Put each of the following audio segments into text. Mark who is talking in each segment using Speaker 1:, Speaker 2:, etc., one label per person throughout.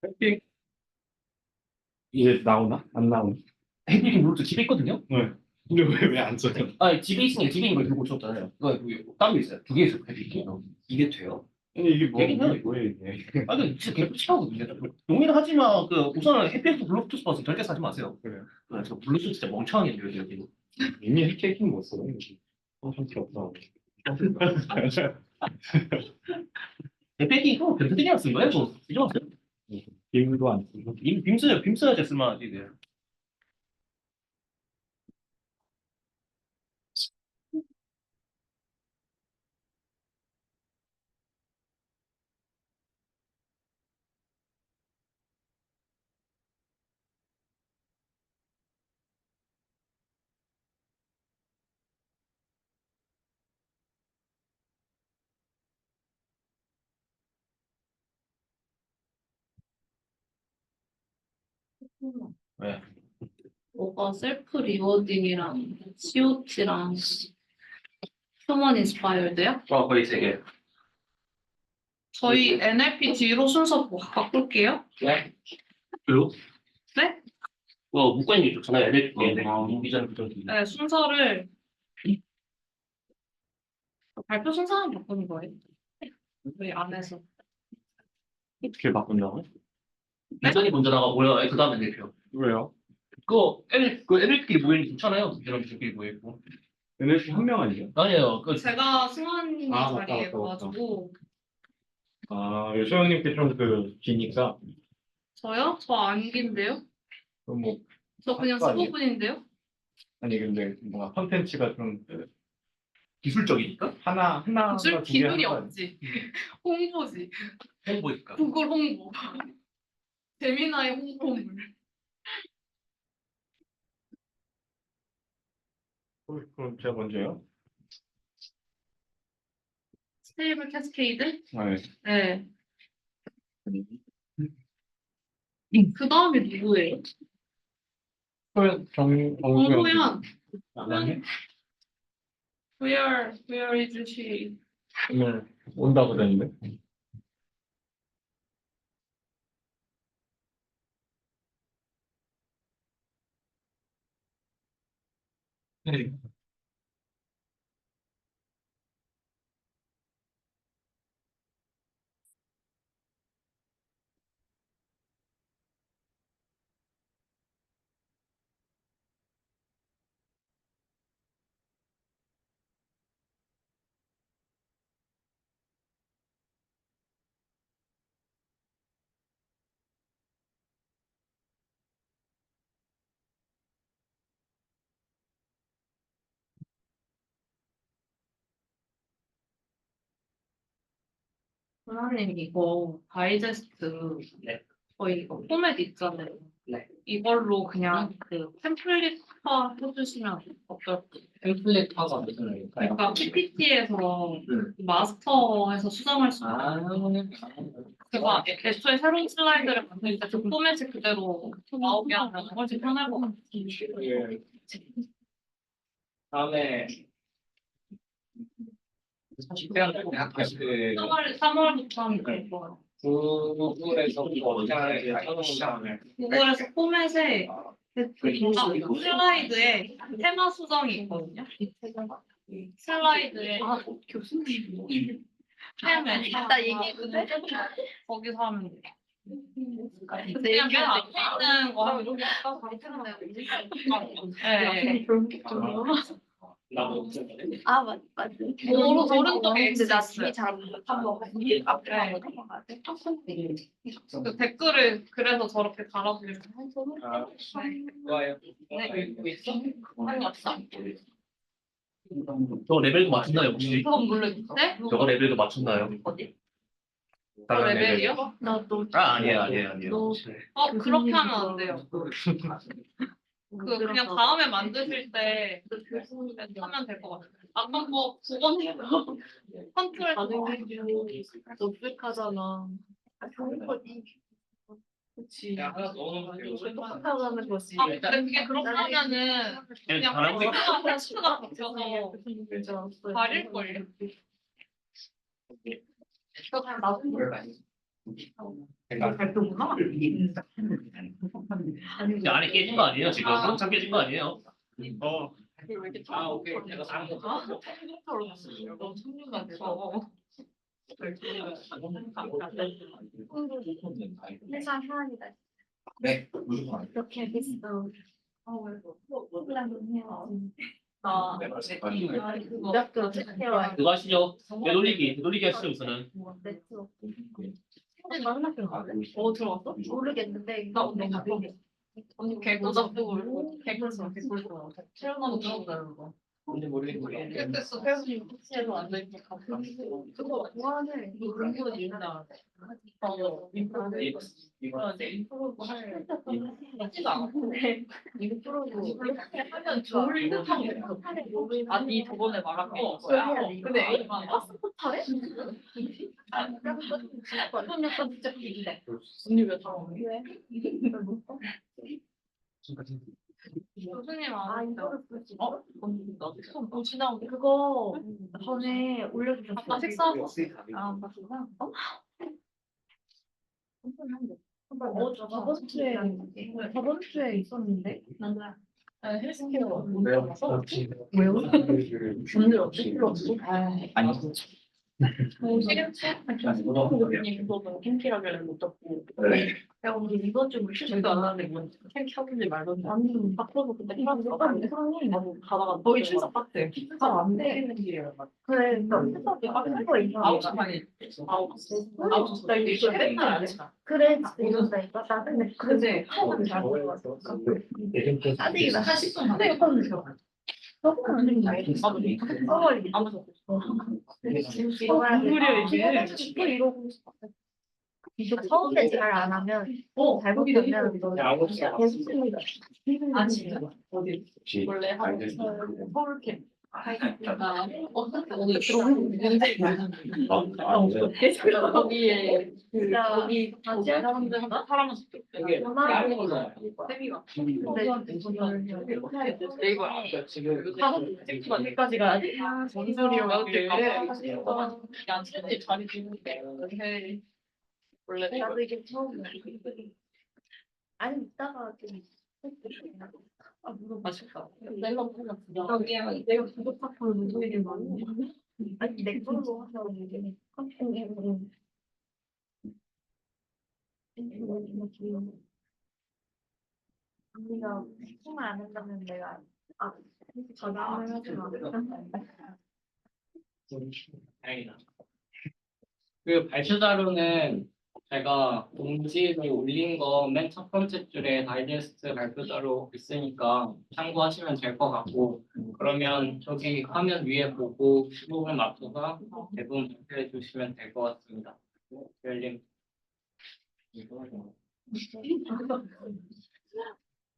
Speaker 1: 햇빛 이게 나오나? 안 나오나?
Speaker 2: 헤비링 룰도 집에 있거든요?
Speaker 1: 네. 근데 왜 안 써요?
Speaker 2: 아, 집에 있으니까 집에 있는 걸 들고 오셨잖아요. 그거 따로 있어요. 두 개 있어요, 헤비링. 이게 돼요?
Speaker 1: 아니 이게 뭐
Speaker 2: 되긴 해요.
Speaker 1: 뭐예요 이게?
Speaker 2: 아, 근데 진짜 개꿀 치하거든요. 용인은 하지만, 우선은 햇빛 블루투스 버스 절대 사지 마세요.
Speaker 1: 그래요?
Speaker 2: 저 블루투스 진짜 멍청하게 들려요, 여기.
Speaker 1: 이미 해킹 못 써요. 좀 귀엽다.
Speaker 2: 햇빛이 그럼 변태들이랑 쓴 거예요? 뭐, 잊어봤어요?
Speaker 1: 빔도 안 쓰고.
Speaker 2: 이미 빔 써야지 쓸만하지, 이게. 네.
Speaker 3: 뭐가 셀프 리워딩이랑 COT랑 휴먼 인스파이어드요?
Speaker 2: 거의 세 개.
Speaker 3: 저희 NLP 뒤로 순서 바꿀게요.
Speaker 2: 네. 그리고?
Speaker 3: 네?
Speaker 2: 묶어 있는 게 좋잖아요. LLP,
Speaker 1: 아.
Speaker 2: 미전, 부정기.
Speaker 3: 네, 순서를 발표 순서는 바꾸는 거예요. 저희 안에서.
Speaker 1: 어떻게 바꾼다고?
Speaker 2: 미전이 먼저 나가고요. 그 다음에 LLP요.
Speaker 1: 왜요?
Speaker 2: 그 LLP끼리 모이는 게 좋잖아요. 미전, 부정끼리 모이고.
Speaker 1: NLP 한 명 아니에요?
Speaker 2: 아니에요.
Speaker 3: 제가 승환이
Speaker 1: 아,
Speaker 3: 자리에
Speaker 1: 맞다.
Speaker 3: 가가지고
Speaker 1: 아, 소영님께 좀 기니까
Speaker 3: 저요? 저 안긴데요?
Speaker 1: 뭐
Speaker 3: 저 그냥
Speaker 1: 그거 아니에요?
Speaker 3: 15분인데요?
Speaker 1: 아니 근데 뭔가 컨텐츠가 좀
Speaker 2: 기술적이니까?
Speaker 1: 하나
Speaker 3: 기술이 없지. 홍보지.
Speaker 2: 홍보니까.
Speaker 3: 구글 홍보. 재미나의 홍보물.
Speaker 1: 그럼 제가 먼저요?
Speaker 3: 스테이블 캐스케이드?
Speaker 1: 네.
Speaker 3: 네. 그 다음에 누구예요?
Speaker 1: 정수영.
Speaker 3: 정소연.
Speaker 1: 아니요?
Speaker 3: Where is she?
Speaker 1: 오늘 온다고 그랬는데. 네.
Speaker 3: 선생님 이거 다이제스트
Speaker 2: 네.
Speaker 3: 저희 이거 포맷 있잖아요.
Speaker 2: 네.
Speaker 3: 이걸로 그냥 그 템플릿화 해주시면 어떨까요?
Speaker 2: 템플릿화가 무슨 말일까요?
Speaker 3: 그러니까 PPT에서
Speaker 2: 네.
Speaker 3: 마스터해서 수정할 수 있어요.
Speaker 2: 아,
Speaker 3: 제가 애초에 새로운 슬라이드를 만들 때 그 포맷이 그대로 나오게 하면 훨씬 편할 것 같아요.
Speaker 1: 예.
Speaker 2: 다음에 그
Speaker 3: 3월부터 하면 될 거예요.
Speaker 2: 구글에서 시장을
Speaker 3: 구글에서 포맷에 슬라이드에 테마 수정이 있거든요. 슬라이드에 교수님 테마
Speaker 4: 나 얘기했는데?
Speaker 3: 거기서 하면 돼요.
Speaker 4: 근데
Speaker 3: 그냥 맨 앞에 있는 거 하면
Speaker 4: 여기 아까
Speaker 3: 네.
Speaker 2: 나도
Speaker 4: 아 맞.
Speaker 3: 오른쪽에
Speaker 4: 근데 나
Speaker 3: 있어요.
Speaker 4: 뒤 잘 못하고 앞에 가고 넘어가야 돼.
Speaker 3: 그 댓글을 그래서 저렇게 달아주면
Speaker 2: 좋아요.
Speaker 3: 네. 아니 없어.
Speaker 2: 저 레벨도 맞춘나요 혹시?
Speaker 3: 그건 모르겠는데?
Speaker 2: 저거 레벨도 맞춘나요?
Speaker 3: 어디? 그
Speaker 2: 다른
Speaker 3: 레벨이요?
Speaker 4: 나도
Speaker 2: 아니에요.
Speaker 3: 그렇게 하면 안 돼요. 그냥 다음에 만드실 때 하면 될 것 같아요. 아까 뭐 9번 해서 컨트롤
Speaker 4: 어색하잖아. 그치. 똑똑하다는 거지.
Speaker 3: 근데 그게 그렇게 하면은 그냥
Speaker 2: 다른 거
Speaker 3: 텍스트가 바뀌어서 다를걸요? 저 그냥 나중에 볼까요?
Speaker 2: 제가
Speaker 4: 발표구나.
Speaker 2: 이제 안에 깨진 거 아니에요? 지금 한참 깨진 거 아니에요?
Speaker 3: 아,
Speaker 2: 오케이. 내가 다른 거.
Speaker 3: 너무 청년만 돼서.
Speaker 4: 회사 사람이다.
Speaker 2: 네, 무조건.
Speaker 4: 이렇게 하겠어. 콜라는 해야지.
Speaker 3: 나
Speaker 4: 무작정 체크해와야
Speaker 2: 그거 하시죠. 되돌리기 하시죠, 우선은.
Speaker 4: 네트워크. 만났을 거야?
Speaker 3: 들어왔어?
Speaker 4: 모르겠는데
Speaker 3: 나 오늘 언니 개고잡고 개꿀써. 체험하고 들어온다는 거.
Speaker 2: 근데 모르겠는데.
Speaker 3: 됐어. 회원님 코치에도 앉아있고 그거
Speaker 4: 좋아하네.
Speaker 3: 이거 공부는 일다. 인프로 이제 인프로도 할 맞지도 않고 이거 프로도 이렇게 하면 좋을 듯한 게 아니 저번에 말한 거 근데 A만
Speaker 4: 잘해? 그럼 약간 진짜 비린데.
Speaker 3: 언니 왜 잘하니?
Speaker 4: 왜?
Speaker 3: 교수님
Speaker 4: 아,
Speaker 3: 안
Speaker 4: 이거를 쓰지.
Speaker 3: 언니 나도 처음 지나오고
Speaker 4: 그거 전에 올려주셨어.
Speaker 3: 아까 색상
Speaker 4: 아, 맞구나. 저번 주에 있었는데.
Speaker 3: 헬스케어
Speaker 1: 왜요?
Speaker 3: 왜요? 오늘 어떻게 들었어?
Speaker 2: 아니.
Speaker 3: 시금치? 교수님 그거 캠키라길래 못 잡고
Speaker 4: 야, 우리 이번 주 우리
Speaker 3: 휴식도 안 하는데 뭐 캠키 하는지 말던지
Speaker 4: 아니,
Speaker 3: 바꿔서 그때
Speaker 4: 이상해.
Speaker 3: 가다가 거의 출석 빡대
Speaker 4: 잘안 돼. 그래, 너 빡센 거 이상해.
Speaker 3: 9시 반에 9시 나 이거 맨날 안 해.
Speaker 4: 그래, 이런다니까. 나는 근데 하고는 잘 몰랐어.
Speaker 1: 예전부터
Speaker 4: 짜증나.
Speaker 3: 40분 만에 하는 거 아무도
Speaker 4: 무려
Speaker 3: 이게.
Speaker 4: 또 이러고 이거 처음에 잘 안 하면 잘 못하면 계속 틀리다.
Speaker 3: 아 진짜? 어디?
Speaker 1: 혹시
Speaker 3: 원래
Speaker 1: 알고
Speaker 3: 서울캠 오늘 들어오는데
Speaker 1: 아,
Speaker 3: 거기에 그
Speaker 4: 진짜
Speaker 3: 거기
Speaker 4: 같이 할
Speaker 3: 사람들 사람은
Speaker 2: 이게
Speaker 3: 세비가
Speaker 4: 근데
Speaker 3: 네이버 택시가 어디까지 가야지? 뭔 소리야 그게 야 채널 자리 비우는데 원래
Speaker 4: 나도 이게 처음이야. 아니 이따가 좀
Speaker 3: 맛있다 내가 보면
Speaker 4: 내가 부족하고 누구에게 많이 아니 내 걸로 하자고 이게 언니가 생각을 안 한다면 내가 전화를 하지 마.
Speaker 5: 다행이다. 그 발표 자료는 제가 공지에 올린 거 맨 첫 번째 줄에 다이제스트 발표 자료 있으니까 참고하시면 될 것 같고, 그러면 저기 화면 위에 보고 15분 맞춰서 대부분 발표해 주시면 될 것 같습니다. 별님.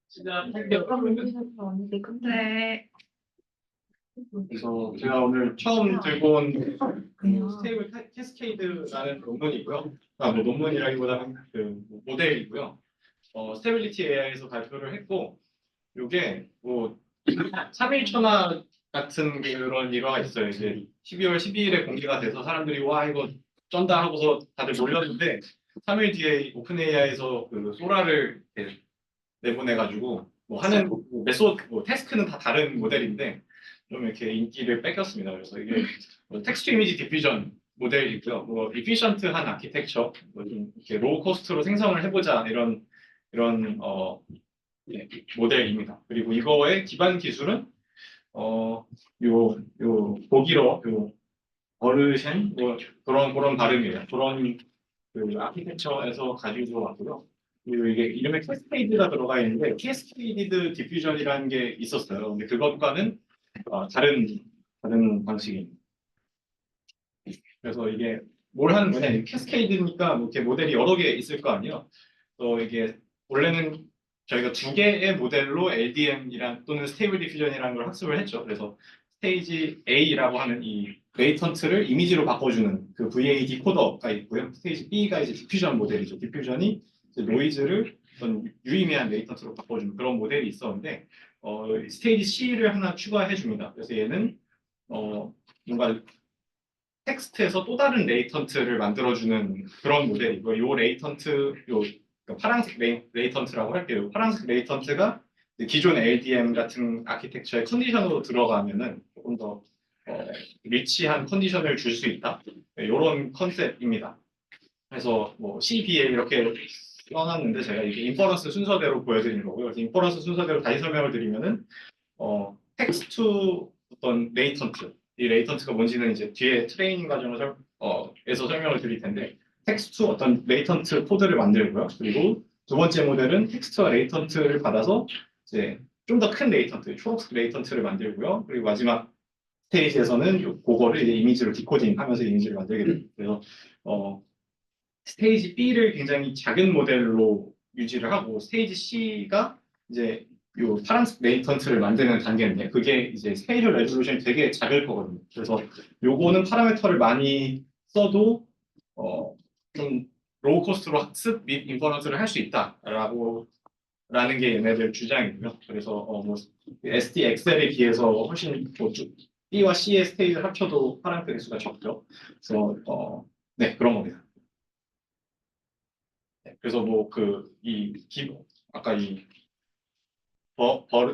Speaker 5: 진짜
Speaker 4: 언니 근데
Speaker 1: 그래서 제가 오늘 처음 들고 온 스테이블 캐스케이드라는 논문이고요. 뭐 논문이라기보다는 그 모델이고요. 스테빌리티 AI에서 발표를 했고, 이게 뭐 3일 천하 같은 그런 일화가 있어요. 이제 12월 12일에 공개가 돼서 사람들이 와 이거 쩐다 하고서 다들 몰렸는데 3일 뒤에 오픈 AI에서 그 소라를 이렇게 내보내가지고 뭐 하는 뭐 태스크는 다 다른 모델인데 좀 이렇게 인기를 뺏겼습니다. 그래서 이게 뭐 텍스트 이미지 디퓨전 모델이고요. 뭐 이피션트한 아키텍처, 뭐좀 이렇게 로우 코스트로 생성을 해보자 이런 네, 모델입니다. 그리고 이거의 기반 기술은 요 독일어 버르셴 뭐 그런 발음이에요. 그런 그 아키텍처에서 가지고 왔고요. 그리고 이게 이름에 캐스케이드가 들어가 있는데 캐스케이디드 디퓨전이라는 게 있었어요. 근데 그것과는 다른 방식입니다. 그래서 이게 뭘 하는 거냐? 캐스케이드니까 뭐 이렇게 모델이 여러 개 있을 거 아니에요. 또 이게 원래는 저희가 2개의 모델로 LDM이란 또는 스테이블 디퓨전이라는 걸 학습을 했죠. 그래서 스테이지 A라고 하는 이 레이턴트를 이미지로 바꿔주는 그 VAD 코더가 있고요. 스테이지 B가 이제 디퓨전 모델이죠. 디퓨전이 이제 노이즈를 어떤 유의미한 레이턴트로 바꿔주는 그런 모델이 있었는데 스테이지 C를 하나 추가해 줍니다. 그래서 얘는 뭔가 텍스트에서 또 다른 레이턴트를 만들어주는 그런 모델이고, 요 레이턴트, 그러니까 파란색 레이턴트라고 할게요. 파란색 레이턴트가 기존 LDM 같은 아키텍처의 컨디션으로 들어가면은 조금 더 리치한 컨디션을 줄 수 있다. 이런 컨셉입니다. 그래서 뭐 CBA 이렇게 써놨는데 제가 이게 인퍼런스 순서대로 보여드린 거고요. 그래서 인퍼런스 순서대로 다시 설명을 드리면은 텍스트 어떤 레이턴트, 이 레이턴트가 뭔지는 이제 뒤에 트레이닝 과정에서 에서 설명을 드릴 텐데, 텍스트 어떤 레이턴트 코드를 만들고요. 그리고 두 번째 모델은 텍스트와 레이턴트를 받아서 이제 좀 더 큰 레이턴트, 초록색 레이턴트를 만들고요. 그리고 마지막 스테이지에서는 그거를 이제 이미지로 디코딩하면서 이미지를 만들게 됩니다. 그래서 스테이지 B를 굉장히 작은 모델로 유지를 하고, 스테이지 C가 이제 요 파란색 레이턴트를 만드는 단계인데, 그게 이제 스페이셜 레졸루션이 되게 작을 거거든요. 그래서 요거는 파라미터를 많이 써도 좀 로우 코스트로 학습 및 인퍼런스를 할 수 있다라고 라는 게 얘네들 주장이고요. 그래서 뭐 SDXL에 비해서 훨씬 뭐 B와 C의 스테이지를 합쳐도 파라미터 개수가 적죠. 그래서 네, 그런 겁니다. 네, 그래서 뭐 아까 이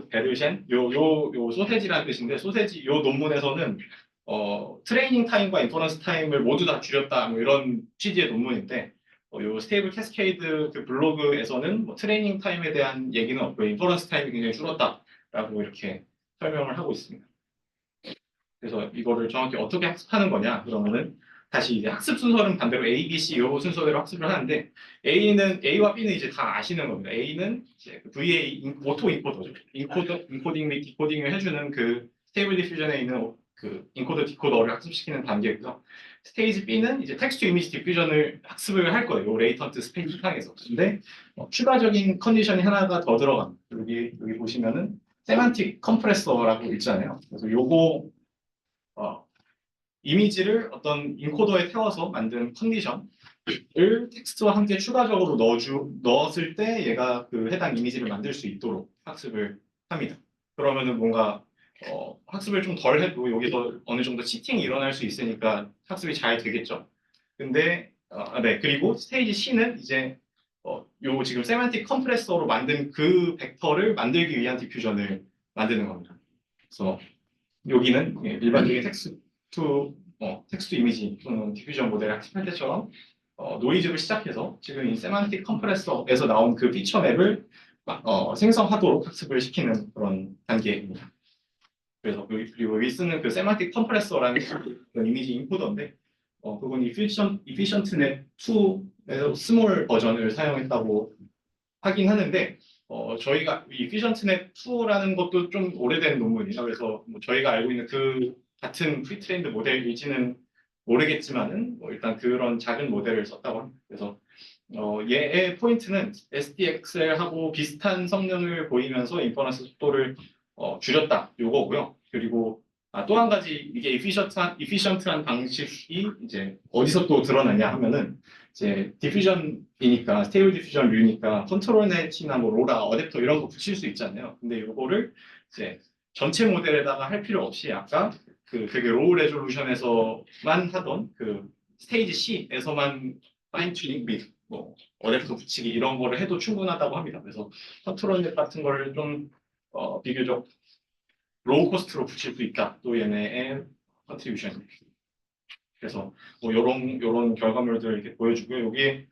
Speaker 1: 베르셴 요 소세지라는 뜻인데, 소세지 요 논문에서는 트레이닝 타임과 인퍼런스 타임을 모두 다 줄였다 뭐 이런 취지의 논문인데, 요 스테이블 캐스케이드 그 블로그에서는 뭐 트레이닝 타임에 대한 얘기는 없고 인퍼런스 타임이 굉장히 줄었다라고 이렇게 설명을 하고 있습니다. 그래서 이거를 정확히 어떻게 학습하는 거냐 그러면은, 다시 이제 학습 순서는 반대로 A, B, C 요 순서대로 학습을 하는데, A와 B는 이제 다 아시는 겁니다. A는 이제 VA 오토 인코더죠. 인코딩 및 디코딩을 해주는 그 스테이블 디퓨전에 있는 그 인코더 디코더를 학습시키는 단계고요. 스테이지 B는 이제 텍스트 이미지 디퓨전을 학습을 할 거예요. 레이턴트 스페이스 상에서. 근데 추가적인 컨디션이 하나가 더 들어갑니다. 여기 보시면은 세만틱 컴프레서라고 있잖아요. 그래서 요거 이미지를 어떤 인코더에 태워서 만든 컨디션을 텍스트와 함께 추가적으로 넣었을 때 얘가 그 해당 이미지를 만들 수 있도록 학습을 합니다. 그러면은 뭔가 학습을 좀 덜 해도 여기서 어느 정도 치팅이 일어날 수 있으니까 학습이 잘 되겠죠. 근데 네, 그리고 스테이지 C는 이제 요 지금 세만틱 컴프레서로 만든 그 벡터를 만들기 위한 디퓨전을 만드는 겁니다. 그래서 여기는 일반적인 텍스트 이미지 또는 디퓨전 모델을 학습할 때처럼 노이즈를 시작해서 지금 이 세만틱 컴프레서에서 나온 그 피처 맵을 생성하도록 학습을 시키는 그런 단계입니다. 그래서 그리고 여기 쓰는 그 세만틱 컴프레서라는 그런 이미지 인코더인데, 그건 이피션트넷 2에서 스몰 버전을 사용했다고 하긴 하는데, 저희가 이 이피션트넷 2라는 것도 좀 오래된 논문이에요. 그래서 뭐 저희가 알고 있는 그 같은 프리트레인드 모델일지는 모르겠지만은 뭐 일단 그런 작은 모델을 썼다고 합니다. 그래서 얘의 포인트는 SDXL하고 비슷한 성능을 보이면서 인퍼런스 속도를 줄였다 요거고요. 그리고 또 한 가지 이게 이피션트한 방식이 이제 어디서 또 드러나냐 하면은, 이제 디퓨전이니까 스테이블 디퓨전류니까 컨트롤 넷이나 뭐 로라, 어댑터 이런 거 붙일 수 있잖아요. 근데 이거를 이제 전체 모델에다가 할 필요 없이 아까 그 되게 로우 레졸루션에서만 하던 그 스테이지 C에서만 파인 튜닝 및 뭐 어댑터 붙이기 이런 거를 해도 충분하다고 합니다. 그래서 컨트롤 넷 같은 거를 좀 비교적 로우 코스트로 붙일 수 있다. 또 얘네의 컨트리뷰션. 그래서 뭐 요런 결과물들을 이렇게 보여주고요. 여기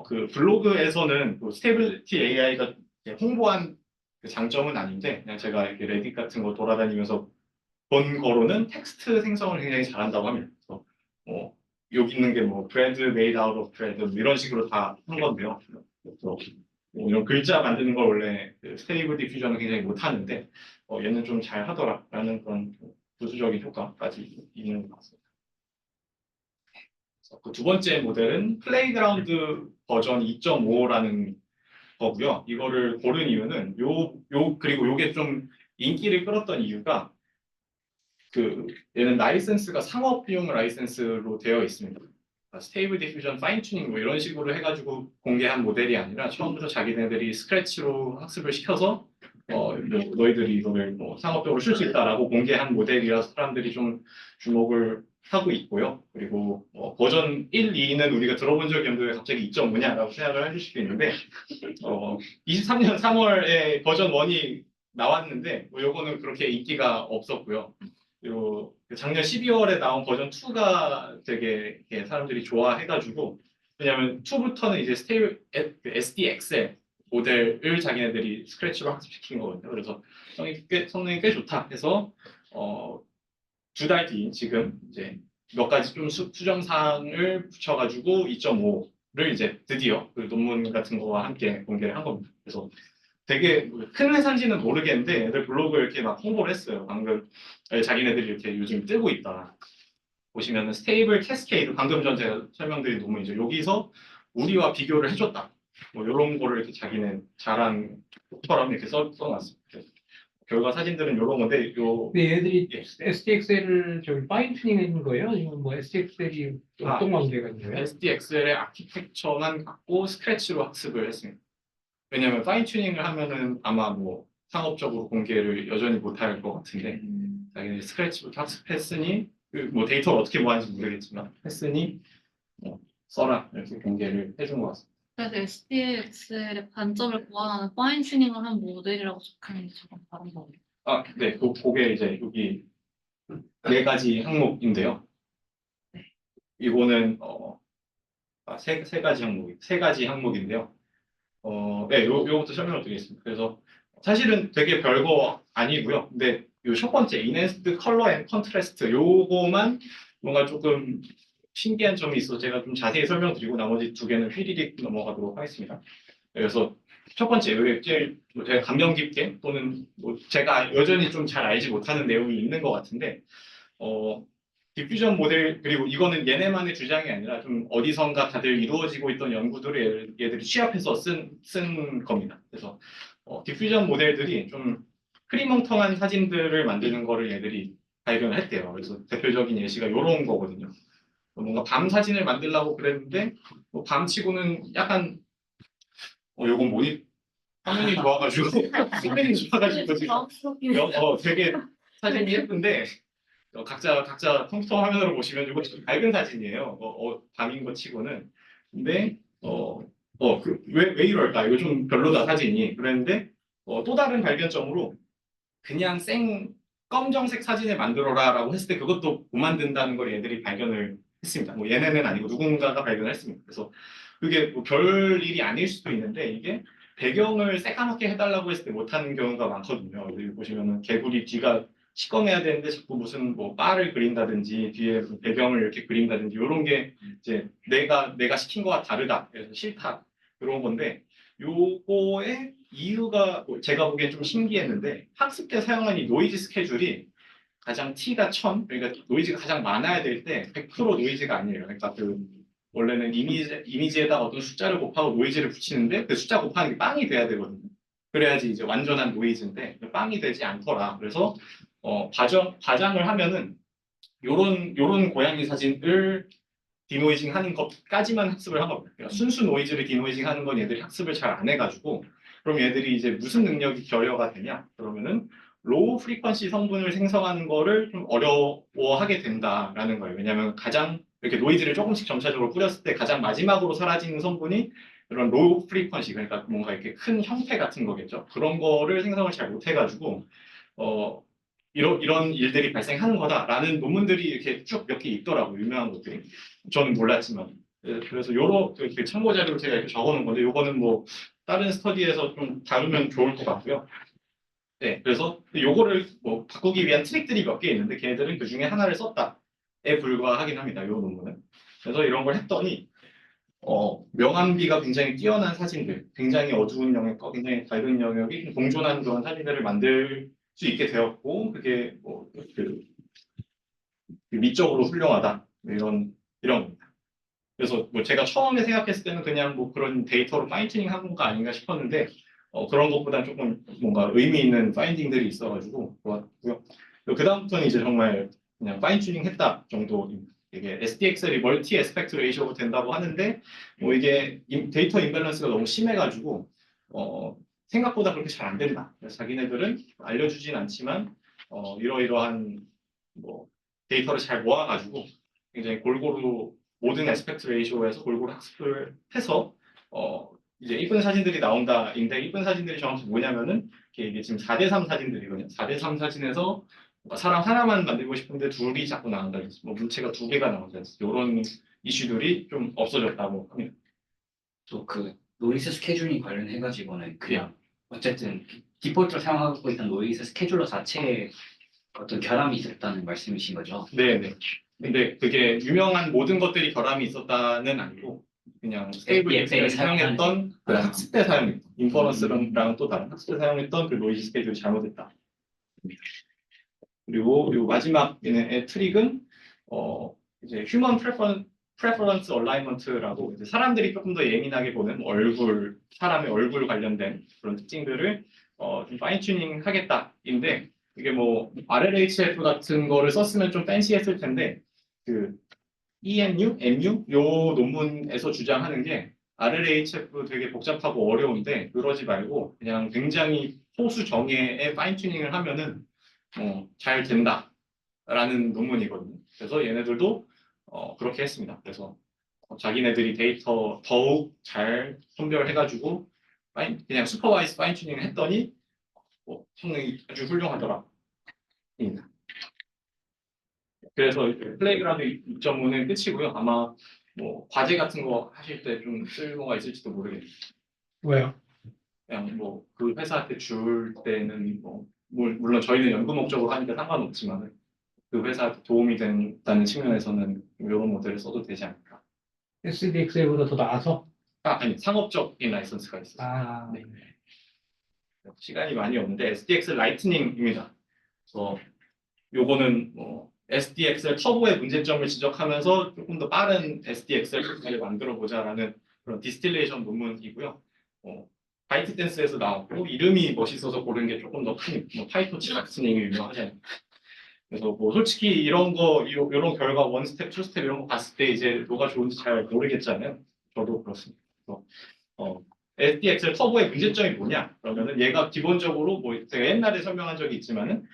Speaker 1: 그 블로그에서는 그 스테이블리티 AI가 홍보한 그 장점은 아닌데, 그냥 제가 이렇게 레딧 같은 거 돌아다니면서 본 거로는 텍스트 생성을 굉장히 잘한다고 합니다. 그래서 뭐 여기 있는 게 뭐 bread made out of bread 뭐 이런 식으로 다 한 건데요. 그래서 뭐 이런 글자 만드는 걸 원래 스테이블 디퓨전은 굉장히 못하는데 얘는 좀 잘 하더라라는 그런 부수적인 효과까지 있는 것 같습니다. 그 두 번째 모델은 플레이그라운드 버전 2.5라는 거고요. 이거를 고른 이유는 그리고 요게 좀 인기를 끌었던 이유가, 얘는 라이센스가 상업용 라이센스로 되어 있습니다. 스테이블 디퓨전 파인 튜닝 뭐 이런 식으로 해가지고 공개한 모델이 아니라 처음부터 자기네들이 스크래치로 학습을 시켜서 뭐 너희들이 이거를 뭐 상업적으로 쓸 수 있다라고 공개한 모델이라서 사람들이 좀 주목을 하고 있고요. 그리고 버전 1, 2는 우리가 들어본 적이 없는데 왜 갑자기 2.5냐라고 생각을 하실 수도 있는데 23년 3월에 버전 1이 나왔는데 뭐 요거는 그렇게 인기가 없었고요. 그리고 작년 12월에 나온 버전 2가 되게 이렇게 사람들이 좋아해가지고 왜냐하면 2부터는 이제 SDXL 모델을 자기네들이 스크래치로 학습시킨 거거든요. 그래서 성능이 꽤 좋다 해서 2달 뒤 지금 이제 몇 가지 좀 수정 사항을 붙여가지고 2.5를 이제 드디어 그 논문 같은 거와 함께 공개를 한 겁니다. 그래서 되게 큰 회사인지는 모르겠는데 애들 블로그에 이렇게 막 홍보를 했어요. 방금 자기네들이 이렇게 요즘 뜨고 있다. 보시면은 스테이블 캐스케이드 방금 전 제가 설명드린 논문이죠. 여기서 우리와 비교를 해줬다. 뭐 이런 거를 이렇게 자기는 잘한 것처럼 이렇게 써놨습니다. 결과 사진들은 이런 건데
Speaker 6: 근데 얘들이
Speaker 1: 예.
Speaker 6: SDXL을 저기 파인 튜닝 했는 거예요? 아니면 뭐 SDXL이 어떤 관계가 있는 거예요?
Speaker 1: SDXL의 아키텍처만 갖고 스크래치로 학습을 했습니다. 왜냐하면 파인 튜닝을 하면은 아마 뭐 상업적으로 공개를 여전히 못할 것 같은데 자기는 스크래치부터 학습했으니 뭐 데이터를 어떻게 모았는지 모르겠지만 했으니 써라 이렇게 공개를 해준 것 같습니다.
Speaker 3: 그래서 SDXL의 관점을 보완하는 파인 튜닝을 한 모델이라고 적혀있는 게 조금 다른 거예요.
Speaker 1: 네, 그게 이제 여기 4가지 항목인데요. 이거는 세 가지 항목인데요. 네, 요것도 설명을 드리겠습니다. 그래서 사실은 되게 별거 아니고요. 근데 요 첫 번째 Enhanced Color and Contrast 요거만 뭔가 조금 신기한 점이 있어서 제가 좀 자세히 설명드리고 나머지 2개는 휘리릭 넘어가도록 하겠습니다. 그래서 첫 번째, 여기 제일 제가 감명 깊게 또는 뭐 제가 여전히 좀 잘 알지 못하는 내용이 있는 것 같은데 디퓨전 모델 그리고 이거는 얘네만의 주장이 아니라 좀 어디선가 다들 이루어지고 있던 연구들을 얘들이 취합해서 쓴 겁니다. 그래서 디퓨전 모델들이 좀 흐리멍텅한 사진들을 만드는 거를 얘들이 발견을 했대요. 그래서 대표적인 예시가 이런 거거든요. 뭔가 밤 사진을 만들려고 그랬는데 뭐 밤치고는 약간 요건 화면이 좋아가지고 화면이 좋아가지고 지금 되게 사진이 예쁜데 각자 컴퓨터 화면으로 보시면 이거 좀 밝은 사진이에요. 밤인 거 치고는. 근데 왜 이럴까? 이거 좀 별로다 사진이. 그랬는데 또 다른 발견점으로 그냥 생 검정색 사진을 만들어라라고 했을 때 그것도 못 만든다는 걸 얘들이 발견을 했습니다. 뭐 얘네는 아니고 누군가가 발견했습니다. 그래서 그게 뭐 별 일이 아닐 수도 있는데 이게 배경을 새까맣게 해달라고 했을 때 못하는 경우가 많거든요. 여기 보시면은 개구리 뒤가 시꺼매야 되는데 자꾸 무슨 뭐 바를 그린다든지 뒤에 배경을 이렇게 그린다든지 이런 게 이제 내가 시킨 거와 다르다. 그래서 싫다. 그런 건데 요거의 이유가 제가 보기엔 좀 신기했는데 학습 때 사용한 이 노이즈 스케줄이 가장 T가 1000, 그러니까 노이즈가 가장 많아야 될 때 100% 노이즈가 아니에요. 그러니까 원래는 이미지에다가 어떤 숫자를 곱하고 노이즈를 붙이는데 그 숫자 곱하는 게 빵이 돼야 되거든요. 그래야지 이제 완전한 노이즈인데 빵이 되지 않더라. 그래서 과장을 하면은 요런 고양이 사진을 디노이징 하는 것까지만 학습을 한 겁니다. 그러니까 순수 노이즈를 디노이징 하는 건 얘들이 학습을 잘 안 해가지고 그럼 얘들이 이제 무슨 능력이 결여가 되냐? 그러면은 로우 프리퀀시 성분을 생성하는 거를 좀 어려워하게 된다라는 거예요. 왜냐하면 가장 이렇게 노이즈를 조금씩 점차적으로 뿌렸을 때 가장 마지막으로 사라지는 성분이 이런 로우 프리퀀시 그러니까 뭔가 이렇게 큰 형태 같은 거겠죠. 그런 거를 생성을 잘 못해가지고 이런 일들이 발생하는 거다라는 논문들이 이렇게 쭉 몇 개 있더라고요. 유명한 것들이. 저는 몰랐지만. 그래서 이렇게 참고 자료를 제가 이렇게 적어놓은 건데 요거는 뭐 다른 스터디에서 좀 다루면 좋을 것 같고요. 네, 그래서 요거를 뭐 바꾸기 위한 트릭들이 몇 개 있는데 걔네들은 그 중에 하나를 썼다에 불과하긴 합니다. 요 논문은. 그래서 이런 걸 했더니 명암비가 굉장히 뛰어난 사진들, 굉장히 어두운 영역과 굉장히 밝은 영역이 좀 공존하는 그런 사진들을 만들 수 있게 되었고 그게 미적으로 훌륭하다 이런 겁니다. 그래서 뭐 제가 처음에 생각했을 때는 그냥 뭐 그런 데이터로 파인튜닝 한 건가 아닌가 싶었는데 그런 것보다 조금 뭔가 의미 있는 파인딩들이 있어가지고 좋았고요. 그 다음부터는 이제 정말 그냥 파인튜닝 했다 정도입니다. 이게 SDXL이 멀티 에스펙트 레이셔가 된다고 하는데 뭐 이게 데이터 임밸런스가 너무 심해가지고 생각보다 그렇게 잘 안 된다. 그래서 자기네들은 알려주진 않지만 이러이러한 뭐 데이터를 잘 모아가지고 굉장히 골고루 모든 에스펙트 레이쇼에서 골고루 학습을 해서 이제 이쁜 사진들이 나온다인데 이쁜 사진들이 정확히 뭐냐면은 이게 지금 4:3 사진들이거든요. 4:3 사진에서 뭔가 사람 하나만 만들고 싶은데 둘이 자꾸 나온다든지 뭐 물체가 2개가 나온다든지 이런 이슈들이 좀 없어졌다고 합니다.
Speaker 2: 또 그 노이즈 스케줄링 관련해가지고는 그냥 어쨌든 디폴트로 사용하고 있던 노이즈 스케줄러 자체에 어떤 결함이 있었다는 말씀이신 거죠?
Speaker 1: 네네. 근데 그게 유명한 모든 것들이 결함이 있었다는 아니고 그냥 스테이블 디스플레이를 사용했던 그 학습 때 사용했던 인퍼런스랑 또 다른 학습 때 사용했던 그 노이즈 스케줄이 잘못됐다. 그리고 요 마지막의 트릭은 이제 휴먼 프레퍼런스 얼라이먼트라고 이제 사람들이 조금 더 예민하게 보는 사람의 얼굴 관련된 그런 특징들을 좀 파인 튜닝 하겠다인데 이게 뭐 RLHF 같은 거를 썼으면 좀 팬시했을 텐데 그 EMU, MU 요 논문에서 주장하는 게 RLHF 되게 복잡하고 어려운데 그러지 말고 그냥 굉장히 소수 정예의 파인 튜닝을 하면은 잘 된다라는 논문이거든요. 그래서 얘네들도 그렇게 했습니다. 그래서 자기네들이 데이터 더욱 잘 선별해가지고 그냥 슈퍼바이스 파인 튜닝을 했더니 성능이 아주 훌륭하더라. 그래서 플레이그라운드 2.5는 끝이고요. 아마 뭐 과제 같은 거 하실 때 좀 쓸모가 있을지도 모르겠네요.
Speaker 6: 왜요?
Speaker 1: 그냥 뭐 그 회사한테 줄 때는 뭐 물론 저희는 연구 목적으로 하니까 상관없지만 그 회사한테 도움이 된다는 측면에서는 이런 모델을 써도 되지 않을까.
Speaker 6: SDXL보다 더 나아서?
Speaker 1: 아니 상업적인 라이선스가 있어요.
Speaker 6: 아,
Speaker 1: 네. 시간이 많이 없는데 SDX 라이트닝입니다. 그래서 요거는 SDXL 터보의 문제점을 지적하면서 조금 더 빠른 SDXL을 만들어 보자라는 그런 디스틸레이션 논문이고요. 바이트 댄스에서 나왔고 이름이 멋있어서 고른 게 조금 더 큰 파이토치 라이트닝이 유명하잖아요. 그래서 뭐 솔직히 이런 이런 결과 원스텝, 투스텝 이런 거 봤을 때 이제 뭐가 좋은지 잘 모르겠잖아요. 저도 그렇습니다. 그래서 SDXL 터보의 문제점이 뭐냐? 그러면은 얘가 기본적으로 뭐 제가 옛날에 설명한 적이 있지만은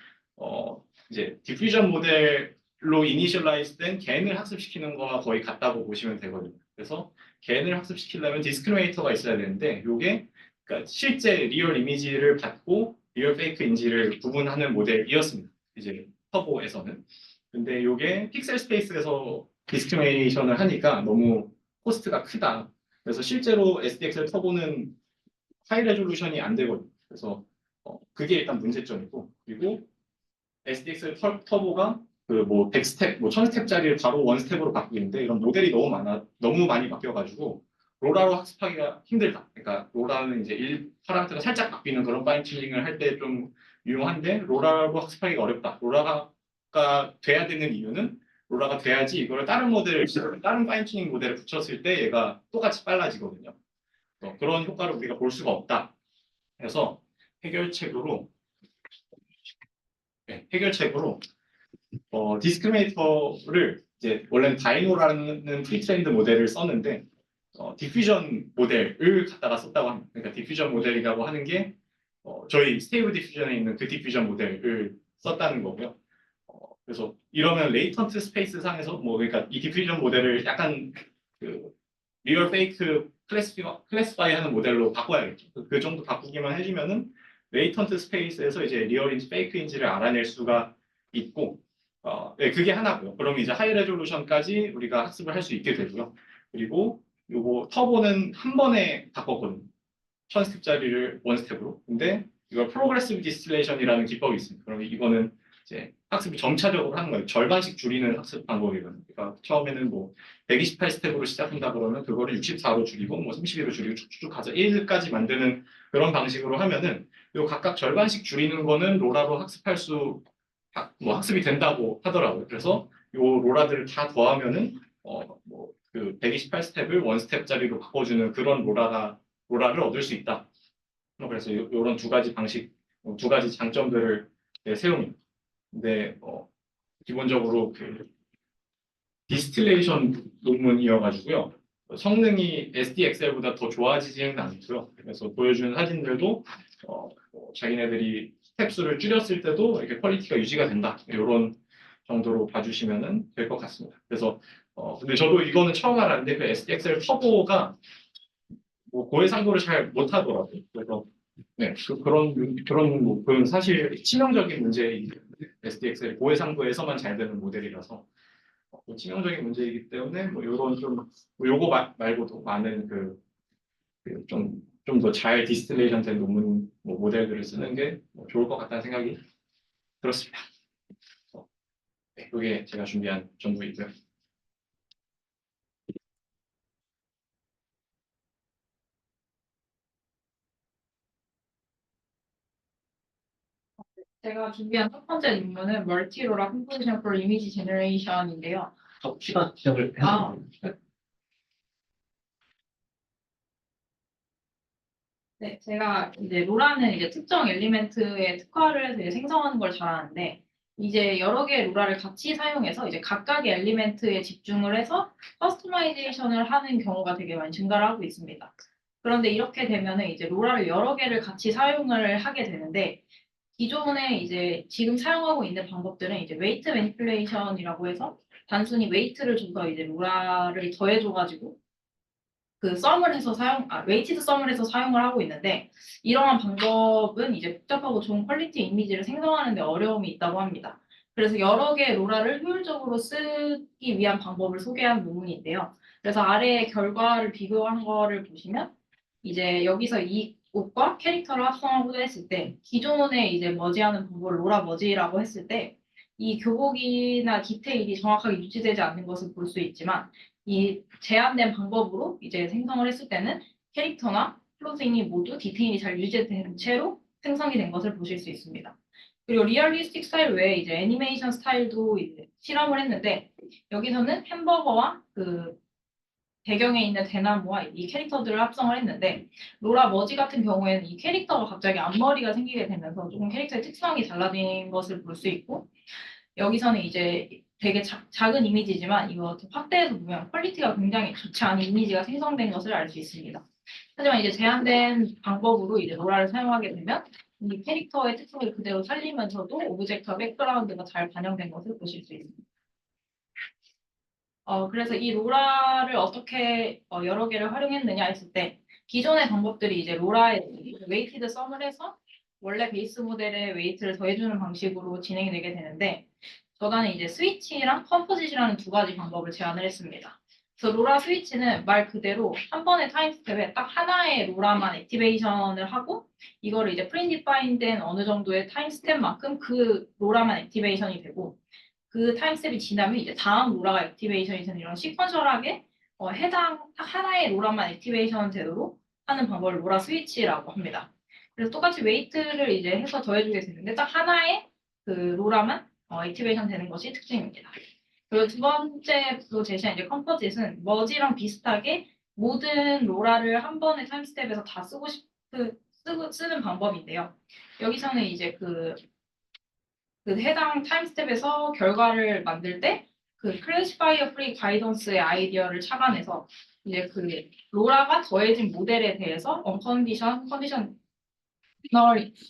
Speaker 1: 이제 디퓨전 모델로 이니셜라이즈된 겐을 학습시키는 거와 거의 같다고 보시면 되거든요. 그래서 겐을 학습시키려면 디스크리미네이터가 있어야 되는데 이게 그러니까 실제 리얼 이미지를 받고 리얼 페이크인지를 구분하는 모델이었습니다. 이제 터보에서는. 근데 이게 픽셀 스페이스에서 디스크리미네이션을 하니까 너무 코스트가 크다. 그래서 실제로 SDXL 터보는 하이 레졸루션이 안 되거든요. 그래서 그게 일단 문제점이고 그리고 SDX 터보가 그 뭐 100스텝, 뭐 1000스텝짜리를 바로 원스텝으로 바꾸는데 이런 모델이 너무 많이 바뀌어가지고 로라로 학습하기가 힘들다. 그러니까 로라는 이제 파라미터가 살짝 바뀌는 그런 파인 튜닝을 할 때 좀 유용한데 로라로 학습하기가 어렵다. 로라가 돼야 되는 이유는 로라가 돼야지 이거를 다른 파인 튜닝 모델에 붙였을 때 얘가 똑같이 빨라지거든요. 그런 효과를 우리가 볼 수가 없다. 그래서 해결책으로 디스크리미네이터를 이제 원래는 다이노라는 프리트레인드 모델을 썼는데 디퓨전 모델을 갖다가 썼다고 합니다. 그러니까 디퓨전 모델이라고 하는 게 저희 스테이블 디퓨전에 있는 그 디퓨전 모델을 썼다는 거고요. 그래서 이러면 레이턴트 스페이스 상에서 그러니까 이 디퓨전 모델을 약간 그 리얼 페이크 클래시파이 하는 모델로 바꿔야겠죠. 그 정도 바꾸기만 해주면은 레이턴트 스페이스에서 이제 리얼인지 페이크인지를 알아낼 수가 있고 네, 그게 하나고요. 그럼 이제 하이 레졸루션까지 우리가 학습을 할 수 있게 되고요. 그리고 요거 터보는 한 번에 바꿨거든요. 1000스텝짜리를 원스텝으로. 근데 이걸 프로그레시브 디스틸레이션이라는 기법이 있습니다. 그럼 이거는 이제 학습을 점차적으로 하는 거예요. 절반씩 줄이는 학습 방법이거든요. 그러니까 처음에는 뭐 128스텝으로 시작한다 그러면 그거를 64로 줄이고 뭐 32로 줄이고 쭉쭉 가서 1까지 만드는 그런 방식으로 하면은 요 각각 절반씩 줄이는 거는 로라로 학습이 된다고 하더라고요. 그래서 요 로라들을 다 더하면은 그 128스텝을 원스텝짜리로 바꿔주는 그런 로라를 얻을 수 있다. 그래서 이런 두 가지 두 가지 장점들을 세웁니다. 근데 기본적으로 그 디스틸레이션 논문이어가지고요. 성능이 SDXL보다 더 좋아지지는 않고요. 그래서 보여주는 사진들도 자기네들이 스텝 수를 줄였을 때도 이렇게 퀄리티가 유지가 된다. 이런 정도로 봐주시면 될 것 같습니다. 그래서 근데 저도 이거는 처음 알았는데 그 SDXL 터보가 뭐 고해상도를 잘 못하더라고요. 그래서 네, 그런 뭐 그런 사실 치명적인 문제인 SDXL 고해상도에서만 잘 되는 모델이라서 치명적인 문제이기 때문에 뭐 이런 좀 뭐 요거 말고도 많은 좀 더 잘 디스틸레이션 된 논문 뭐 모델들을 쓰는 게뭐 좋을 것 같다는 생각이 들었습니다. 네, 이게 제가 준비한 전부이고요.
Speaker 3: 제가 준비한 첫 번째 논문은 멀티로라 컴포지션 for 이미지 제너레이션인데요.
Speaker 2: 시간 지적을 해야
Speaker 3: 아, 네, 제가 이제 로라는 이제 특정 엘리멘트에 특화를 해서 이제 생성하는 걸 잘하는데 이제 여러 개의 로라를 같이 사용해서 이제 각각의 엘리멘트에 집중을 해서 커스터마이제이션을 하는 경우가 되게 많이 증가를 하고 있습니다. 그런데 이렇게 되면은 이제 로라를 여러 개를 같이 사용을 하게 되는데 기존에 이제 지금 사용하고 있는 방법들은 이제 웨이트 매니플레이션이라고 해서 단순히 웨이트를 줘서 이제 로라를 더해줘가지고 그 썸을 해서 웨이티드 썸을 해서 사용을 하고 있는데 이러한 방법은 이제 복잡하고 좋은 퀄리티 이미지를 생성하는 데 어려움이 있다고 합니다. 그래서 여러 개의 로라를 효율적으로 쓰기 위한 방법을 소개한 논문인데요. 그래서 아래의 결과를 비교한 거를 보시면 이제 여기서 이 옷과 캐릭터를 합성하고자 했을 때 기존에 이제 머지하는 방법을 로라 머지라고 했을 때 이 교복이나 디테일이 정확하게 유지되지 않는 것을 볼 수 있지만 이 제한된 방법으로 이제 생성을 했을 때는 캐릭터나 클로징이 모두 디테일이 잘 유지된 채로 생성이 된 것을 보실 수 있습니다. 그리고 리얼리스틱 스타일 외에 이제 애니메이션 스타일도 이제 실험을 했는데 여기서는 햄버거와 그 배경에 있는 대나무와 이 캐릭터들을 합성을 했는데 로라 머지 같은 경우에는 이 캐릭터가 갑자기 앞머리가 생기게 되면서 조금 캐릭터의 특성이 달라진 것을 볼 수 있고 여기서는 이제 되게 작은 이미지지만 이거 확대해서 보면 퀄리티가 굉장히 좋지 않은 이미지가 생성된 것을 알 수 있습니다. 하지만 이제 제한된 방법으로 이제 로라를 사용하게 되면 이 캐릭터의 특성을 그대로 살리면서도 오브젝트와 백그라운드가 잘 반영된 것을 보실 수 있습니다. 그래서 이 로라를 어떻게 여러 개를 활용했느냐 했을 때 기존의 방법들이 이제 로라에 웨이티드 썸을 해서 원래 베이스 모델에 웨이트를 더해주는 방식으로 진행이 되게 되는데 저는 이제 스위치랑 컴포짓이라는 두 가지 방법을 제안을 했습니다. 그래서 로라 스위치는 말 그대로 한 번의 타임 스텝에 딱 하나의 로라만 액티베이션을 하고 이거를 이제 프리디파인된 어느 정도의 타임 스텝만큼 그 로라만 액티베이션이 되고 그 타임 스텝이 지나면 이제 다음 로라가 액티베이션이 되는 이런 시퀀셜하게 해당 하나의 로라만 액티베이션 되도록 하는 방법을 로라 스위치라고 합니다. 그래서 똑같이 웨이트를 이제 해서 더해주게 되는데 딱 하나의 그 로라만 액티베이션 되는 것이 특징입니다. 그리고 두 번째로 제시한 이제 컴포짓은 머지랑 비슷하게 모든 로라를 한 번의 타임 스텝에서 다 쓰는 방법인데요. 여기서는 이제 그 해당 타임 스텝에서 결과를 만들 때 그 클래시파이어 프리 가이던스의 아이디어를 착안해서 이제 그 로라가 더해진 모델에 대해서 컨디셔널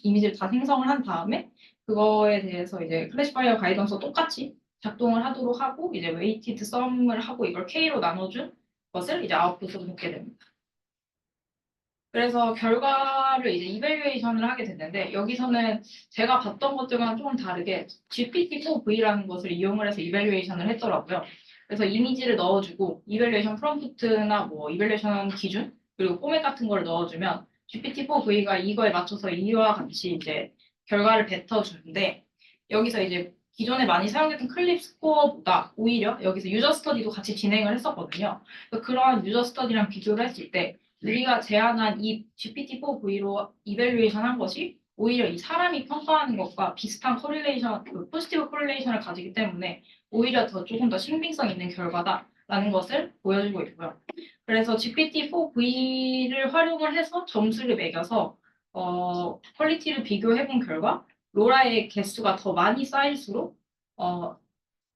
Speaker 3: 이미지를 다 생성을 한 다음에 그거에 대해서 이제 클래시파이어 가이던스와 똑같이 작동을 하도록 하고 이제 웨이티드 썸을 하고 이걸 K로 나눠준 것을 이제 아웃풋으로 놓게 됩니다. 그래서 결과를 이제 이밸류에이션을 하게 됐는데 여기서는 제가 봤던 것들과는 조금 다르게 GPT-4V라는 것을 이용을 해서 이밸류에이션을 했더라고요. 그래서 이미지를 넣어주고 이밸류에이션 프롬프트나 뭐 이밸류에이션 기준 그리고 포맷 같은 걸 넣어주면 GPT-4V가 이거에 맞춰서 이와 같이 이제 결과를 뱉어주는데 여기서 이제 기존에 많이 사용했던 클립 스코어보다 오히려 여기서 유저 스터디도 같이 진행을 했었거든요. 그러한 유저 스터디랑 비교를 했을 때 우리가 제안한 이 GPT-4V로 이밸류에이션 한 것이 오히려 이 사람이 평가하는 것과 비슷한 코릴레이션, 포지티브 코릴레이션을 가지기 때문에 오히려 조금 더 신빙성 있는 결과다라는 것을 보여주고 있고요. 그래서 GPT-4V를 활용을 해서 점수를 매겨서 퀄리티를 비교해본 결과 로라의 개수가 더 많이 쌓일수록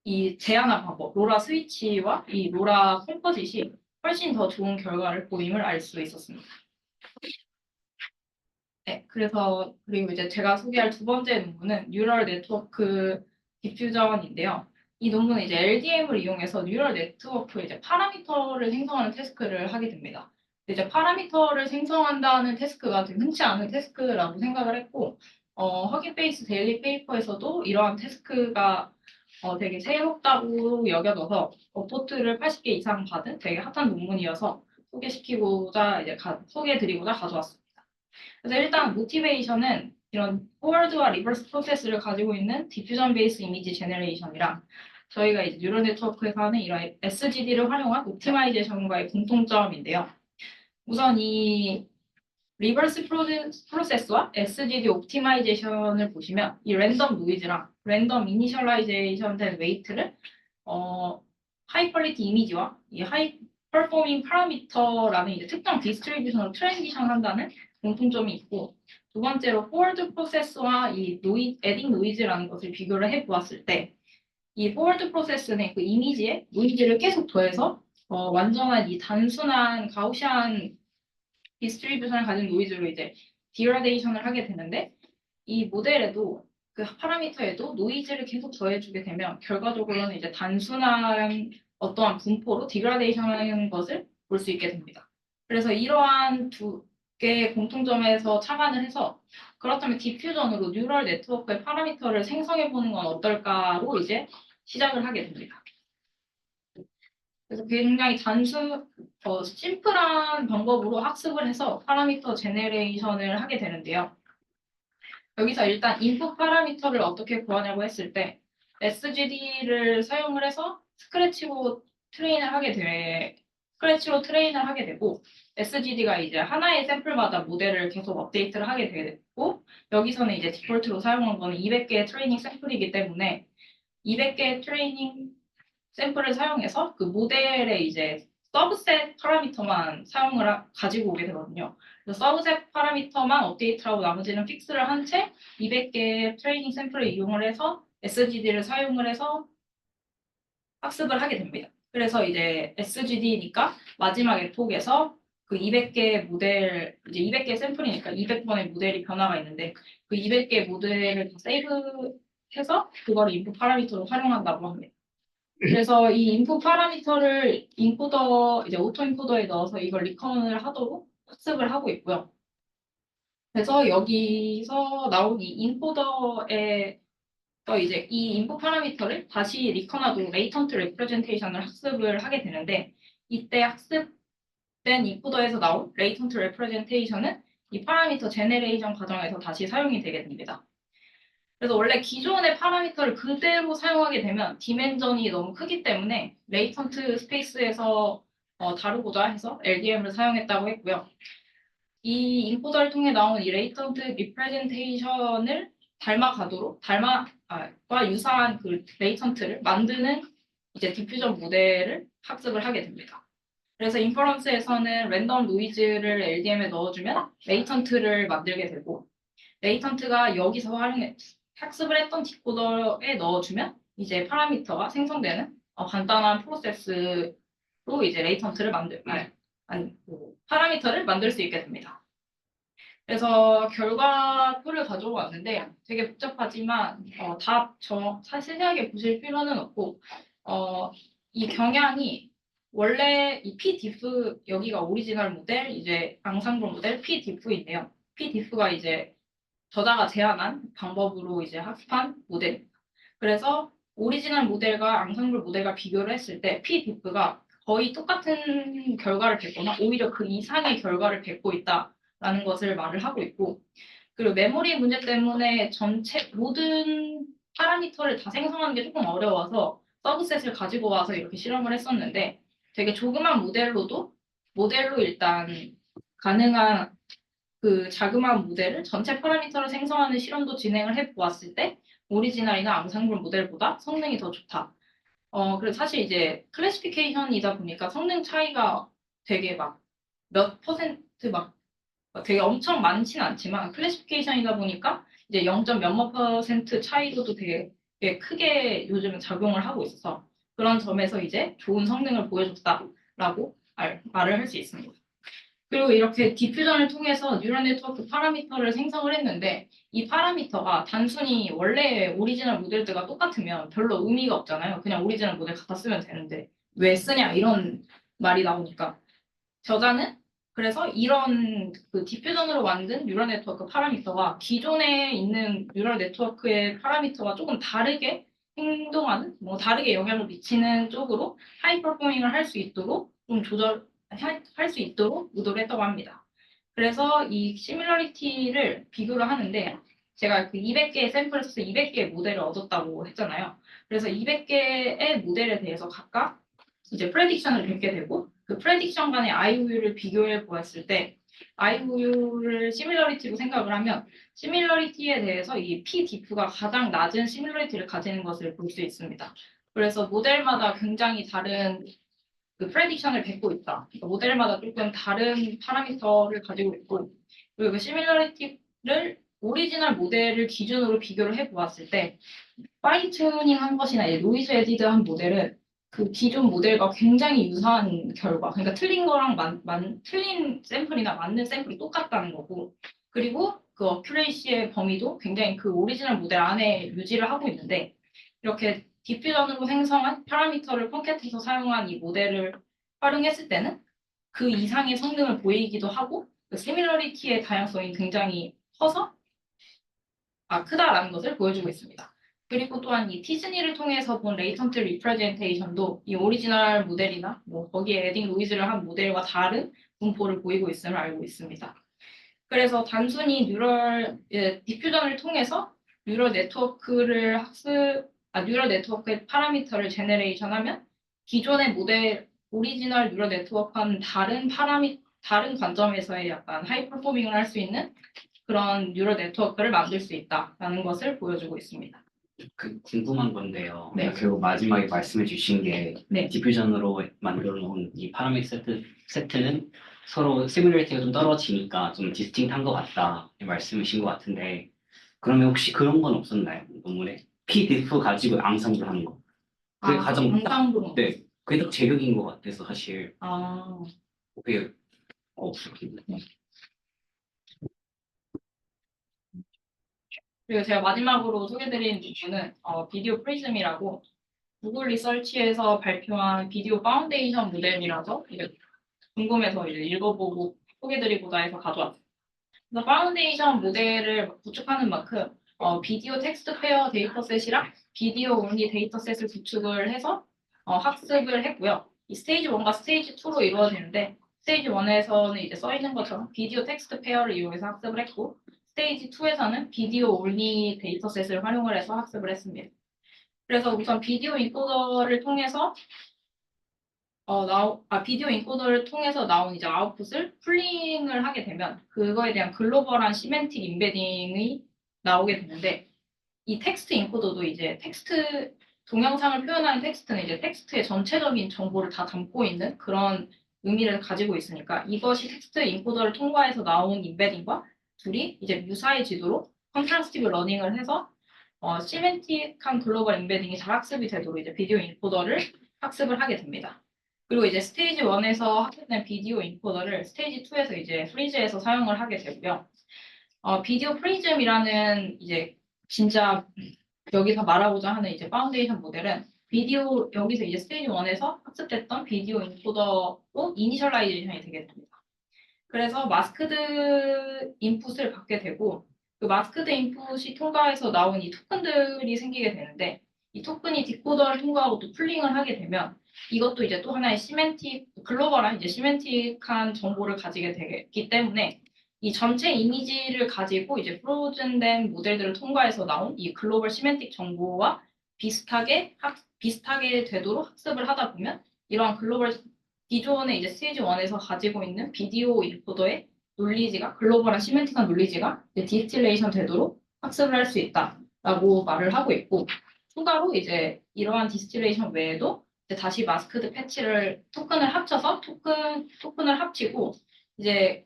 Speaker 3: 이 제안한 방법, 로라 스위치와 이 로라 컴포짓이 훨씬 더 좋은 결과를 보임을 알 수 있었습니다. 네, 그리고 이제 제가 소개할 두 번째 논문은 뉴럴 네트워크 디퓨전인데요. 이 논문은 이제 LDM을 이용해서 뉴럴 네트워크 이제 파라미터를 생성하는 태스크를 하게 됩니다. 이제 파라미터를 생성한다는 태스크가 되게 흔치 않은 태스크라고 생각을 했고, 허깅 페이스 데일리 페이퍼에서도 이러한 태스크가 되게 새롭다고 여겨져서 포트를 80개 이상 받은 되게 핫한 논문이어서 소개시키고자 이제 소개해드리고자 가져왔습니다. 그래서 일단 모티베이션은 이런 포워드와 리버스 프로세스를 가지고 있는 디퓨전 베이스 이미지 제너레이션이랑 저희가 이제 뉴럴 네트워크에서 하는 이런 SGD를 활용한 옵티마이제이션과의 공통점인데요. 우선 이 리버스 프로세스와 SGD 옵티마이제이션을 보시면 이 랜덤 노이즈랑 랜덤 이니셜라이제이션 된 웨이트를 하이 퀄리티 이미지와 이 하이 퍼포밍 파라미터라는 이제 특정 디스트리뷰션으로 트랜지션 한다는 공통점이 있고, 두 번째로 포워드 프로세스와 이 에딩 노이즈라는 것을 비교를 해보았을 때 이 포워드 프로세스는 그 이미지에 노이즈를 계속 더해서 완전한 이 단순한 가우시안 디스트리뷰션을 가진 노이즈로 이제 디그라데이션을 하게 되는데, 이 모델에도 그 파라미터에도 노이즈를 계속 더해주게 되면 결과적으로는 이제 단순한 어떠한 분포로 디그라데이션하는 것을 볼 수 있게 됩니다. 그래서 이러한 두 개의 공통점에서 착안을 해서 그렇다면 디퓨전으로 뉴럴 네트워크의 파라미터를 생성해 보는 건 어떨까로 이제 시작을 하게 됩니다. 그래서 굉장히 심플한 방법으로 학습을 해서 파라미터 제네레이션을 하게 되는데요. 여기서 일단 인풋 파라미터를 어떻게 구하냐고 했을 때 SGD를 사용을 해서 스크래치로 트레인을 하게 되고, SGD가 이제 하나의 샘플마다 모델을 계속 업데이트를 하게 되고, 여기서는 이제 디폴트로 사용한 거는 200개의 트레이닝 샘플이기 때문에 200개의 트레이닝 샘플을 사용해서 그 모델의 이제 서브셋 파라미터만 가지고 오게 되거든요. 그래서 서브셋 파라미터만 업데이트하고 나머지는 픽스를 한 채 200개의 트레이닝 샘플을 이용을 해서 SGD를 사용을 해서 학습을 하게 됩니다. 그래서 이제 SGD니까 마지막 에폭에서 그 200개 모델, 이제 200개 샘플이니까 200번의 모델이 변화가 있는데 그 200개 모델을 다 세이브해서 그걸 인풋 파라미터로 활용한다고 합니다. 그래서 이 인풋 파라미터를 이제 오토 인코더에 넣어서 이걸 리컨을 하도록 학습을 하고 있고요. 그래서 여기서 나온 이 인코더에 이제 이 인풋 파라미터를 다시 리컨하도록 레이턴트 레프레젠테이션을 학습을 하게 되는데, 이때 학습된 인코더에서 나온 레이턴트 레프레젠테이션은 이 파라미터 제네레이션 과정에서 다시 사용이 되게 됩니다. 그래서 원래 기존의 파라미터를 그대로 사용하게 되면 디멘전이 너무 크기 때문에 레이턴트 스페이스에서 다루고자 해서 LDM을 사용했다고 했고요. 이 인코더를 통해 나온 이 레이턴트 리프레젠테이션을 과 유사한 그 레이턴트를 만드는 이제 디퓨전 모델을 학습을 하게 됩니다. 그래서 인퍼런스에서는 랜덤 노이즈를 LDM에 넣어주면 레이턴트를 만들게 되고, 레이턴트가 여기서 학습을 했던 디코더에 넣어주면 이제 파라미터가 생성되는 간단한 프로세스로 이제 파라미터를 만들 수 있게 됩니다. 그래서 결과표를 가져왔는데 되게 복잡하지만 세세하게 보실 필요는 없고, 이 경향이 원래 이 pdiff, 여기가 오리지널 모델, 이제 앙상블 모델 pdiff인데요. pdiff가 이제 저자가 제안한 방법으로 이제 학습한 모델입니다. 그래서 오리지널 모델과 앙상블 모델과 비교를 했을 때 pdiff가 거의 똑같은 결과를 뱉거나 오히려 그 이상의 결과를 뱉고 있다라는 것을 말을 하고 있고, 그리고 메모리 문제 때문에 모든 파라미터를 다 생성하는 게 조금 어려워서 서브셋을 가지고 와서 이렇게 실험을 했었는데, 되게 조그만 모델로 일단 가능한 그 자그마한 모델을 전체 파라미터를 생성하는 실험도 진행을 해보았을 때 오리지널이나 앙상블 모델보다 성능이 더 좋다. 그래서 사실 이제 클래시피케이션이다 보니까 성능 차이가 되게 막 몇 퍼센트 되게 엄청 많지는 않지만 클래시피케이션이다 보니까 이제 0. 몇몇 퍼센트 차이로도 되게 크게 요즘은 작용을 하고 있어서 그런 점에서 이제 좋은 성능을 보여줬다라고 말을 할 수 있습니다. 그리고 이렇게 디퓨전을 통해서 뉴럴 네트워크 파라미터를 생성을 했는데 이 파라미터가 단순히 원래 오리지널 모델들과 똑같으면 별로 의미가 없잖아요. 그냥 오리지널 모델 갖다 쓰면 되는데 왜 쓰냐 이런 말이 나오니까 저자는 그래서 이런 그 디퓨전으로 만든 뉴럴 네트워크 파라미터가 기존에 있는 뉴럴 네트워크의 파라미터와 조금 다르게 행동하는, 뭐 다르게 영향을 미치는 쪽으로 하이 퍼포밍을 할 수 있도록 좀 할 수 있도록 의도를 했다고 합니다. 그래서 이 시밀러리티를 비교를 하는데 제가 그 200개의 샘플을 써서 200개의 모델을 얻었다고 했잖아요. 그래서 200개의 모델에 대해서 각각 이제 프레딕션을 뵙게 되고 그 프레딕션 간의 IOU를 비교해 보았을 때 IOU를 시밀러리티로 생각을 하면 시밀러리티에 대해서 이 P-diff가 가장 낮은 시밀러리티를 가지는 것을 볼 수 있습니다. 그래서 모델마다 굉장히 다른 그 프레딕션을 뵙고 있다. 그러니까 모델마다 조금 다른 파라미터를 가지고 있고 그리고 그 시밀러리티를 오리지널 모델을 기준으로 비교를 해 보았을 때 파인 튜닝 한 것이나 노이즈 에디드 한 모델은 그 기존 모델과 굉장히 유사한 결과, 그러니까 틀린 거랑 틀린 샘플이나 맞는 샘플이 똑같다는 거고, 그리고 그 어큐레이시의 범위도 굉장히 그 오리지널 모델 안에 유지를 하고 있는데, 이렇게 디퓨전으로 생성한 파라미터를 펑켓해서 사용한 이 모델을 활용했을 때는 그 이상의 성능을 보이기도 하고, 그 시밀러리티의 다양성이 굉장히 크다라는 것을 보여주고 있습니다. 그리고 또한 이 티즈니를 통해서 본 레이턴트 리프레젠테이션도 이 오리지널 모델이나 뭐 거기에 에딩 노이즈를 한 모델과 다른 분포를 보이고 있음을 알고 있습니다. 그래서 단순히 디퓨전을 통해서 뉴럴 네트워크의 파라미터를 제너레이션하면 기존의 모델 오리지널 뉴럴 네트워크와는 다른 관점에서의 약간 하이 퍼포밍을 할 수 있는 그런 뉴럴 네트워크를 만들 수 있다라는 것을 보여주고 있습니다.
Speaker 2: 그 궁금한 건데요.
Speaker 3: 네.
Speaker 2: 결국 마지막에 말씀해 주신 게
Speaker 3: 네.
Speaker 2: 디퓨전으로 만들어 놓은 이 파라미터 세트는 서로 시뮬레이티가 좀 떨어지니까 좀 디스팅트한 것 같다 이 말씀이신 것 같은데 그러면 혹시 그런 건 없었나요? 논문에 P-diff 가지고 앙상블 하는 거. 그게 가장
Speaker 3: 영상으로.
Speaker 2: 네, 그게 딱 제격인 것 같아서 사실
Speaker 3: 아,
Speaker 2: 그게 없었겠네.
Speaker 3: 그리고 제가 마지막으로 소개드린 부분은 비디오 프리즘이라고 구글 리서치에서 발표한 비디오 파운데이션 모델이라서 이제 궁금해서 이제 읽어보고 소개드리고자 해서 가져왔어요. 그래서 파운데이션 모델을 구축하는 만큼 비디오 텍스트 페어 데이터셋이랑 비디오 온리 데이터셋을 구축을 해서 학습을 했고요. 이 스테이지 1과 스테이지 2로 이루어지는데 스테이지 1에서는 이제 써 있는 것처럼 비디오 텍스트 페어를 이용해서 학습을 했고 스테이지 2에서는 비디오 온리 데이터셋을 활용을 해서 학습을 했습니다. 그래서 우선 비디오 인코더를 통해서 비디오 인코더를 통해서 나온 이제 아웃풋을 풀링을 하게 되면 그거에 대한 글로벌한 시멘틱 인베딩이 나오게 되는데 이 텍스트 인코더도 이제 동영상을 표현하는 텍스트는 이제 텍스트의 전체적인 정보를 다 담고 있는 그런 의미를 가지고 있으니까 이것이 텍스트 인코더를 통과해서 나온 인베딩과 둘이 이제 유사해지도록 컨트라스티브 러닝을 해서 시멘틱한 글로벌 인베딩이 잘 학습이 되도록 이제 비디오 인코더를 학습을 하게 됩니다. 그리고 이제 스테이지 1에서 학습된 비디오 인코더를 스테이지 2에서 이제 프리즈에서 사용을 하게 되고요. 비디오 프리즘이라는 이제 진짜 여기서 말하고자 하는 이제 파운데이션 모델은 여기서 이제 스테이지 1에서 학습됐던 비디오 인코더로 이니셜라이제이션이 되게 됩니다. 그래서 마스크드 인풋을 받게 되고 그 마스크드 인풋이 통과해서 나온 이 토큰들이 생기게 되는데 이 토큰이 디코더를 통과하고 또 풀링을 하게 되면 이것도 이제 또 하나의 글로벌한 이제 시멘틱한 정보를 가지게 되기 때문에 이 전체 이미지를 가지고 이제 프로즌된 모델들을 통과해서 나온 이 글로벌 시멘틱 정보와 비슷하게 되도록 학습을 하다 보면 이러한 기존의 이제 스테이지 1에서 가지고 있는 비디오 인코더의 글로벌한 시멘틱한 논리지가 디스틸레이션 되도록 학습을 할 수 있다라고 말을 하고 있고 추가로 이제 이러한 디스틸레이션 외에도 이제 다시 마스크드 패치를 토큰을 합쳐서 토큰을 합치고 이제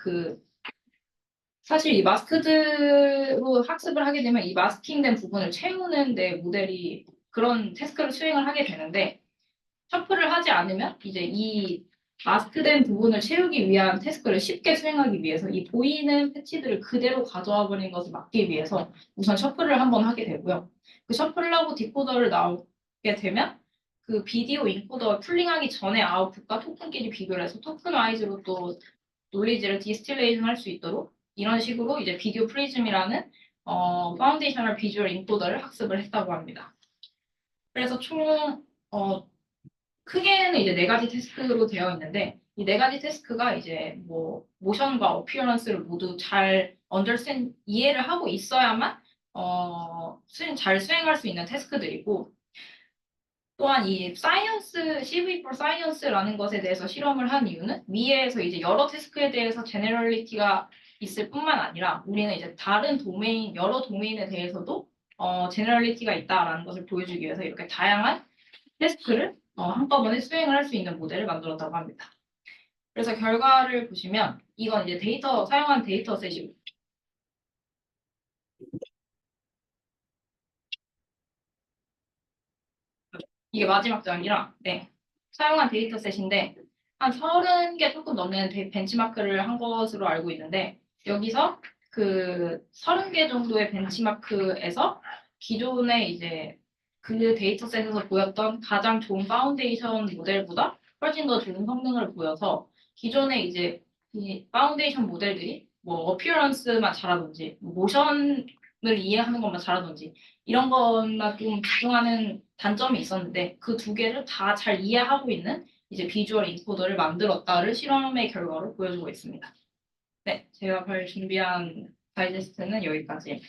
Speaker 3: 사실 이 마스크드로 학습을 하게 되면 이 마스킹된 부분을 채우는데 모델이 그런 태스크를 수행을 하게 되는데 셔플을 하지 않으면 이제 이 마스크된 부분을 채우기 위한 태스크를 쉽게 수행하기 위해서 이 보이는 패치들을 그대로 가져와 버리는 것을 막기 위해서 우선 셔플을 한번 하게 되고요. 그 셔플하고 디코더를 나오게 되면 그 비디오 인코더가 풀링하기 전에 아웃풋과 토큰끼리 비교를 해서 토큰 와이즈로 또 놀리지를 디스틸레이션 할 수 있도록 이런 식으로 이제 비디오 프리즘이라는 파운데이셔널 비주얼 인코더를 학습을 했다고 합니다. 그래서 총 크게는 이제 네 가지 태스크로 되어 있는데 이 네 가지 태스크가 이제 뭐 모션과 어피어런스를 모두 잘 언더스탠 이해를 하고 있어야만 잘 수행할 수 있는 태스크들이고 또한 이 사이언스 CV4 사이언스라는 것에 대해서 실험을 한 이유는 위에서 이제 여러 태스크에 대해서 제너럴리티가 있을 뿐만 아니라 우리는 이제 다른 도메인 여러 도메인에 대해서도 제너럴리티가 있다라는 것을 보여주기 위해서 이렇게 다양한 태스크를 한꺼번에 수행을 할 수 있는 모델을 만들었다고 합니다. 그래서 결과를 보시면 이건 이제 사용한 데이터셋이고 이게 마지막 장이라 사용한 데이터셋인데 한 30개 조금 넘는 벤치마크를 한 것으로 알고 있는데 여기서 그 30개 정도의 벤치마크에서 기존에 이제 그 데이터셋에서 보였던 가장 좋은 파운데이션 모델보다 훨씬 더 좋은 성능을 보여서 기존에 이제 이 파운데이션 모델들이 뭐 어피어런스만 잘하든지 모션을 이해하는 것만 잘하든지 이런 것만 좀 집중하는 단점이 있었는데 그 두 개를 다 잘 이해하고 있는 이제 비주얼 인코더를 만들었다를 실험의 결과로 보여주고 있습니다. 네, 제가 준비한 다이제스트는 여기까지.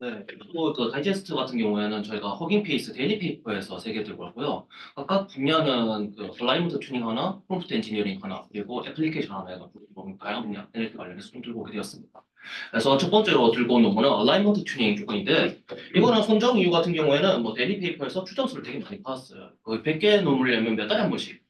Speaker 7: 네, 그리고 그 다이제스트 같은 경우에는 저희가 허깅 페이스 데일리 페이퍼에서 3개 들고 왔고요. 각각 분야는 그 얼라이먼트 튜닝 하나, 프롬프트 엔지니어링 하나, 그리고 애플리케이션 하나 해가지고 다양한 분야 NLP 관련해서 좀 들고 오게 되었습니다. 그래서 첫 번째로 들고 온 논문은 얼라이먼트 튜닝 쪽인데 이거는 선정 이유 같은 경우에는 뭐 데일리 페이퍼에서 추천수를 되게 많이 받았어요. 거의 100개 논문을 내면 몇 달에 한 번씩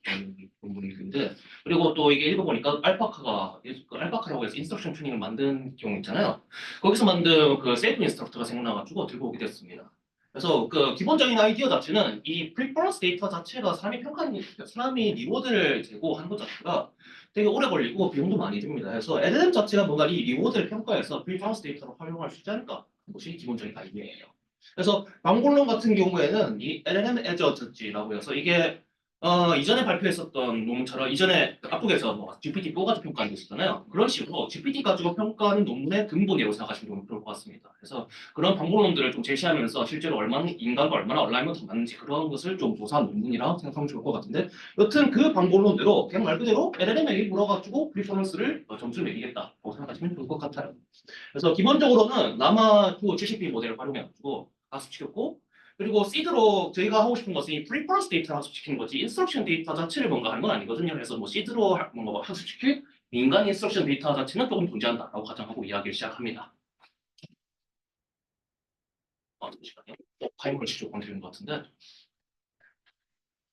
Speaker 7: 논문인데 그리고 또 이게 읽어보니까 알파카라고 해서 인스트럭션 튜닝을 만든 경우 있잖아요. 거기서 만든 그 셀프 인스트럭터가 생각나가지고 들고 오게 됐습니다. 그래서 그 기본적인 아이디어 자체는 이 프리퍼런스 데이터 자체가 사람이 리워드를 제공하는 것 자체가 되게 오래 걸리고 비용도 많이 듭니다. 그래서 LLM 자체가 뭔가 이 리워드를 평가해서 프리퍼런스 데이터로 활용할 수 있지 않을까? 것이 기본적인 아이디어예요. 그래서 방법론 같은 경우에는 이 LLM 에저지라고 해서 이게 이전에 발표했었던 논문처럼 이전에 앞쪽에서 뭐 GPT-4 가지고 평가하는 게 있었잖아요. 그런 식으로 GPT 가지고 평가하는 논문의 근본이라고 생각하시면 좋을 것 같습니다. 그래서 그런 방법론들을 좀 제시하면서 실제로 인간과 얼마나 얼라이먼트가 맞는지 그런 것을 좀 조사한 논문이라고 생각하면 좋을 것 같은데 여튼 그 방법론대로 그냥 말 그대로 LLM에게 물어가지고 프리퍼런스를 점수를 매기겠다고 생각하시면 좋을 것 같아요. 그래서 기본적으로는 라마 2 GCP 모델을 활용해가지고 학습시켰고 그리고 시드로 저희가 하고 싶은 것은 이 프리퍼런스 데이터를 학습시키는 거지 인스트럭션 데이터 자체를 뭔가 하는 건 아니거든요. 그래서 뭐 시드로 뭔가 학습시킬 민간 인스트럭션 데이터 자체는 조금 존재한다라고 가정하고 이야기를 시작합니다. 잠시만요. 타이머를 직접 건드리는 것 같은데.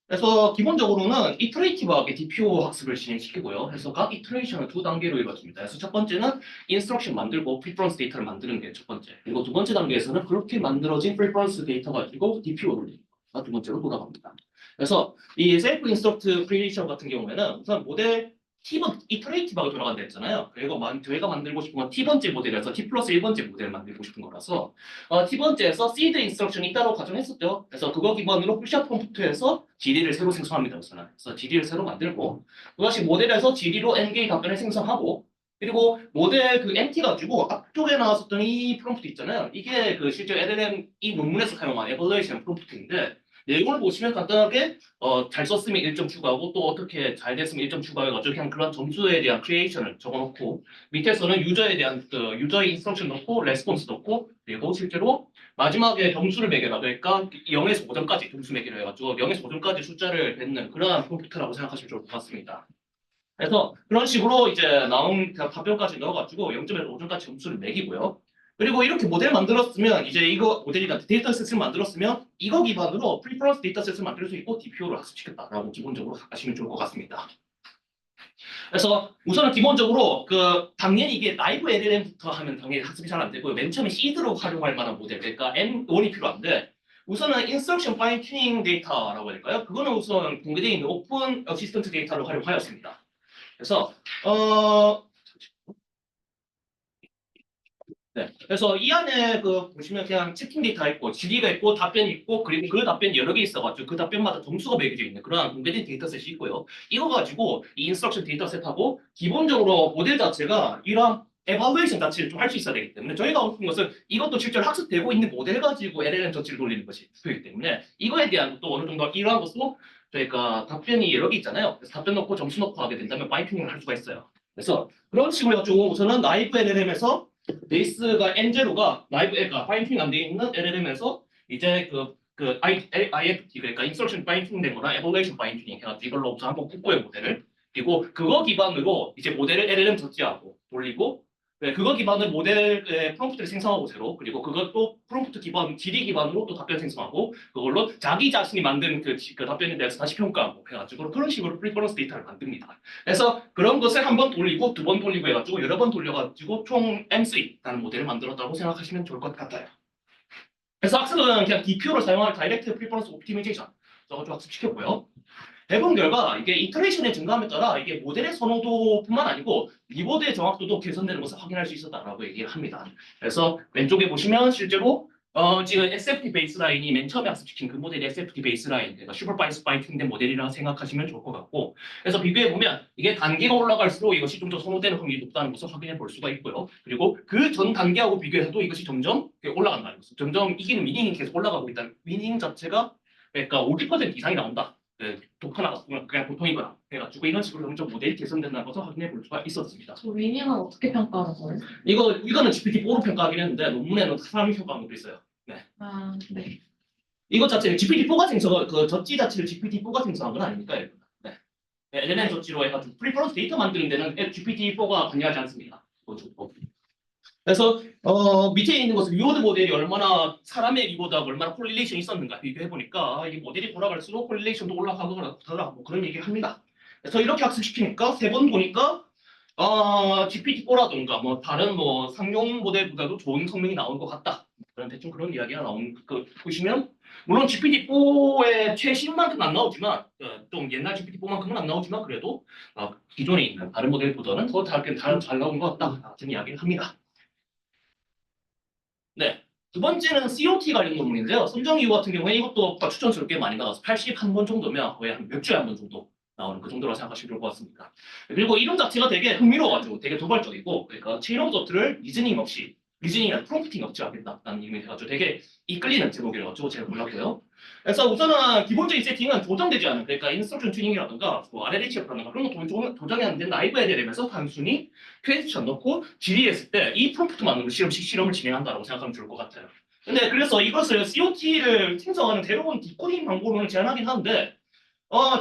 Speaker 7: 그래서 기본적으로는 이터레이티브하게 DPO 학습을 진행시키고요. 그래서 각 이터레이션을 2단계로 이루어집니다. 그래서 첫 번째는 인스트럭션 만들고 프리퍼런스 데이터를 만드는 게 첫 번째. 그리고 두 번째 단계에서는 그렇게 만들어진 프리퍼런스 데이터 가지고 DPO를 올립니다. 두 번째로 돌아갑니다. 그래서 이 셀프 인스트럭트 크리에이션 같은 경우에는 우선 모델 T번 이터레이티브하게 돌아간다 했잖아요. 그리고 저희가 만들고 싶은 건 T번째 모델에서 T 플러스 1번째 모델을 만들고 싶은 거라서 T번째에서 seed 인스트럭션이 따로 가정했었죠. 그래서 그거 기반으로 푸시업 컴퓨터에서 GD를 새로 생성합니다. 우선은. 그래서 GD를 새로 만들고 그것이 모델에서 GD로 NG 답변을 생성하고 그리고 모델 그 MT 가지고 앞쪽에 나왔었던 이 프롬프트 있잖아요. 이게 그 실제 LLM 이 논문에서 사용한 에벌레이션 프롬프트인데 내용을 보시면 간단하게 잘 썼으면 1점 추가하고 또 어떻게 잘 됐으면 1점 추가해가지고 그냥 그런 점수에 대한 크리에이션을 적어놓고 밑에서는 유저에 대한 유저의 인스트럭션 넣고 레스폰스 넣고 그리고 실제로 마지막에 점수를 매겨라. 그러니까 0에서 5점까지 점수 매기로 해가지고 0에서 5점까지 숫자를 뱉는 그러한 프롬프트라고 생각하시면 좋을 것 같습니다. 그래서 그런 식으로 이제 나온 답변까지 넣어가지고 0점에서 5점까지 점수를 매기고요. 그리고 이렇게 모델 만들었으면 이제 이거 모델이나 데이터셋을 만들었으면 이거 기반으로 프리퍼런스 데이터셋을 만들 수 있고 DPO를 학습시켰다라고 기본적으로 하시면 좋을 것 같습니다. 그래서 우선은 기본적으로 당연히 이게 라이브 LLM부터 하면 당연히 학습이 잘 안 되고요. 맨 처음에 시드로 활용할 만한 모델, 그러니까 M1이 필요한데 우선은 instruction fine tuning 데이터라고 할까요? 그거는 우선 공개되어 있는 오픈 어시스턴트 데이터를 활용하였습니다. 그래서 네. 그래서 이 안에 보시면 그냥 채팅 데이터가 있고, 질의가 있고, 답변이 있고, 그리고 그 답변이 여러 개 있어가지고 그 답변마다 점수가 매겨져 있는 그런 공개된 데이터셋이 있고요. 이거 가지고 이 인스트럭션 데이터셋하고 기본적으로 모델 자체가 이러한 에발루에이션 자체를 좀 할 수 있어야 되기 때문에 저희가 하고 싶은 것은 이것도 실제로 학습되고 있는 모델 가지고 LLM 저치를 돌리는 것이 목표이기 때문에 이거에 대한 또 어느 정도 이러한 것도 저희가 답변이 여러 개 있잖아요. 그래서 답변 넣고 점수 넣고 하게 된다면 파이튜닝을 할 수가 있어요. 그래서 그런 식으로 해가지고 우선은 라이브 LLM에서 베이스가 N0가 라이브가 파인튜닝 안 돼 있는 LLM에서 이제 IFT 그러니까 인스트럭션 파인튜닝 된 거나 에볼레이션 파인튜닝 해가지고 이걸로 우선 한번 국고의 모델을 그리고 그거 기반으로 이제 모델을 LLM 저지하고 돌리고 네, 그거 기반으로 모델의 프롬프트를 생성하고 새로 그리고 그것도 프롬프트 기반 질의 기반으로 또 답변 생성하고 그걸로 자기 자신이 만든 그 답변에 대해서 다시 평가하고 해가지고 그런 식으로 프리퍼런스 데이터를 만듭니다. 그래서 그런 것을 한 번 돌리고 두 번 돌리고 해가지고 여러 번 돌려가지고 총 M3라는 모델을 만들었다고 생각하시면 좋을 것 같아요. 그래서 학습은 그냥 DPO를 사용할 다이렉트 프리퍼런스 옵티미제이션 저거 학습시켰고요. 해본 결과 이게 이터레이션의 증가함에 따라 이게 모델의 선호도뿐만 아니고 리워드의 정확도도 개선되는 것을 확인할 수 있었다라고 얘기를 합니다. 그래서 왼쪽에 보시면 실제로 지금 SFT 베이스라인이 맨 처음에 학습시킨 그 모델이 SFT 베이스라인, 그러니까 슈퍼바이스 파인튜닝된 모델이라고 생각하시면 좋을 것 같고, 그래서 비교해 보면 이게 단계가 올라갈수록 이것이 좀 더 선호되는 확률이 높다는 것을 확인해 볼 수가 있고요. 그리고 그 전 단계하고 비교해도 이것이 점점 올라간다는 것을, 점점 이기는 미닝이 계속 올라가고 있다는 미닝 자체가 그러니까 50% 이상이 나온다. 네, 독하나 그냥 보통이거나 해가지고 이런 식으로 점점 모델이 개선된다는 것을 확인해 볼 수가 있었습니다.
Speaker 3: 저 위닝은 어떻게 평가하는 거예요?
Speaker 7: 이거는 GPT-4로 평가하긴 했는데 논문에는 사람이 평가한 것도 있어요.
Speaker 3: 아, 네.
Speaker 7: 이것 자체는 GPT-4가 생성한 그 젖지 자체를 GPT-4가 생성한 건 아니니까. 네. LLM 젖지로 해가지고 프리퍼런스 데이터 만드는 데는 GPT-4가 관여하지 않습니다. 그래서 밑에 있는 것은 리워드 모델이 얼마나 사람의 리워드하고 얼마나 콜릴레이션이 있었는가 비교해 보니까 이 모델이 돌아갈수록 콜릴레이션도 올라가거나 뭐 그런 얘기를 합니다. 그래서 이렇게 학습시키니까 세 번 보니까 GPT-4라든가 뭐 다른 뭐 상용 모델보다도 좋은 성능이 나온 것 같다. 그런 대충 그런 이야기가 나온 거 보시면 물론 GPT-4의 최신만큼은 안 나오지만 좀 옛날 GPT-4만큼은 안 나오지만 그래도 기존에 있는 다른 모델보다는 더 잘 나온 것 같다. 같은 이야기를 합니다. 네. 두 번째는 COT 관련 논문인데요. 선정이유 같은 경우에 이것도 추천수를 꽤 많이 나와서 81번 정도면 거의 한 몇 주에 한 번 정도 나오는 그 정도로 생각하시면 좋을 것 같습니다. 그리고 이론 자체가 되게 흥미로워가지고 되게 도발적이고 그러니까 체인 오브 도트를 리즈닝이나 프롬프팅 없이 하겠다라는 의미를 해가지고 되게 이끌리는 제목이라가지고 제가 골랐고요. 그래서 우선은 기본적인 세팅은 조정되지 않은 그러니까 인스트럭션 튜닝이라든가 뭐 RLHF라든가 그런 거 조정이 안 된 라이브 LLM에서 단순히 퀘스천 넣고 질의했을 때 이 프롬프트만으로 실험을 진행한다고 생각하면 좋을 것 같아요. 근데 그래서 이것을 COT를 생성하는 새로운 디코딩 방법으로는 제안하긴 하는데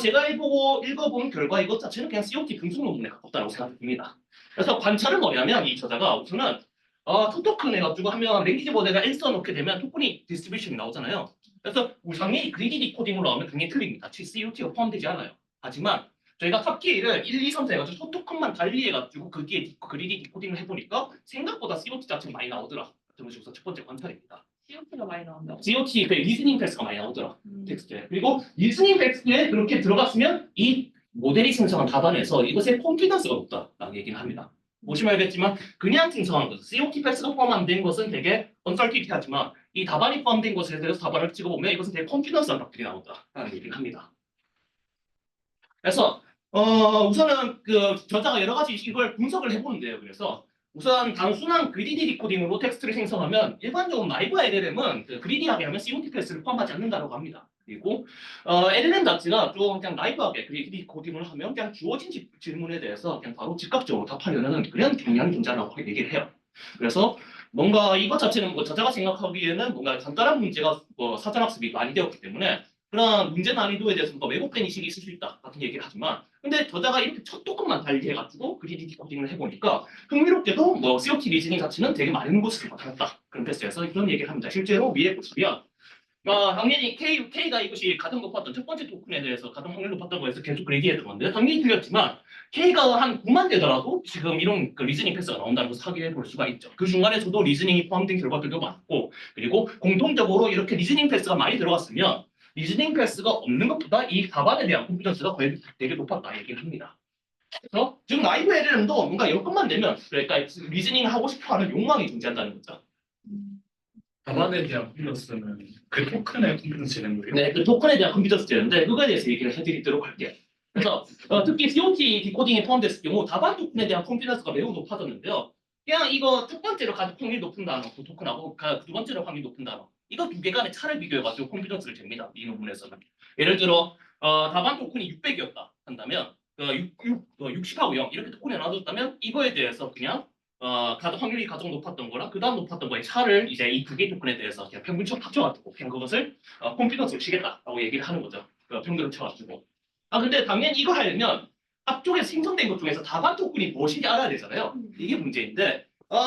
Speaker 7: 제가 읽어본 결과 이것 자체는 그냥 COT 분석 논문에 가깝다고 생각됩니다. 그래서 관찰은 뭐냐면 이 저자가 우선은 토토큰 해가지고 하면 랭귀지 모델가 N 써놓게 되면 토큰이 디스트리뷰션이 나오잖아요. 그래서 당연히 그리디 디코딩으로 나오면 당연히 틀립니다. COT가 포함되지 않아요. 하지만 저희가 탑기를 1, 2, 3, 4 해가지고 토토큰만 달리해가지고 그게 그리디 디코딩을 해보니까 생각보다 COT 자체가 많이 나오더라. 그런 식으로 첫 번째 관찰입니다.
Speaker 3: COT가 많이 나온다고?
Speaker 7: COT 그 리스닝 패스가 많이 나오더라. 텍스트에. 그리고 리스닝 패스에 그렇게 들어갔으면 이 모델이 생성한 답안에서 이것의 콘피던스가 높다라는 얘기를 합니다. 보시면 알겠지만 그냥 생성한 것, COT 패스가 포함 안 된 것은 되게 언설티티하지만 이 답안이 포함된 것에 대해서 답안을 찍어보면 이것은 되게 콘피던스한 답들이 나온다라는 얘기를 합니다. 그래서 우선은 그 저자가 여러 가지 이걸 분석을 해보는데요. 그래서 우선 단순한 그리디 디코딩으로 텍스트를 생성하면 일반적으로 라이브 LLM은 그리디하게 하면 COT 패스를 포함하지 않는다고 합니다. 그리고 LLM 자체가 좀 그냥 라이브하게 그리디 디코딩을 하면 그냥 주어진 질문에 대해서 그냥 바로 즉각적으로 답하려는 그런 경향이 존재한다고 얘기를 해요. 그래서 뭔가 이것 자체는 뭐 저자가 생각하기에는 뭔가 간단한 문제가 사전학습이 많이 되었기 때문에 그런 문제 난이도에 대해서 뭔가 왜곡된 인식이 있을 수 있다 같은 얘기를 하지만 근데 저자가 이렇게 첫 조금만 달리해가지고 그리디 디코딩을 해보니까 흥미롭게도 뭐 COT 리즈닝 자체는 되게 많은 곳을 나타났다. 그런 패스에서 그런 얘기를 합니다. 실제로 위에 보시면 당연히 K가 이것이 가장 높았던 첫 번째 토큰에 대해서 가장 확률 높았던 거에서 계속 그레디했던 건데 당연히 틀렸지만 K가 한 9만 되더라도 지금 이런 그 리즈닝 패스가 나온다는 걸 확인해 볼 수가 있죠. 그 중간에서도 리즈닝이 포함된 결과들도 많고 그리고 공통적으로 이렇게 리즈닝 패스가 많이 들어갔으면 리즈닝 패스가 없는 것보다 이 답안에 대한 콘피던스가 거의 되게 높았다 얘기를 합니다. 그래서 지금 라이브 LLM도 뭔가 여건만 되면 그러니까 리즈닝 하고 싶어하는 욕망이 존재한다는 거죠.
Speaker 8: 답안에 대한 콘피던스는 그 토큰의 콘피던스 되는 거예요.
Speaker 7: 네, 그 토큰에 대한 컴퓨터 숫자인데 그거에 대해서 얘기를 해드리도록 할게요. 그래서 특히 COT 디코딩에 포함됐을 경우 답안 토큰에 대한 컴피던스가 매우 높아졌는데요. 그냥 이거 첫 번째로 가장 확률이 높은 단어, 그 토큰하고 두 번째로 확률이 높은 단어 이거 두 개 간의 차를 비교해가지고 컴피던스를 잽니다. 이 논문에서는. 예를 들어 답안 토큰이 600이었다 한다면 60하고 0 이렇게 토큰에 나눠줬다면 이거에 대해서 그냥 가장 확률이 가장 높았던 거랑 그 다음 높았던 거의 차를 이제 이 두 개의 토큰에 대해서 그냥 평균점 합쳐가지고 그냥 그것을 콘피던스를 치겠다라고 얘기를 하는 거죠. 평균을 쳐가지고. 근데 당연히 이거 하려면 앞쪽에 생성된 것 중에서 답안 토큰이 무엇인지 알아야 되잖아요. 이게 문제인데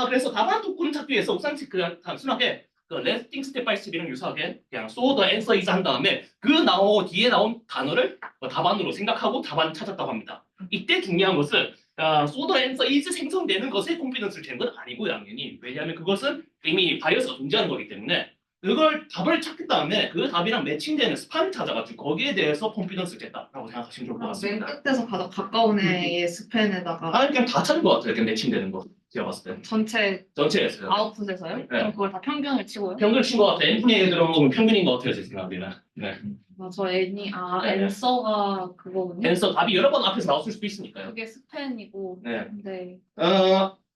Speaker 7: 그래서 답안 토큰 찾기 위해서 우선 단순하게 그 레스팅 스텝 바이 스텝이랑 유사하게 그냥 so the answer is 한 다음에 그 뒤에 나온 단어를 답안으로 생각하고 답안 찾았다고 합니다. 이때 중요한 것은 so the answer is 생성되는 것에 콘피던스를 재는 건 아니고요, 당연히. 왜냐하면 그것은 이미 바이어스가 존재하는 거기 때문에 그걸 답을 찾기 다음에 그 답이랑 매칭되는 스판을 찾아가지고 거기에 대해서 콘피던스를 쟀다라고 생각하시면 좋을 것
Speaker 9: 맨
Speaker 7: 같습니다.
Speaker 9: 끝에서 가장 가까운 애의 스팬에다가
Speaker 7: 그냥 다 찾은 것 같아요. 그냥 매칭되는 거 제가 봤을 때
Speaker 9: 전체
Speaker 7: 전체에서요.
Speaker 9: 아웃풋에서요? 그럼 그걸 다 평균을 치고요?
Speaker 7: 평균 친것 같아요. n분의 1 들어간 거면 평균인 것 같아요, 제 생각에는. 네.
Speaker 9: 저 N이
Speaker 7: 네.
Speaker 9: 앤서가 그거군요.
Speaker 7: 그래서 답이 여러 번 앞에서 나왔을 수도 있으니까요.
Speaker 9: 그게 스팬이고
Speaker 7: 네.
Speaker 9: 네.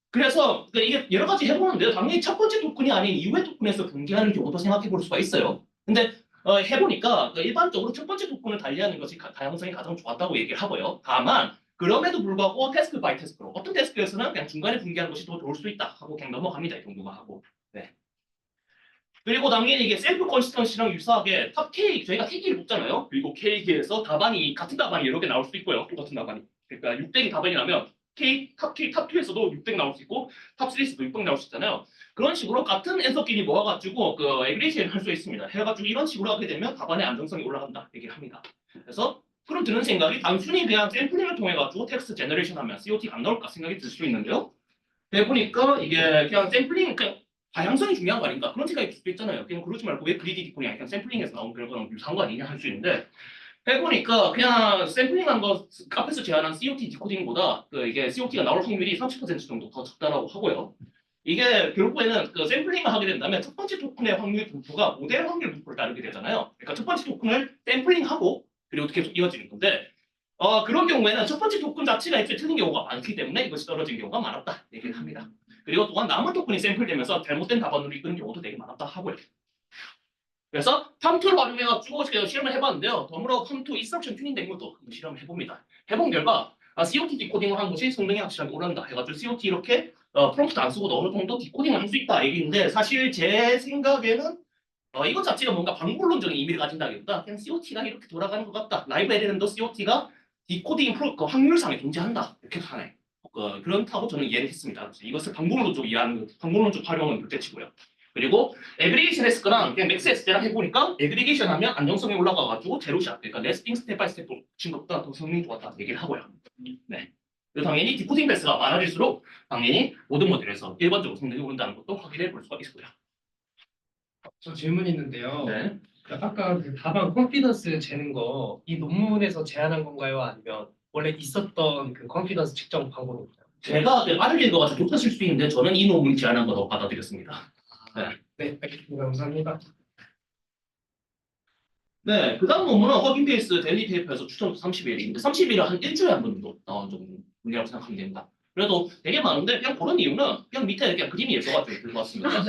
Speaker 7: 그래서 이게 여러 가지 해보는데요. 당연히 첫 번째 토큰이 아닌 이후의 토큰에서 분개하는 경우도 생각해 볼 수가 있어요. 근데 해보니까 일반적으로 첫 번째 토큰을 달리하는 것이 다양성이 가장 좋았다고 얘기를 하고요. 다만 그럼에도 불구하고 태스크 바이 태스크로 어떤 태스크에서는 그냥 중간에 분개하는 것이 더 좋을 수 있다 하고 그냥 넘어갑니다. 이 정도만 하고. 네. 그리고 당연히 이게 셀프 컨시스턴시랑 유사하게 탑 K 저희가 K기를 뽑잖아요. 그리고 K기에서 답안이 같은 답안이 여러 개 나올 수도 있고요. 똑같은 답안이. 그러니까 600이 답안이 나면 탑 2에서도 600 나올 수 있고 탑 3에서도 600 나올 수 있잖아요. 그런 식으로 같은 앤서끼리 모아가지고 에그리게이션 할 수 있습니다. 해가지고 이런 식으로 하게 되면 답안의 안정성이 올라간다 얘기를 합니다. 그래서 그런 드는 생각이 단순히 그냥 샘플링을 통해 가지고 텍스트 제너레이션 하면 COT가 안 나올까 생각이 들 수 있는데요. 해보니까 이게 그냥 샘플링 그냥 다양성이 중요한 거 아닌가 그런 생각이 들 수도 있잖아요. 그냥 그러지 말고 왜 그리디 디코딩이 아니라 그냥 샘플링에서 나온 결과랑 유사한 거 아니냐 할 수 있는데 해보니까 그냥 샘플링한 거 앞에서 제안한 COT 디코딩보다 이게 COT가 나올 확률이 30% 정도 더 적다라고 하고요. 이게 결국에는 샘플링을 하게 된다면 첫 번째 토큰의 확률 분포가 모델 확률 분포를 따르게 되잖아요. 그러니까 첫 번째 토큰을 샘플링하고 그리고 계속 이어지는 건데 그런 경우에는 첫 번째 토큰 자체가 애초에 틀린 경우가 많기 때문에 이것이 떨어진 경우가 많았다 얘기를 합니다. 그리고 또한 남은 토큰이 샘플되면서 잘못된 답안으로 이끄는 경우도 되게 많았다 하고요. 그래서 탐2를 활용해가지고 제가 실험을 해봤는데요. 덤으로 탐2 인스트럭션 튜닝된 것도 실험을 해봅니다. 해본 결과 COT 디코딩을 한 것이 성능이 확실하게 오른다 해가지고 COT 이렇게 프롬프트 안 쓰고도 어느 정도 디코딩을 할 수 있다 얘기인데 사실 제 생각에는 이것 자체가 뭔가 방법론적인 의미를 가진다기보다 그냥 COT가 이렇게 돌아가는 것 같다. 라이브 LLM도 COT가 디코딩 확률상에 존재한다. 이렇게 하네. 그렇다고 저는 이해를 했습니다. 그래서 이것을 방법론적 이해하는 방법론적 활용은 둘째치고요. 그리고 에그리게이션 했을 거랑 그냥 맥스 했을 때랑 해보니까 에그리게이션 하면 안정성이 올라가가지고 제로샷 그러니까 레스팅 스텝 바이 스텝 친 것보다 더 성능이 좋았다 얘기를 하고요. 네. 그리고 당연히 디코딩 패스가 많아질수록 당연히 모든 모델에서 일반적으로 성능이 오른다는 것도 확인해 볼 수가 있고요.
Speaker 6: 저 질문이 있는데요.
Speaker 7: 네.
Speaker 6: 아까 그 답안 컨피던스 재는 거 이 논문에서 제안한 건가요? 아니면 원래 있었던 그 컨피던스 측정 방법인가요?
Speaker 7: 제가 빠르게 읽어가지고 독하실 수 있는데 저는 이 논문이 제안한 거라고 받아들였습니다.
Speaker 6: 네, 알겠습니다. 감사합니다.
Speaker 7: 네, 그 다음 논문은 허깅 페이스 데일리 페이퍼에서 추천도 30일인데 30일은 한 일주일에 한 번도 나온 논문이라고 생각하면 됩니다. 그래도 되게 많은데 그냥 그런 이유는 그냥 밑에 그냥 그림이 예뻐가지고 그런 것 같습니다.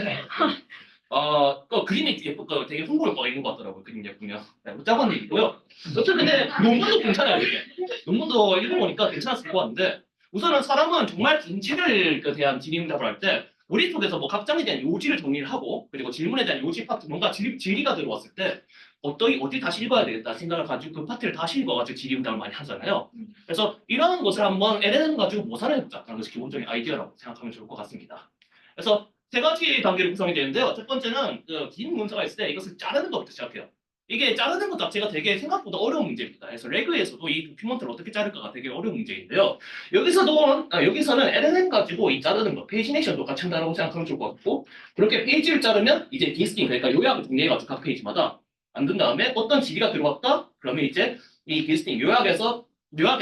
Speaker 7: 그림이 예쁘고 되게 흥분을 있는 것 같더라고요. 그림 예쁘면. 네, 작은 얘기고요. 여튼 근데 논문도 괜찮아요. 이게. 논문도 읽어보니까 괜찮았을 것 같은데 우선은 사람은 정말 인지를 대한 질의응답을 할 때 우리 쪽에서 뭐 각장에 대한 요지를 정리를 하고 그리고 질문에 대한 요지 파트 뭔가 질의가 들어왔을 때 어디 다시 읽어야 되겠다 생각을 가지고 그 파트를 다시 읽어가지고 질의응답을 많이 하잖아요. 그래서 이런 것을 한번 LLM 가지고 모사를 해보자라는 것이 기본적인 아이디어라고 생각하면 좋을 것 같습니다. 그래서 세 가지 단계로 구성이 되는데요. 첫 번째는 긴 문서가 있을 때 이것을 자르는 것부터 시작해요. 이게 자르는 것 자체가 되게 생각보다 어려운 문제입니다. 그래서 레그에서도 이 도큐먼트를 어떻게 자를까가 되게 어려운 문제인데요. 여기서는 LLM 가지고 이 자르는 거, 페이지네이션도 같이 한다고 생각하면 좋을 것 같고, 그렇게 페이지를 자르면 이제 디스팅, 그러니까 요약을 정리해가지고 각 페이지마다 만든 다음에 어떤 지리가 들어왔다? 그러면 이제 이 디스팅 요약에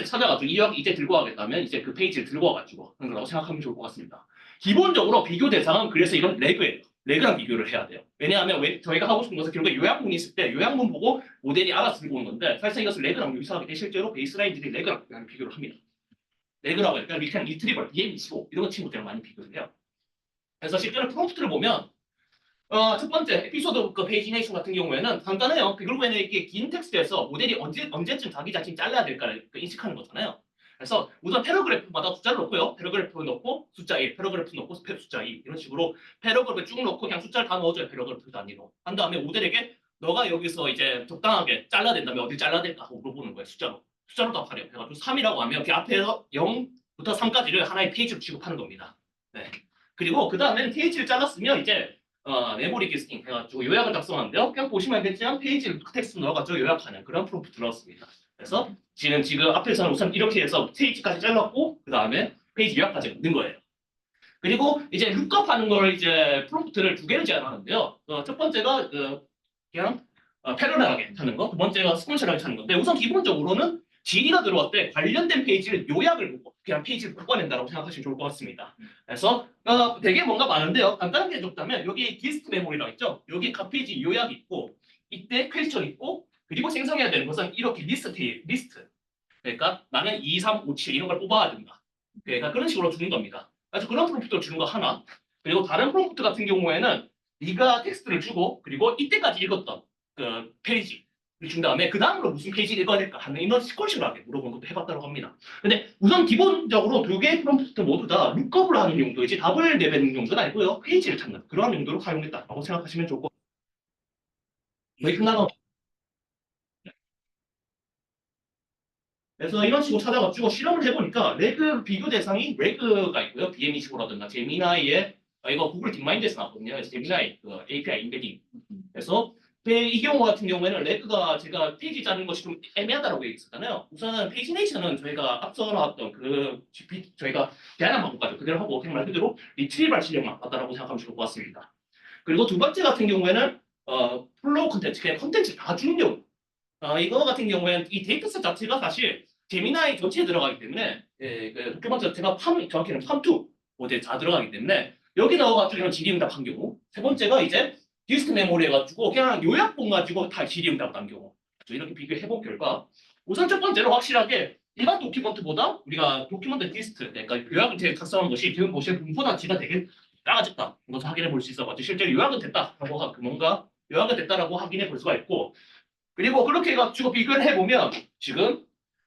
Speaker 7: 찾아가지고 이 요약 이제 들고 가겠다면 이제 그 페이지를 들고 와가지고 하는 거라고 생각하면 좋을 것 같습니다. 기본적으로 비교 대상은 그래서 이건 레그예요. 레그랑 비교를 해야 돼요. 왜냐하면 저희가 하고 싶은 것은 결국에 요약문이 있을 때 요약문 보고 모델이 알아서 들고 오는 건데 사실상 이것을 레그랑 유사하게 때 실제로 베이스라인들이 레그랑 비교를 합니다. 레그라고 그러니까 리트리벌, BM25 이런 친구들이랑 많이 비교를 해요. 그래서 실제로 프롬프트를 보면 첫 번째 에피소드 그 페이지네이션 같은 경우에는 간단해요. 결국에는 이게 긴 텍스트에서 모델이 언제쯤 자기 자신 잘라야 될까를 인식하는 거잖아요. 그래서 우선 패러그래프마다 숫자를 넣고요. 패러그래프 넣고 숫자 1, 패러그래프 넣고 숫자 2 이런 식으로 패러그래프 쭉 넣고 그냥 숫자를 다 넣어줘요. 패러그래프 단위로. 한 다음에 모델에게 너가 여기서 이제 적당하게 잘라야 된다면 어디 잘라야 될까 하고 물어보는 거예요. 숫자로 답하래요. 그래가지고 3이라고 하면 그 앞에서 0부터 3까지를 하나의 페이지로 취급하는 겁니다. 네. 그리고 그 다음에는 페이지를 잘랐으면 이제 메모리 디스팅 해가지고 요약을 작성하는데요. 그냥 보시면 알겠지만 페이지를 텍스트 넣어가지고 요약하는 그런 프롬프트를 넣었습니다. 그래서 지금 앞에서는 우선 이렇게 해서 페이지까지 잘랐고 그 다음에 페이지 요약까지 넣는 거예요. 그리고 이제 룩업 하는 걸 이제 프롬프트를 두 개를 제안하는데요. 첫 번째가 그냥 패러럴하게 하는 거, 두 번째가 스콘셜하게 하는 건데 우선 기본적으로는 질의가 들어왔을 때 관련된 페이지를 요약을 보고 그냥 페이지를 바꿔낸다고 생각하시면 좋을 것 같습니다. 그래서 되게 뭔가 많은데요. 간단하게 해줬다면 여기 디스트 메모리라고 있죠. 여기 각 페이지 요약이 있고 이때 퀘스천 있고 그리고 생성해야 되는 것은 이렇게 리스트. 그러니까 나는 2, 3, 5, 7 이런 걸 뽑아야 된다. 그러니까 그런 식으로 주는 겁니다. 그래서 그런 프롬프트를 주는 거 하나. 그리고 다른 프롬프트 같은 경우에는 네가 텍스트를 주고 그리고 이때까지 읽었던 그 페이지를 준 다음에 그 다음으로 무슨 페이지를 읽어야 될까 하는 이런 시퀀셜하게 물어보는 것도 해봤다고 합니다. 근데 우선 기본적으로 두 개의 프롬프트 모두 다 룩업을 하는 용도이지 답을 내뱉는 용도는 아니고요. 페이지를 찾는 그러한 용도로 사용했다고 생각하시면 좋을 것 같아요. 거의 끝나가 그래서 이런 식으로 찾아가지고 실험을 해보니까 레그 비교 대상이 레그가 있고요. BM25라든가 제미나이의 이거 구글 딥마인드에서 나왔거든요. 그래서 제미나이 그 API 인베딩. 그래서 이 경우 같은 경우에는 레그가 제가 페이지 짜는 것이 좀 애매하다고 얘기했었잖아요. 우선은 페이지네이션은 저희가 앞서 나왔던 저희가 제안한 방법까지 그대로 하고 그냥 말 그대로 리트리벌 실력만 봤다라고 생각하면 좋을 것 같습니다. 그리고 두 번째 같은 경우에는 플로우 콘텐츠, 그냥 콘텐츠 다 주는 경우. 이거 같은 경우에는 이 데이터셋 자체가 사실 제미나이 전체에 들어가기 때문에 그 도큐먼트 자체가 정확히는 팜2 모델 다 들어가기 때문에 여기 넣어가지고 질의응답 한 경우 세 번째가 이제 디스트 메모리 해가지고 그냥 요약본 가지고 다 질의응답 한 경우 이렇게 비교해본 결과 우선 첫 번째로 확실하게 일반 도큐먼트보다 우리가 도큐먼트 디스트 그러니까 요약을 제가 작성한 것이 지금 보시는 분포단지가 되게 작아졌다 이것을 확인해 볼 수 있어가지고 실제로 요약은 됐다라고 뭔가 요약은 됐다라고 확인해 볼 수가 있고 그리고 그렇게 해가지고 비교를 해보면 지금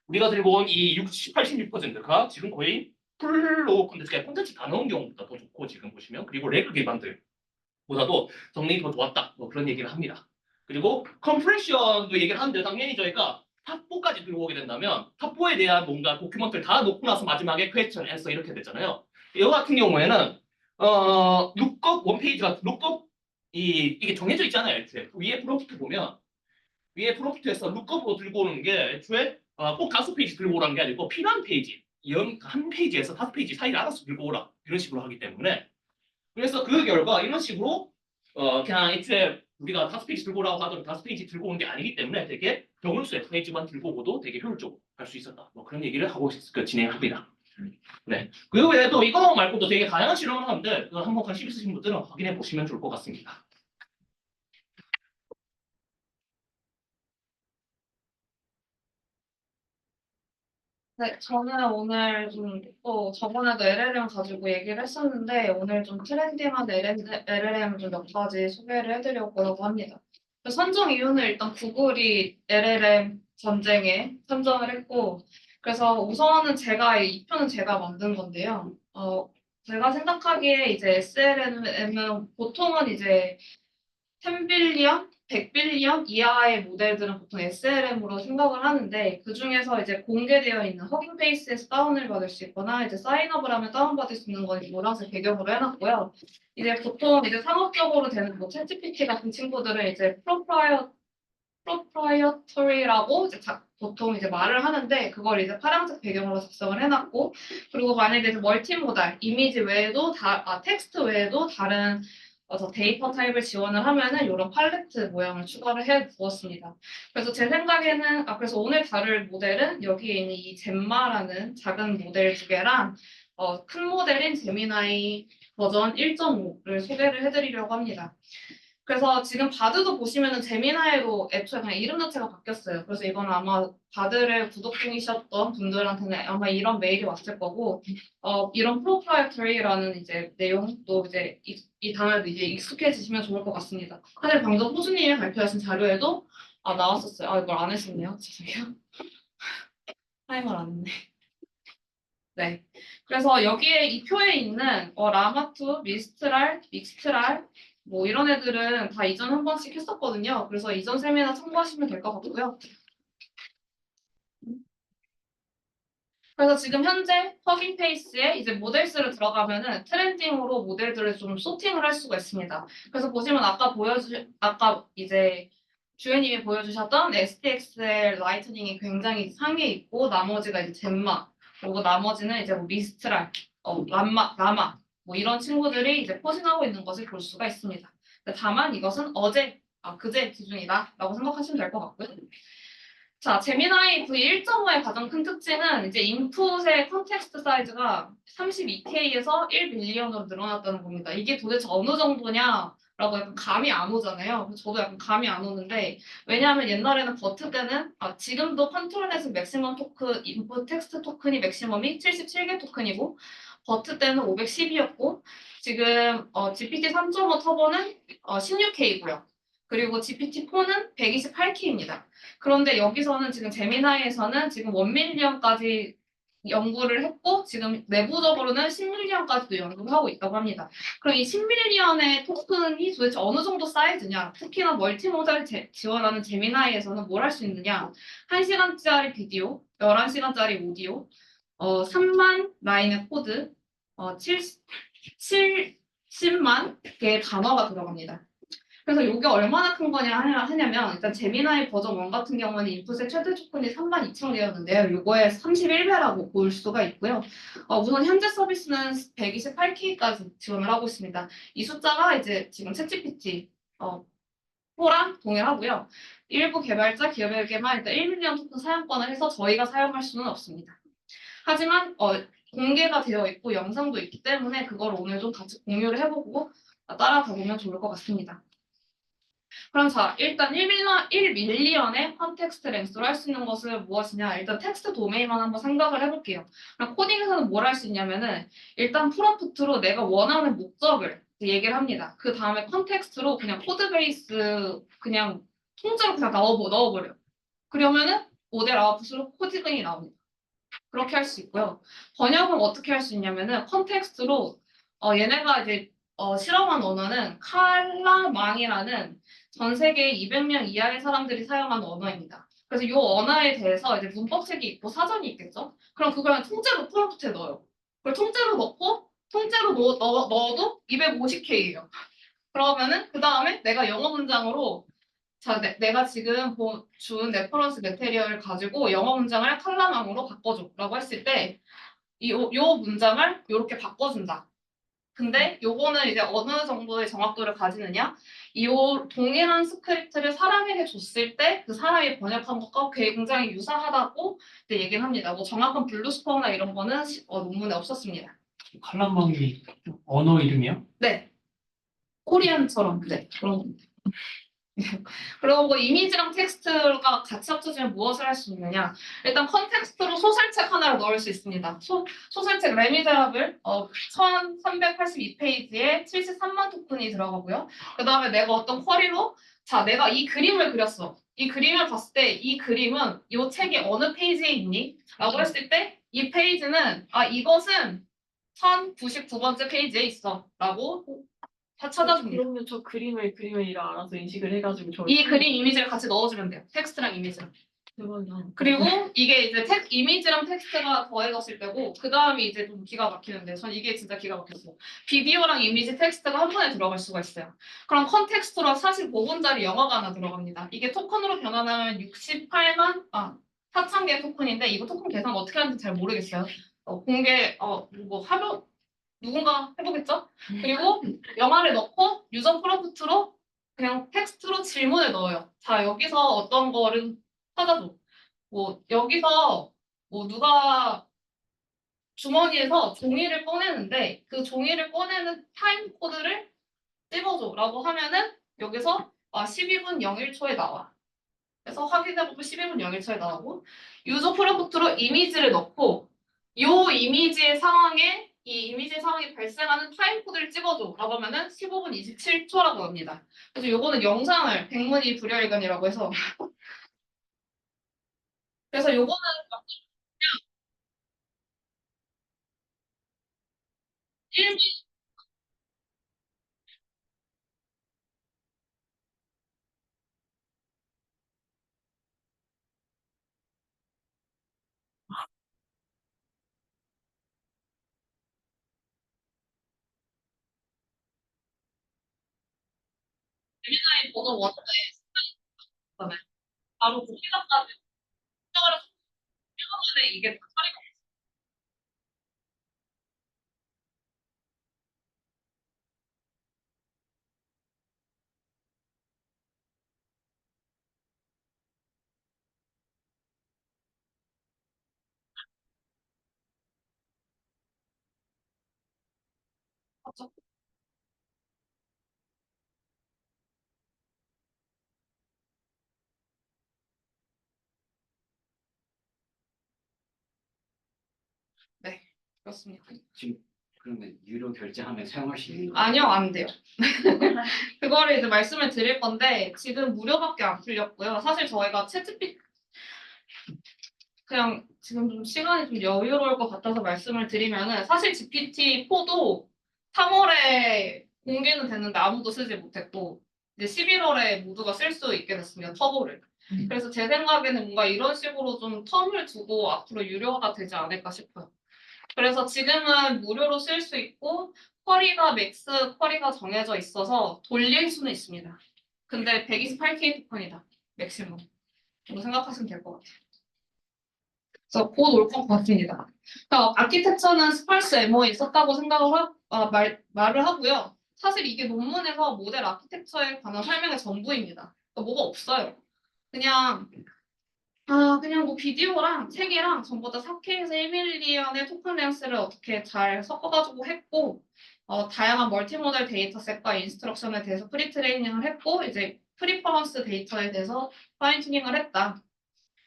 Speaker 7: 우리가 들고 온 이 86%가 지금 거의 풀로 콘텐츠 다 넣은 경우보다 더 좋고 지금 보시면 그리고 레그 기반들보다도 성능이 더 좋았다 뭐 그런 얘기를 합니다. 그리고 컴프레션도 얘기를 하는데 당연히 저희가 탑4까지 들고 오게 된다면 탑4에 대한 뭔가 도큐먼트를 다 놓고 나서 마지막에 퀘스천 앤서 이렇게 되잖아요. 이거 같은 경우에는 룩업 원페이지가 룩업 이게 정해져 있잖아요. 애초에 위에 프롬프트 보면 위에 프롬프트에서 룩업으로 들고 오는 게 애초에 꼭 5페이지 들고 오라는 게 아니고 필요한 페이지 한 페이지에서 5페이지 사이를 알아서 들고 오라 이런 식으로 하기 때문에 그래서 그 결과 이런 식으로 그냥 애초에 우리가 5페이지 들고 오라고 하더라도 5페이지 들고 온 게 아니기 때문에 되게 경울수의 페이지만 들고 오고도 되게 효율적으로 할 수 있었다 뭐 그런 얘기를 하고 진행합니다. 네. 그 외에도 이거 말고도 되게 다양한 실험을 하는데 한번 관심 있으신 분들은 확인해 보시면 좋을 것 같습니다.
Speaker 9: 네, 저는 오늘 좀 또 저번에도 LLM 가지고 얘기를 했었는데 오늘 좀 트렌디한 LLM 좀 몇 가지 소개를 해드리려고 합니다. 선정 이유는 일단 구글이 LLM 전쟁에 선정을 했고 그래서 우선은 이 표는 제가 만든 건데요. 제가 생각하기에 이제 SLM은 보통은 이제 10빌리언 100빌리언 이하의 모델들은 보통 SLM으로 생각을 하는데 그 중에서 이제 공개되어 있는 허깅페이스에서 다운을 받을 수 있거나 이제 사인업을 하면 다운받을 수 있는 건 노란색 배경으로 해놨고요. 이제 보통 이제 상업적으로 되는 뭐 챗GPT 같은 친구들은 이제 proprietary라고 이제 보통 이제 말을 하는데 그걸 이제 파란색 배경으로 작성을 해놨고 그리고 만약에 이제 멀티모달 이미지 외에도 텍스트 외에도 다른 저 데이터 타입을 지원을 하면은 이런 팔레트 모양을 추가를 해 두었습니다. 그래서 제 생각에는 그래서 오늘 다룰 모델은 여기에 있는 이 젬마라는 작은 모델 두 개랑 큰 모델인 제미나이 버전 1.5를 소개를 해드리려고 합니다. 그래서 지금 바드도 보시면은 제미나이로 애초에 그냥 이름 자체가 바뀌었어요. 그래서 이건 아마 바드를 구독 중이셨던 분들한테는 아마 이런 메일이 왔을 거고, 이런 proprietary라는 이제 내용도 이제 이 단어도 이제 익숙해지시면 좋을 것 같습니다. 사실 방금 호주님이 발표하신 자료에도 나왔었어요. 이걸 안 했었네요. 죄송해요. 타임을 안 했네. 네. 그래서 여기에 이 표에 있는 라마투, 미스트랄, 믹스트랄 뭐 이런 애들은 다 이전 한 번씩 했었거든요. 그래서 이전 세미나 참고하시면 될 것 같고요. 그래서 지금 현재 허깅페이스에 이제 모델스를 들어가면은 트렌딩으로 모델들을 좀 소팅을 할 수가 있습니다. 그래서 보시면 아까 이제 주연님이 보여주셨던 SDXL 라이트닝이 굉장히 상위에 있고 나머지가 이제 젬마 그리고 나머지는 이제 뭐 미스트랄, 라마 뭐 이런 친구들이 이제 포진하고 있는 것을 볼 수가 있습니다. 다만 이것은 그제 기준이다라고 생각하시면 될 것 같고요. 자, 제미나이 V1.5의 가장 큰 특징은 이제 인풋의 컨텍스트 사이즈가 32K에서 1밀리언으로 늘어났다는 겁니다. 이게 도대체 어느 정도냐라고 약간 감이 안 오잖아요. 저도 약간 감이 안 오는데 왜냐하면 옛날에는 버트 때는 지금도 컨트롤넷은 맥시멈 토큰, 인풋 텍스트 토큰이 맥시멈이 77개 토큰이고 버트 때는 512였고 지금 GPT 3.5 터보는 16K고요. 그리고 GPT-4는 128K입니다. 그런데 여기서는 지금 제미나이에서는 지금 1밀리언까지 연구를 했고 지금 내부적으로는 10밀리언까지도 연구를 하고 있다고 합니다. 그럼 이 10밀리언의 토큰이 도대체 어느 정도 사이즈냐? 특히나 멀티모달을 지원하는 제미나이에서는 뭘 할 수 있느냐? 1시간짜리 비디오, 11시간짜리 오디오, 3만 라인의 코드, 70만 개의 단어가 들어갑니다. 그래서 이게 얼마나 큰 거냐 하냐면 일단 제미나이 버전 1 같은 경우는 인풋의 최대 토큰이 32,000개였는데요. 이거의 31배라고 볼 수가 있고요. 우선 현재 서비스는 128K까지 지원을 하고 있습니다. 이 숫자가 이제 지금 챗GPT 4랑 동일하고요. 일부 개발자 기업에게만 일단 1밀리언 토큰 사용권을 해서 저희가 사용할 수는 없습니다. 하지만 공개가 되어 있고 영상도 있기 때문에 그걸 오늘 좀 같이 공유를 해보고 따라가 보면 좋을 것 같습니다. 그럼 자, 일단 1밀리언의 컨텍스트 랭스로 할 수 있는 것은 무엇이냐? 일단 텍스트 도메인만 한번 생각을 해볼게요. 그럼 코딩에서는 뭘 할 수 있냐면은 일단 프롬프트로 내가 원하는 목적을 얘기를 합니다. 그 다음에 컨텍스트로 그냥 코드 베이스 그냥 통째로 그냥 넣어버려요. 그러면은 모델 아웃풋으로 코딩이 나옵니다. 그렇게 할 수 있고요. 번역은 어떻게 할 수 있냐면은 컨텍스트로 얘네가 이제 실험한 언어는 칼라망이라는 전 세계 200명 이하의 사람들이 사용하는 언어입니다. 그래서 이 언어에 대해서 이제 문법책이 있고 사전이 있겠죠? 그럼 그걸 통째로 프롬프트에 넣어요. 그걸 통째로 넣고 통째로 넣어도 250K예요. 그러면은 그 다음에 내가 영어 문장으로 내가 지금 준 레퍼런스 매테리얼을 가지고 영어 문장을 칼라망으로 바꿔줘 라고 했을 때 요 문장을 이렇게 바꿔준다. 근데 요거는 이제 어느 정도의 정확도를 가지느냐? 이 동일한 스크립트를 사람에게 줬을 때 그 사람이 번역한 것과 굉장히 유사하다고 얘기를 합니다. 뭐 정확한 블루스코어나 이런 거는 논문에 없었습니다.
Speaker 6: 칼럼망이 언어 이름이요?
Speaker 9: 네. 코리안처럼 네 그런 겁니다. 그리고 이미지랑 텍스트가 같이 합쳐지면 무엇을 할 수 있느냐? 일단 컨텍스트로 소설책 하나를 넣을 수 있습니다. 소설책 레미제라블 1382페이지에 73만 토큰이 들어가고요. 그 다음에 내가 어떤 쿼리로 내가 이 그림을 그렸어. 이 그림을 봤을 때 이 그림은 이 책의 어느 페이지에 있니? 라고 했을 때 이 페이지는 이것은 1099번째 페이지에 있어. 라고 다 찾아줍니다.
Speaker 3: 그러면 저 그림을 그림이라 알아서 인식을 해가지고 저
Speaker 9: 이 그림 이미지를 같이 넣어주면 돼요. 텍스트랑 이미지랑.
Speaker 3: 대박이다.
Speaker 9: 그리고 이게 이제 이미지랑 텍스트가 더해졌을 때고 그 다음이 이제 좀 기가 막히는데 전 이게 진짜 기가 막혔어요. 비디오랑 이미지 텍스트가 한 번에 들어갈 수가 있어요. 그럼 컨텍스트로 45분짜리 영화가 하나 들어갑니다. 이게 토큰으로 변환하면 4,000개 토큰인데 이거 토큰 계산 어떻게 하는지 잘 모르겠어요. 뭐 하루 누군가 해보겠죠? 그리고 영화를 넣고 유저 프롬프트로 그냥 텍스트로 질문을 넣어요. 자, 여기서 어떤 거를 찾아줘. 뭐 여기서 뭐 누가 주머니에서 종이를 꺼내는데 그 종이를 꺼내는 타임 코드를 찝어줘라고 하면은 여기서 12분 01초에 나와. 그래서 확인해보면 12분 01초에 나오고 유저 프롬프트로 이미지를 넣고 이 이미지의 상황이 발생하는 타임 코드를 찍어줘라고 하면은 15분 27초라고 합니다. 그래서 요거는 영상을 백문이 불여일견이라고 해서 그래서 요거는 일 재미나이 보는 원래 습관이 바로 그 시간까지 생각을 해보면 이게 다 처리가 없죠. 네, 그렇습니다.
Speaker 2: 지금 그러면 유료 결제하면 사용할 수 있는 거예요?
Speaker 9: 아니요, 안 돼요. 그거를 이제 말씀을 드릴 건데 지금 무료밖에 안 풀렸고요. 사실 저희가 채찌피 그냥 지금 좀 시간이 좀 여유로울 것 같아서 말씀을 드리면은 사실 GPT-4도 3월에 공개는 됐는데 아무도 쓰지 못했고 이제 11월에 모두가 쓸 수 있게 됐습니다. 터보를. 그래서 제 생각에는 뭔가 이런 식으로 좀 텀을 두고 앞으로 유료화가 되지 않을까 싶어요. 그래서 지금은 무료로 쓸 수 있고 맥스 쿼리가 정해져 있어서 돌릴 수는 있습니다. 근데 128K 토큰이다. 맥시멈. 이거 생각하시면 될 것 같아요. 그래서 곧 올 것 같습니다. 그러니까 아키텍처는 스팔스 MO에 있었다고 말을 하고요. 사실 이게 논문에서 모델 아키텍처에 관한 설명의 전부입니다. 그러니까 뭐가 없어요. 그냥 뭐 비디오랑 책이랑 전부 다 4K에서 1밀리언의 토큰 렌스를 어떻게 잘 섞어가지고 했고, 다양한 멀티모델 데이터셋과 인스트럭션에 대해서 프리트레이닝을 했고, 이제 프리퍼런스 데이터에 대해서 파인 튜닝을 했다.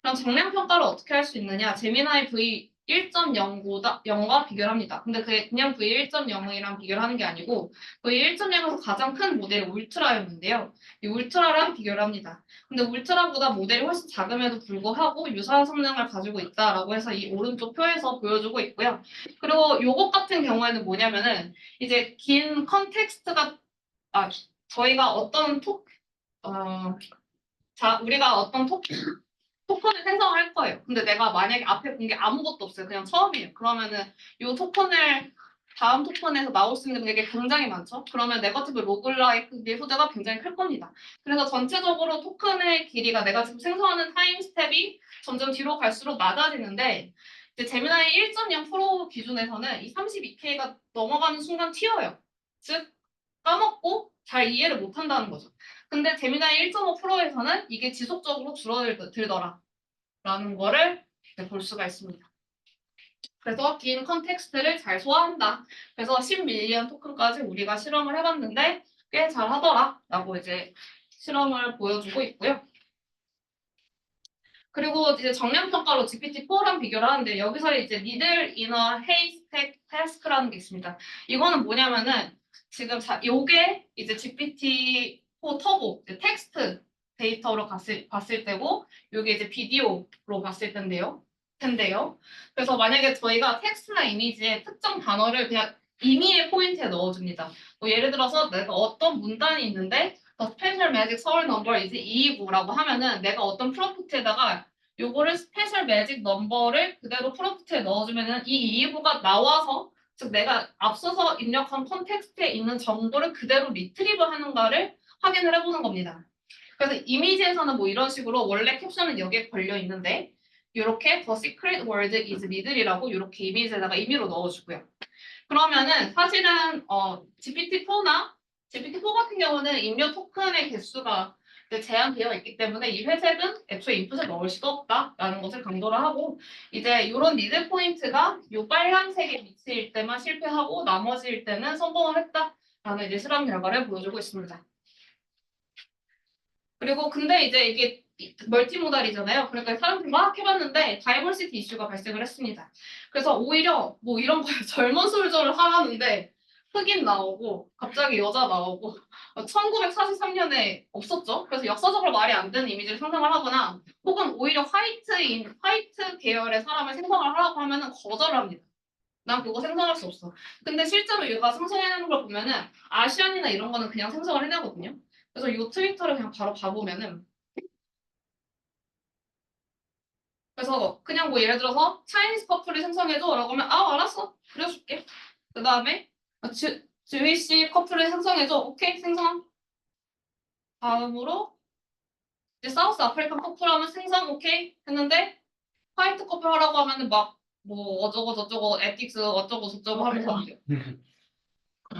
Speaker 9: 그럼 정량 평가를 어떻게 할 수 있느냐? 제미나이 V 1.0과 비교를 합니다. 근데 그게 그냥 V 1.0이랑 비교를 하는 게 아니고 V 1.0에서 가장 큰 모델이 울트라였는데요. 이 울트라랑 비교를 합니다. 근데 울트라보다 모델이 훨씬 작음에도 불구하고 유사한 성능을 가지고 있다라고 해서 이 오른쪽 표에서 보여주고 있고요. 그리고 요것 같은 경우에는 뭐냐면은 이제 긴 컨텍스트가 저희가 우리가 어떤 토큰을 생성할 거예요. 근데 내가 만약에 앞에 본 게 아무것도 없어요. 그냥 처음이에요. 그러면은 이 토큰을 다음 토큰에서 나올 수 있는 게 굉장히 많죠. 그러면 네거티브 로그라이크의 소재가 굉장히 클 겁니다. 그래서 전체적으로 토큰의 길이가 내가 지금 생성하는 타임 스텝이 점점 뒤로 갈수록 낮아지는데 이제 제미나이 1.0 프로 기준에서는 이 32K가 넘어가는 순간 튀어요. 즉 까먹고 잘 이해를 못한다는 거죠. 근데 제미나이 1.5 프로에서는 이게 지속적으로 줄어들더라 라는 거를 볼 수가 있습니다. 그래서 긴 컨텍스트를 잘 소화한다. 그래서 10밀리언 토큰까지 우리가 실험을 해봤는데 꽤 잘하더라 라고 이제 실험을 보여주고 있고요. 그리고 이제 정량 평가로 GPT-4랑 비교를 하는데 여기서 이제 니들 이너 헤이스텍 태스크라는 게 있습니다. 이거는 뭐냐면은 지금 요게 이제 GPT-4 터보 텍스트 데이터로 봤을 때고 요게 이제 비디오로 봤을 텐데요. 그래서 만약에 저희가 텍스트나 이미지에 특정 단어를 그냥 임의의 포인트에 넣어줍니다. 뭐 예를 들어서 내가 어떤 문단이 있는데 The special magic 서울 number is 229라고 하면은 내가 어떤 프롬프트에다가 요거를 스페셜 매직 넘버를 그대로 프롬프트에 넣어주면은 이 229가 나와서 즉 내가 앞서서 입력한 컨텍스트에 있는 정보를 그대로 리트리브 하는가를 확인을 해보는 겁니다. 그래서 이미지에서는 뭐 이런 식으로 원래 캡션은 여기에 걸려 있는데 이렇게 The secret word is middle이라고 이렇게 이미지에다가 임의로 넣어주고요. 그러면은 사실은 GPT-4나 GPT-4 같은 경우는 입력 토큰의 개수가 이제 제한되어 있기 때문에 이 회색은 애초에 인풋에 넣을 수가 없다라는 것을 강조를 하고 이제 이런 니드 포인트가 이 빨간색의 위치일 때만 실패하고 나머지일 때는 성공을 했다라는 이제 실험 결과를 보여주고 있습니다. 그리고 근데 이제 이게 멀티모달이잖아요. 그러니까 사람들이 막 해봤는데 다이버시티 이슈가 발생을 했습니다. 그래서 오히려 뭐 이런 거예요. 젊은 솔저를 하라는데 흑인 나오고 갑자기 여자 나오고 1943년에 없었죠. 그래서 역사적으로 말이 안 되는 이미지를 생성을 하거나 혹은 오히려 화이트 계열의 사람을 생성을 하라고 하면은 거절을 합니다. 난 그거 생성할 수 없어. 근데 실제로 얘가 생성해내는 걸 보면은 아시안이나 이런 거는 그냥 생성을 해내거든요. 그래서 이 트위터를 그냥 바로 봐보면은 그래서 그냥 뭐 예를 들어서 차이니스 커플이 생성해줘 라고 하면 아 알았어 그려줄게. 그 다음에 주위시 커플을 생성해줘. 오케이 생성. 다음으로 이제 사우스 아프리칸 커플 하면 생성 오케이 했는데 화이트 커플 하라고 하면은 막 뭐 어쩌고 저쩌고 에틱스 어쩌고 저쩌고 하면서 안 돼요.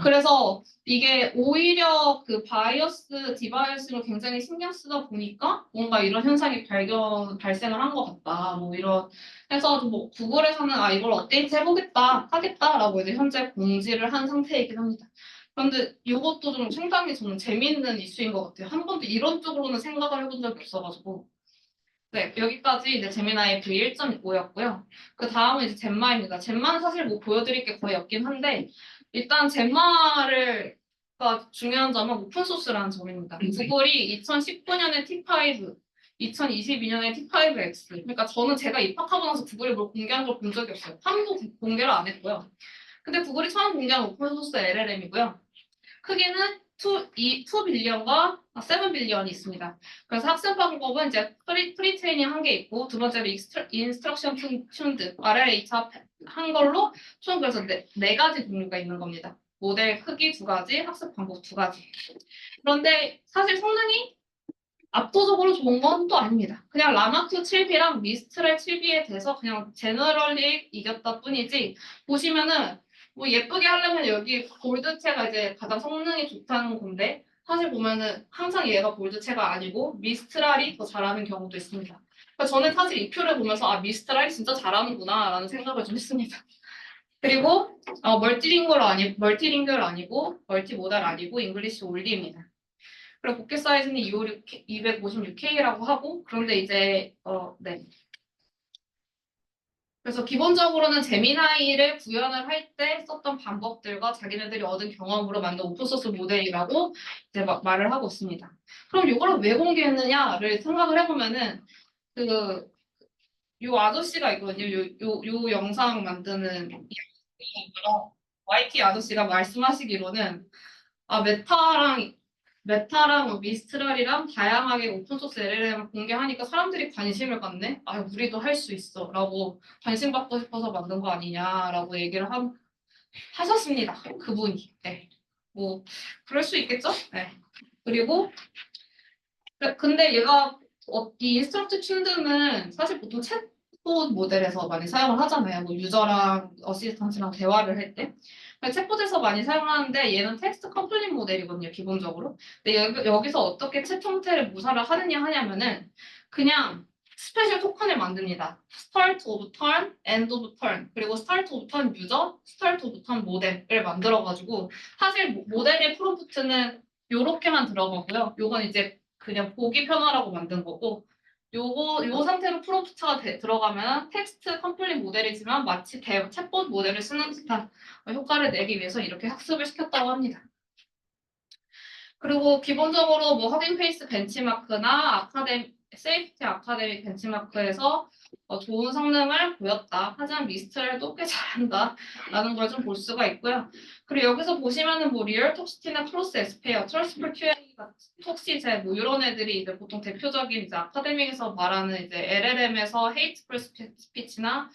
Speaker 9: 그래서 이게 오히려 그 바이어스, 디바이어스를 굉장히 신경 쓰다 보니까 뭔가 이런 현상이 발생을 한 것 같다. 뭐 이런 해서 뭐 구글에서는 아 이걸 업데이트 하겠다라고 이제 현재 공지를 한 상태이긴 합니다. 그런데 이것도 좀 상당히 저는 재미있는 이슈인 것 같아요. 한 번도 이런 쪽으로는 생각을 해본 적이 없어가지고. 네, 여기까지 이제 제미나이 V1.5였고요. 그 다음은 이제 젠마입니다. 젠마는 사실 뭐 보여드릴 게 거의 없긴 한데, 일단 젠마가 중요한 점은 오픈소스라는 점입니다. 구글이 2019년에 T5, 2022년에 T5X. 그러니까 저는 제가 입학하고 나서 구글이 뭘 공개한 걸 본 적이 없어요. 한 번도 공개를 안 했고요. 근데 구글이 처음 공개한 오픈소스 LLM이고요. 크기는 2 빌리언과 7 빌리언이 있습니다. 그래서 학습 방법은 이제 프리트레이닝 한 개 있고 두 번째로 인스트럭션 튠드 RLH 한 걸로 총 그래서 네 가지 종류가 있는 겁니다. 모델 크기 2가지, 학습 방법 2가지. 그런데 사실 성능이 압도적으로 좋은 건 또 아닙니다. 그냥 라마2 7B랑 미스트랄 7B에 대해서 그냥 제너럴리 이겼다 뿐이지 보시면은 뭐 예쁘게 하려면 여기 골드체가 이제 가장 성능이 좋다는 건데 사실 보면은 항상 얘가 골드체가 아니고 미스트랄이 더 잘하는 경우도 있습니다. 그래서 저는 사실 이 표를 보면서 아 미스트랄이 진짜 잘하는구나 라는 생각을 좀 했습니다. 그리고 멀티링글 아니고 멀티모달 아니고 잉글리시 올리입니다. 그리고 복귀 사이즈는 256K라고 하고 그런데 이제 네. 그래서 기본적으로는 제미나이를 구현을 할 때 썼던 방법들과 자기네들이 얻은 경험으로 만든 오픈소스 모델이라고 이제 말을 하고 있습니다. 그럼 이걸 왜 공개했느냐를 생각을 해보면은 요 아저씨가 있거든요. 요 영상 만드는 YT 아저씨가 말씀하시기로는 아 메타랑 뭐 미스트랄이랑 다양하게 오픈소스 LLM을 공개하니까 사람들이 관심을 갖네. 아 우리도 할 수 있어라고 관심 받고 싶어서 만든 거 아니냐라고 얘기를 하셨습니다. 그분이. 네. 뭐 그럴 수 있겠죠. 네. 그리고 근데 얘가 이 인스트럭트 튠드는 사실 보통 챗봇 모델에서 많이 사용을 하잖아요. 뭐 유저랑 어시스턴트랑 대화를 할 때. 챗봇에서 많이 사용하는데 얘는 텍스트 컴플릿 모델이거든요, 기본적으로. 근데 여기서 어떻게 챗 형태를 모사를 하냐면은 그냥 스페셜 토큰을 만듭니다. start of turn, end of turn, 그리고 start of turn 유저, start of turn 모델을 만들어가지고 사실 모델의 프롬프트는 요렇게만 들어가고요. 요건 이제 그냥 보기 편하라고 만든 거고 요 상태로 프롬프트가 들어가면 텍스트 컴플릿 모델이지만 마치 챗봇 모델을 쓰는 듯한 효과를 내기 위해서 이렇게 학습을 시켰다고 합니다. 그리고 기본적으로 뭐 허깅 페이스 벤치마크나 세이프티 아카데미 벤치마크에서 좋은 성능을 보였다. 하지만 미스트랄도 꽤 잘한다라는 걸 좀 볼 수가 있고요. 그리고 여기서 보시면은 뭐 리얼 톡시티나 크로스 에스페어, 트러스트 QA 같은 톡시제 뭐 이런 애들이 이제 보통 대표적인 이제 아카데믹에서 말하는 이제 LLM에서 헤이트풀 스피치나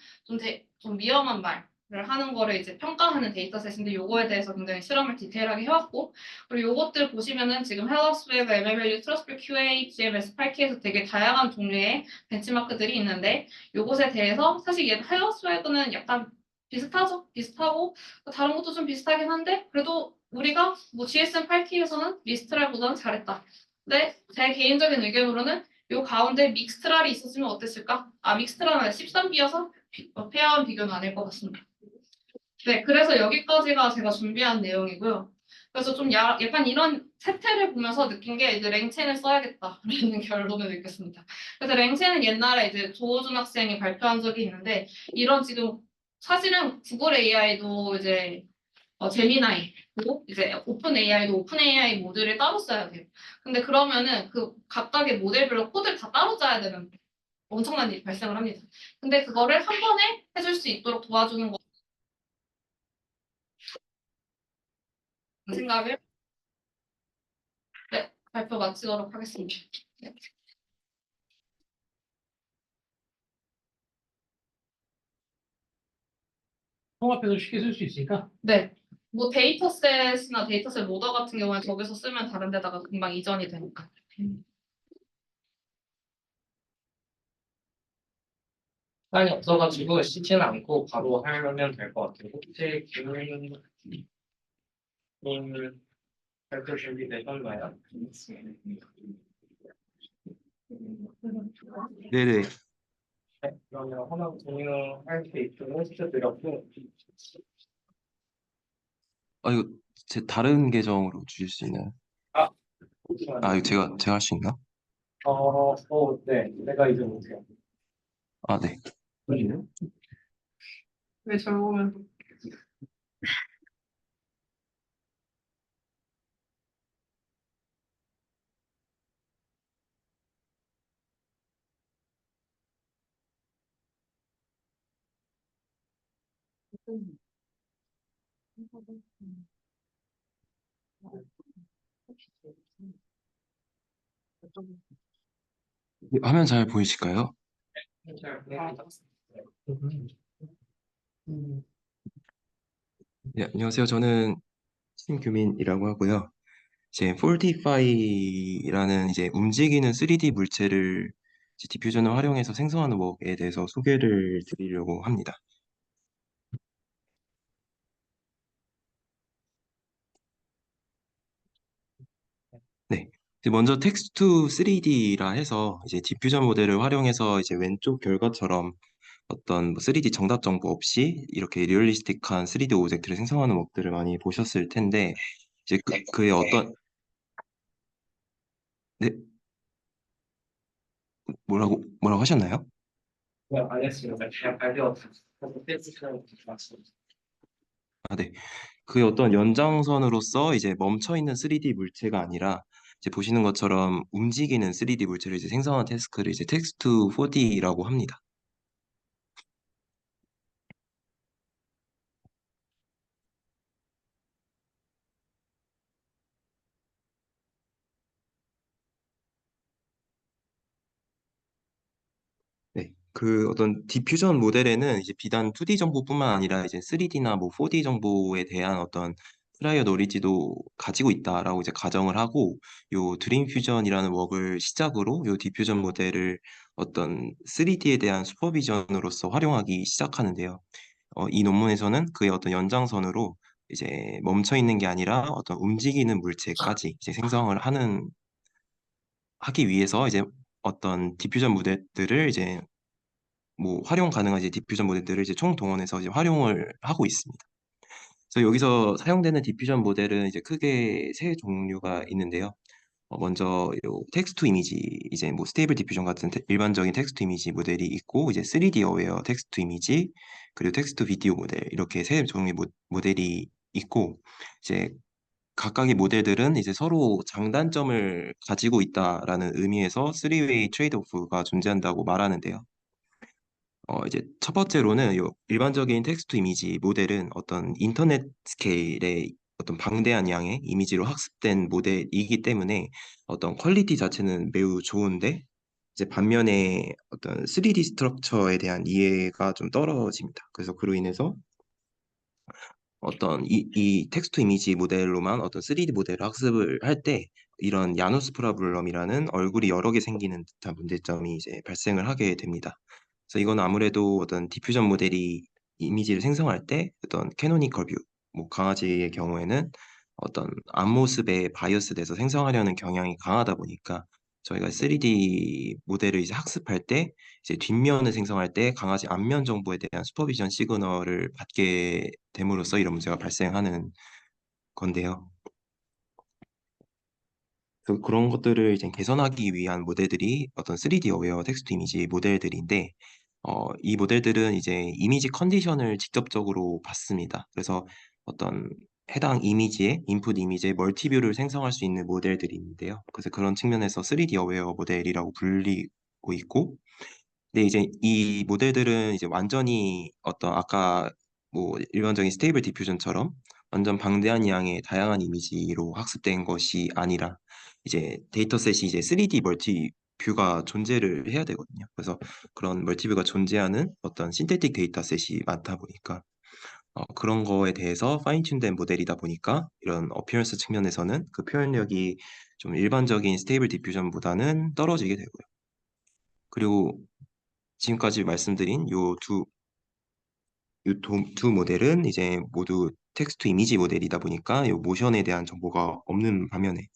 Speaker 9: 좀 위험한 말을 하는 거를 이제 평가하는 데이터셋인데 요거에 대해서 굉장히 실험을 디테일하게 해왔고 그리고 요것들 보시면은 지금 헬로스웨브, ML밸류, 트러스트 QA, GMS 8K에서 되게 다양한 종류의 벤치마크들이 있는데 요것에 대해서 사실 얘 헬로스웨브는 약간 비슷하죠? 비슷하고 다른 것도 좀 비슷하긴 한데 그래도 우리가 뭐 GSM8K에서는 미스트랄보다는 잘했다. 근데 제 개인적인 의견으로는 요 가운데 믹스트랄이 있었으면 어땠을까? 믹스트랄은 13B여서 페어한 비교는 아닐 것 같습니다. 네, 그래서 여기까지가 제가 준비한 내용이고요. 그래서 좀 약간 이런 세태를 보면서 느낀 게 이제 랭첸을 써야겠다라는 결론을 내렸습니다. 그래서 랭첸은 옛날에 이제 조호준 학생이 발표한 적이 있는데 이런 지금 사실은 구글 AI도 이제 제미나이 그리고 이제 오픈 AI도 오픈 AI 모듈을 따로 써야 돼요. 근데 그러면은 그 각각의 모델별로 코드를 다 따로 짜야 되는 엄청난 일이 발생을 합니다. 근데 그거를 한 번에 해줄 수 있도록 도와주는 거 생각을 네, 발표 마치도록 하겠습니다. 네.
Speaker 6: 통합해서 쉽게 쓸 수 있으니까.
Speaker 9: 네. 뭐 데이터셋이나 데이터셋 로더 같은 경우는 저기서 쓰면 다른 데다가 금방 이전이 되니까.
Speaker 5: 시간이 없어가지고 쉬지는 않고 바로 하면 될 것 같아요. 혹시 교수님 발표 준비되셨나요?
Speaker 10: 네네.
Speaker 5: 네, 그러면 하나 공유할 수 있도록 시켜드렸고
Speaker 10: 이거 제 다른 계정으로 주실 수 있나요?
Speaker 5: 잠시만요.
Speaker 10: 이거 제가 할 수 있나?
Speaker 5: 네, 내가 이제 못해요.
Speaker 10: 네.
Speaker 9: 왜 절 보면
Speaker 10: 화면 잘 보이실까요? 네, 안녕하세요. 저는 신규민이라고 하고요. 이제 폴티파이라는 이제 움직이는 3D 물체를 이제 디퓨전을 활용해서 생성하는 법에 대해서 소개를 드리려고 합니다. 네. 이제 먼저 텍스트 3D라 해서 이제 디퓨전 모델을 활용해서 이제 왼쪽 결과처럼 어떤 뭐 3D 정답 정보 없이 이렇게 리얼리스틱한 3D 오브젝트를 생성하는 법들을 많이 보셨을 텐데 이제 그의 어떤 네, 뭐라고 하셨나요?
Speaker 5: 네, 알겠습니다. 그냥 발표 맞습니다.
Speaker 10: 네. 그의 어떤 연장선으로서 이제 멈춰 있는 3D 물체가 아니라 이제 보시는 것처럼 움직이는 3D 물체를 이제 생성한 태스크를 이제 텍스트 4D라고 합니다. 네. 그 어떤 디퓨전 모델에는 이제 비단 2D 정보뿐만 아니라 이제 3D나 뭐 4D 정보에 대한 어떤 프라이어 노리지도 가지고 있다라고 이제 가정을 하고 요 드림 퓨전이라는 웍을 시작으로 요 디퓨전 모델을 어떤 3D에 대한 슈퍼비전으로서 활용하기 시작하는데요. 이 논문에서는 그의 어떤 연장선으로 이제 멈춰 있는 게 아니라 어떤 움직이는 물체까지 이제 생성을 하기 위해서 이제 어떤 디퓨전 모델들을 이제 뭐 활용 가능한 이제 디퓨전 모델들을 이제 총동원해서 이제 활용을 하고 있습니다. 그래서 여기서 사용되는 디퓨전 모델은 이제 크게 세 종류가 있는데요. 먼저 요 텍스트 이미지 이제 뭐 스테이블 디퓨전 같은 일반적인 텍스트 이미지 모델이 있고 이제 3D 어웨어 텍스트 이미지 그리고 텍스트 비디오 모델 이렇게 세 종류의 모델이 있고 이제 각각의 모델들은 이제 서로 장단점을 가지고 있다라는 의미에서 3웨이 트레이드오프가 존재한다고 말하는데요. 이제 첫 번째로는 요 일반적인 텍스트 이미지 모델은 어떤 인터넷 스케일의 어떤 방대한 양의 이미지로 학습된 모델이기 때문에 어떤 퀄리티 자체는 매우 좋은데 이제 반면에 어떤 3D 스트럭처에 대한 이해가 좀 떨어집니다. 그래서 그로 인해서 어떤 이 텍스트 이미지 모델로만 어떤 3D 모델을 학습을 할 때 이런 야누스 프로블럼이라는 얼굴이 여러 개 생기는 듯한 문제점이 이제 발생을 하게 됩니다. 그래서 이건 아무래도 어떤 디퓨전 모델이 이미지를 생성할 때 어떤 캐노니컬 뷰, 뭐 강아지의 경우에는 어떤 앞모습에 바이어스 돼서 생성하려는 경향이 강하다 보니까 저희가 3D 모델을 이제 학습할 때 이제 뒷면을 생성할 때 강아지 앞면 정보에 대한 슈퍼비전 시그널을 받게 됨으로써 이런 문제가 발생하는 건데요. 그런 것들을 이제 개선하기 위한 모델들이 어떤 3D 어웨어 텍스트 이미지 모델들인데, 이 모델들은 이제 이미지 컨디션을 직접적으로 받습니다. 그래서 어떤 해당 이미지에 인풋 이미지에 멀티뷰를 생성할 수 있는 모델들인데요. 그래서 그런 측면에서 3D 어웨어 모델이라고 불리고 있고, 근데 이제 이 모델들은 이제 완전히 어떤 아까 뭐 일반적인 스테이블 디퓨전처럼 완전 방대한 양의 다양한 이미지로 학습된 것이 아니라 이제 데이터셋이 이제 3D 멀티 뷰가 존재를 해야 되거든요. 그래서 그런 멀티뷰가 존재하는 어떤 신테틱 데이터셋이 많다 보니까 그런 거에 대해서 파인튠된 모델이다 보니까 이런 어피어런스 측면에서는 그 표현력이 좀 일반적인 스테이블 디퓨전보다는 떨어지게 되고요. 그리고 지금까지 말씀드린 두 모델은 이제 모두 텍스트 이미지 모델이다 보니까 요 모션에 대한 정보가 없는 반면에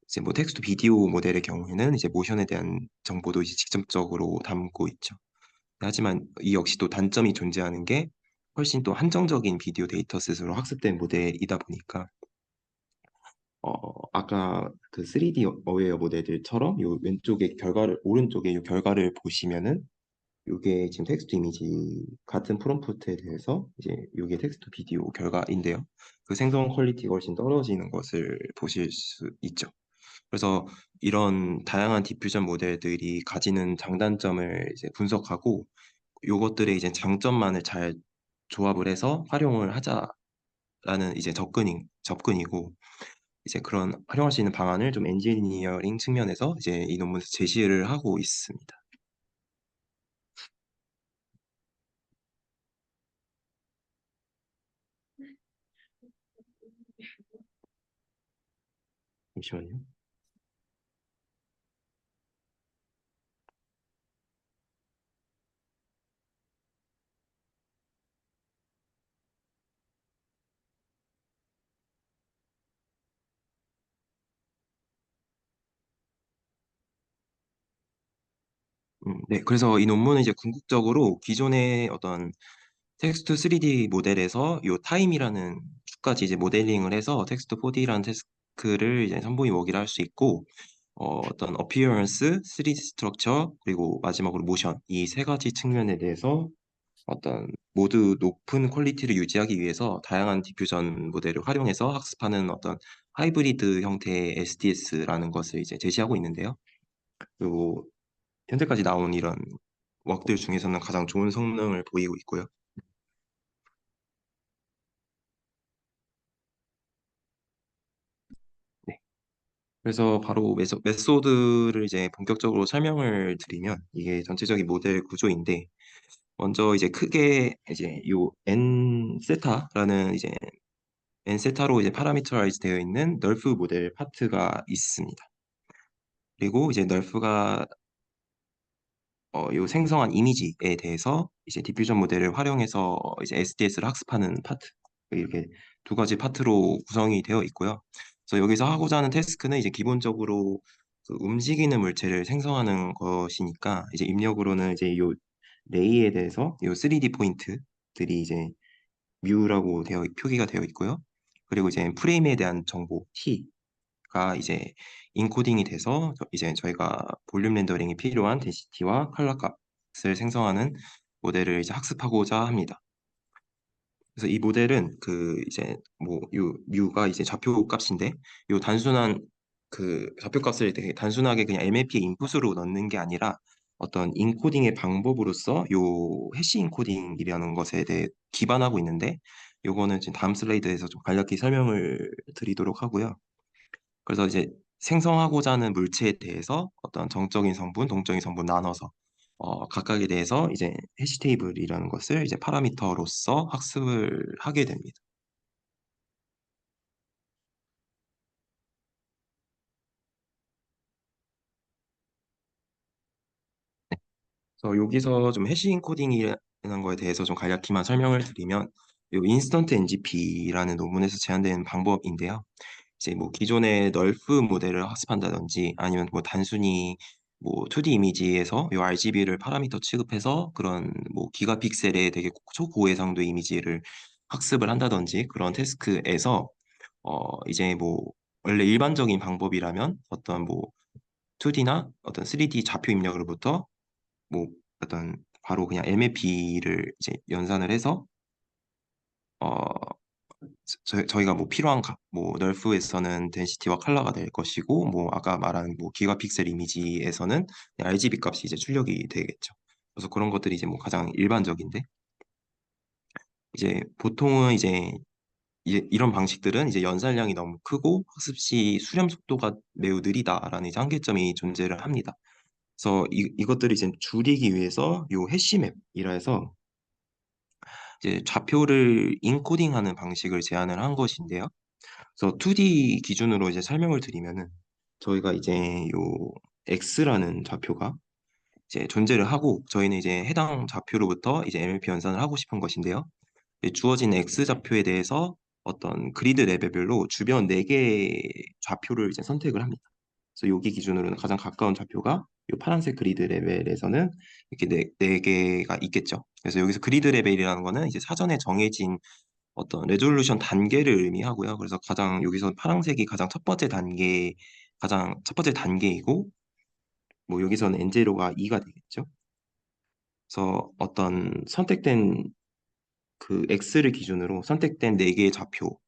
Speaker 10: 이제 뭐 텍스트 비디오 모델의 경우에는 이제 모션에 대한 정보도 이제 직접적으로 담고 있죠. 하지만 이 역시 또 단점이 존재하는 게 훨씬 또 한정적인 비디오 데이터셋으로 학습된 모델이다 보니까 어, 아까 그 3D 어웨어 모델들처럼 요 왼쪽에 결과를 오른쪽에 요 결과를 보시면은 이게 지금 텍스트 이미지 같은 프롬프트에 대해서 이제 이게 텍스트 비디오 결과인데요. 그 생성 퀄리티가 훨씬 떨어지는 것을 보실 수 있죠. 그래서 이런 다양한 디퓨전 모델들이 가지는 장단점을 이제 분석하고 요것들의 이제 장점만을 잘 조합을 해서 활용을 하자라는 이제 접근이고 이제 그런 활용할 수 있는 방안을 좀 엔지니어링 측면에서 이제 이 논문에서 제시를 하고 있습니다. 잠시만요. 네, 그래서 이 논문은 이제 궁극적으로 기존의 어떤 텍스트 3D 모델에서 요 타임이라는 축까지 이제 모델링을 해서 텍스트 4D라는 태스크를 이제 선보이 워기를 할 수 있고 어떤 어피어런스, 3D 스트럭처 그리고 마지막으로 모션 이 세 가지 측면에 대해서 어떤 모두 높은 퀄리티를 유지하기 위해서 다양한 디퓨전 모델을 활용해서 학습하는 어떤 하이브리드 형태의 SDS라는 것을 이제 제시하고 있는데요. 그리고 현재까지 나온 이런 웍들 중에서는 가장 좋은 성능을 보이고 있고요. 네. 그래서 바로 메소드를 이제 본격적으로 설명을 드리면 이게 전체적인 모델 구조인데 먼저 이제 크게 이제 요 n 세타라는 이제 n 세타로 이제 파라미터라이즈 되어 있는 널프 모델 파트가 있습니다. 그리고 이제 널프가 요 생성한 이미지에 대해서 이제 디퓨전 모델을 활용해서 이제 SDS를 학습하는 파트 이렇게 두 가지 파트로 구성이 되어 있고요. 그래서 여기서 하고자 하는 태스크는 이제 기본적으로 그 움직이는 물체를 생성하는 것이니까 이제 입력으로는 이제 요 레이에 대해서 요 3D 포인트들이 이제 뮤라고 표기가 되어 있고요. 그리고 이제 프레임에 대한 정보 T가 이제 인코딩이 돼서 이제 저희가 볼륨 렌더링이 필요한 덴시티와 컬러 값을 생성하는 모델을 이제 학습하고자 합니다. 그래서 이 모델은 그 이제 뭐 요 뮤가 이제 좌표 값인데 요 단순한 그 좌표 값을 되게 단순하게 그냥 MLP의 인풋으로 넣는 게 아니라 어떤 인코딩의 방법으로서 요 해시 인코딩이라는 것에 대해 기반하고 있는데 요거는 지금 다음 슬라이드에서 좀 간략히 설명을 드리도록 하고요. 그래서 이제 생성하고자 하는 물체에 대해서 어떤 정적인 성분, 동적인 성분 나눠서 각각에 대해서 이제 해시 테이블이라는 것을 이제 파라미터로서 학습을 하게 됩니다. 그래서 여기서 좀 해시 인코딩이라는 거에 대해서 좀 간략히만 설명을 드리면 요 인스턴트 NGP라는 논문에서 제안된 방법인데요. 이제 뭐 기존의 널프 모델을 학습한다든지 아니면 뭐 단순히 뭐 2D 이미지에서 요 RGB를 파라미터 취급해서 그런 뭐 기가픽셀의 되게 초고해상도 이미지를 학습을 한다든지 그런 태스크에서 이제 뭐 원래 일반적인 방법이라면 어떤 뭐 2D나 어떤 3D 좌표 입력으로부터 뭐 어떤 바로 그냥 MLP를 이제 연산을 해서 어 저희가 뭐 필요한 뭐 널프에서는 덴시티와 컬러가 될 것이고 뭐 아까 말한 뭐 기가픽셀 이미지에서는 RGB 값이 이제 출력이 되겠죠. 그래서 그런 것들이 이제 뭐 가장 일반적인데 이제 보통은 이제 이런 방식들은 이제 연산량이 너무 크고 학습 시 수렴 속도가 매우 느리다라는 이제 한계점이 존재를 합니다. 그래서 이것들을 이제 줄이기 위해서 요 해시맵이라 해서 이제 좌표를 인코딩하는 방식을 제안을 한 것인데요. 그래서 2D 기준으로 이제 설명을 드리면은 저희가 이제 요 X라는 좌표가 이제 존재를 하고 저희는 이제 해당 좌표로부터 이제 MLP 연산을 하고 싶은 것인데요. 주어진 X 좌표에 대해서 어떤 그리드 레벨별로 주변 4개의 좌표를 이제 선택을 합니다. 그래서 여기 기준으로는 가장 가까운 좌표가 이 파란색 그리드 레벨에서는 이렇게 네 개가 있겠죠. 그래서 여기서 그리드 레벨이라는 거는 이제 사전에 정해진 어떤 레졸루션 단계를 의미하고요. 그래서 가장 여기서 파란색이 가장 첫 번째 단계, 가장 첫 번째 단계이고, 뭐 여기서는 N0가 2가 되겠죠. 그래서 어떤 선택된 그 X를 기준으로 선택된 4개의 좌표들의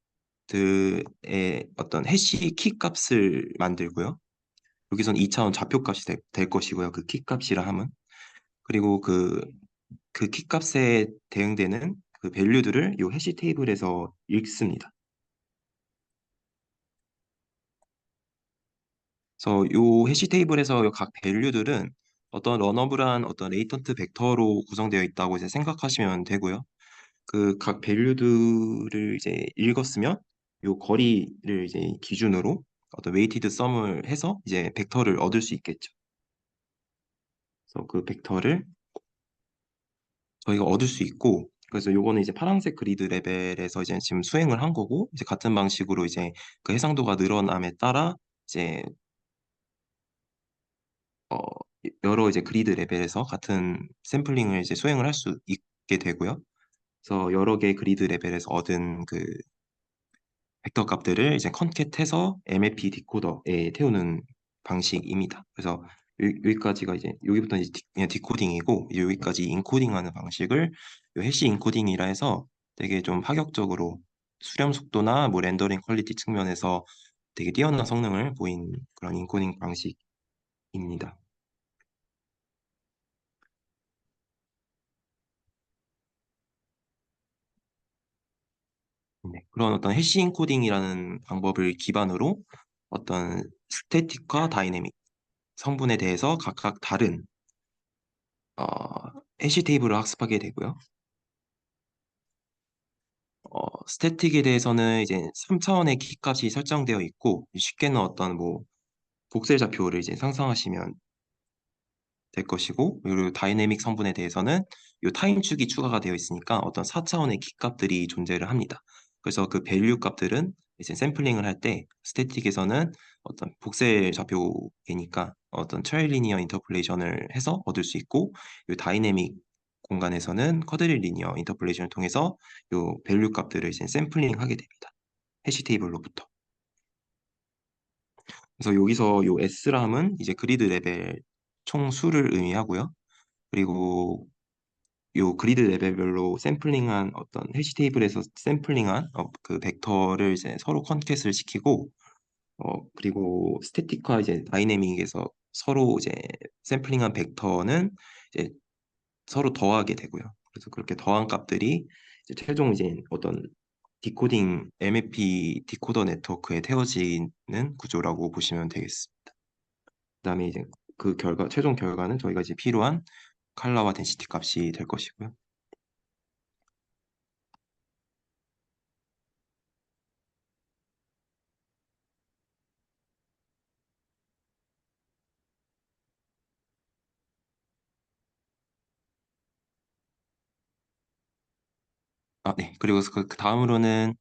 Speaker 10: 어떤 해시 키 값을 만들고요. 여기선 2차원 좌표 값이 될 것이고요. 그 키 값이라 함은. 그리고 그 키 값에 대응되는 그 밸류들을 이 해시 테이블에서 읽습니다. 그래서 이 해시 테이블에서 요각 밸류들은 어떤 러너블한 어떤 레이턴트 벡터로 구성되어 있다고 이제 생각하시면 되고요. 그 각 밸류들을 이제 읽었으면 요 거리를 이제 기준으로 어떤 웨이티드 썸을 해서 이제 벡터를 얻을 수 있겠죠. 그래서 그 벡터를 저희가 얻을 수 있고 그래서 요거는 이제 파란색 그리드 레벨에서 이제 지금 수행을 한 거고 이제 같은 방식으로 이제 그 해상도가 늘어남에 따라 이제 어 여러 이제 그리드 레벨에서 같은 샘플링을 이제 수행을 할 수 있게 되고요. 그래서 여러 개의 그리드 레벨에서 얻은 그 벡터 값들을 이제 컨캣해서 MLP 디코더에 태우는 방식입니다. 그래서 여기까지가 이제 여기부터 이제 그냥 디코딩이고 이제 여기까지 인코딩하는 방식을 요 해시 인코딩이라 해서 되게 좀 파격적으로 수렴 속도나 뭐 렌더링 퀄리티 측면에서 되게 뛰어난 성능을 보인 그런 인코딩 방식입니다. 네, 그런 어떤 해시 인코딩이라는 방법을 기반으로 어떤 스태틱과 다이내믹 성분에 대해서 각각 다른 어, 해시 테이블을 학습하게 되고요. 스태틱에 대해서는 이제 3차원의 키값이 설정되어 있고 쉽게는 어떤 뭐 복셀 좌표를 이제 상상하시면 될 것이고 그리고 다이내믹 성분에 대해서는 이 타임축이 추가가 되어 있으니까 어떤 4차원의 키값들이 존재를 합니다. 그래서 그 밸류 값들은 이제 샘플링을 할 때 스태틱에서는 어떤 복셀 좌표이니까 어떤 트라이리니어 인터폴레이션을 해서 얻을 수 있고 이 다이내믹 공간에서는 쿼드릴 리니어 인터폴레이션을 통해서 이 밸류 값들을 이제 샘플링하게 됩니다. 해시 테이블로부터. 그래서 여기서 이 S람은 이제 그리드 레벨 총 수를 의미하고요. 그리고 요 그리드 레벨별로 샘플링한 어떤 해시 테이블에서 샘플링한 그 벡터를 이제 서로 컨캣을 시키고 그리고 스태틱과 이제 다이내믹에서 서로 이제 샘플링한 벡터는 이제 서로 더하게 되고요. 그래서 그렇게 더한 값들이 이제 최종 이제 어떤 디코딩 MFP 디코더 네트워크에 태워지는 구조라고 보시면 되겠습니다. 그다음에 이제 그 최종 결과는 저희가 이제 필요한 컬러와 덴시티 값이 될 것이고요. 네. 그리고 그 다음으로는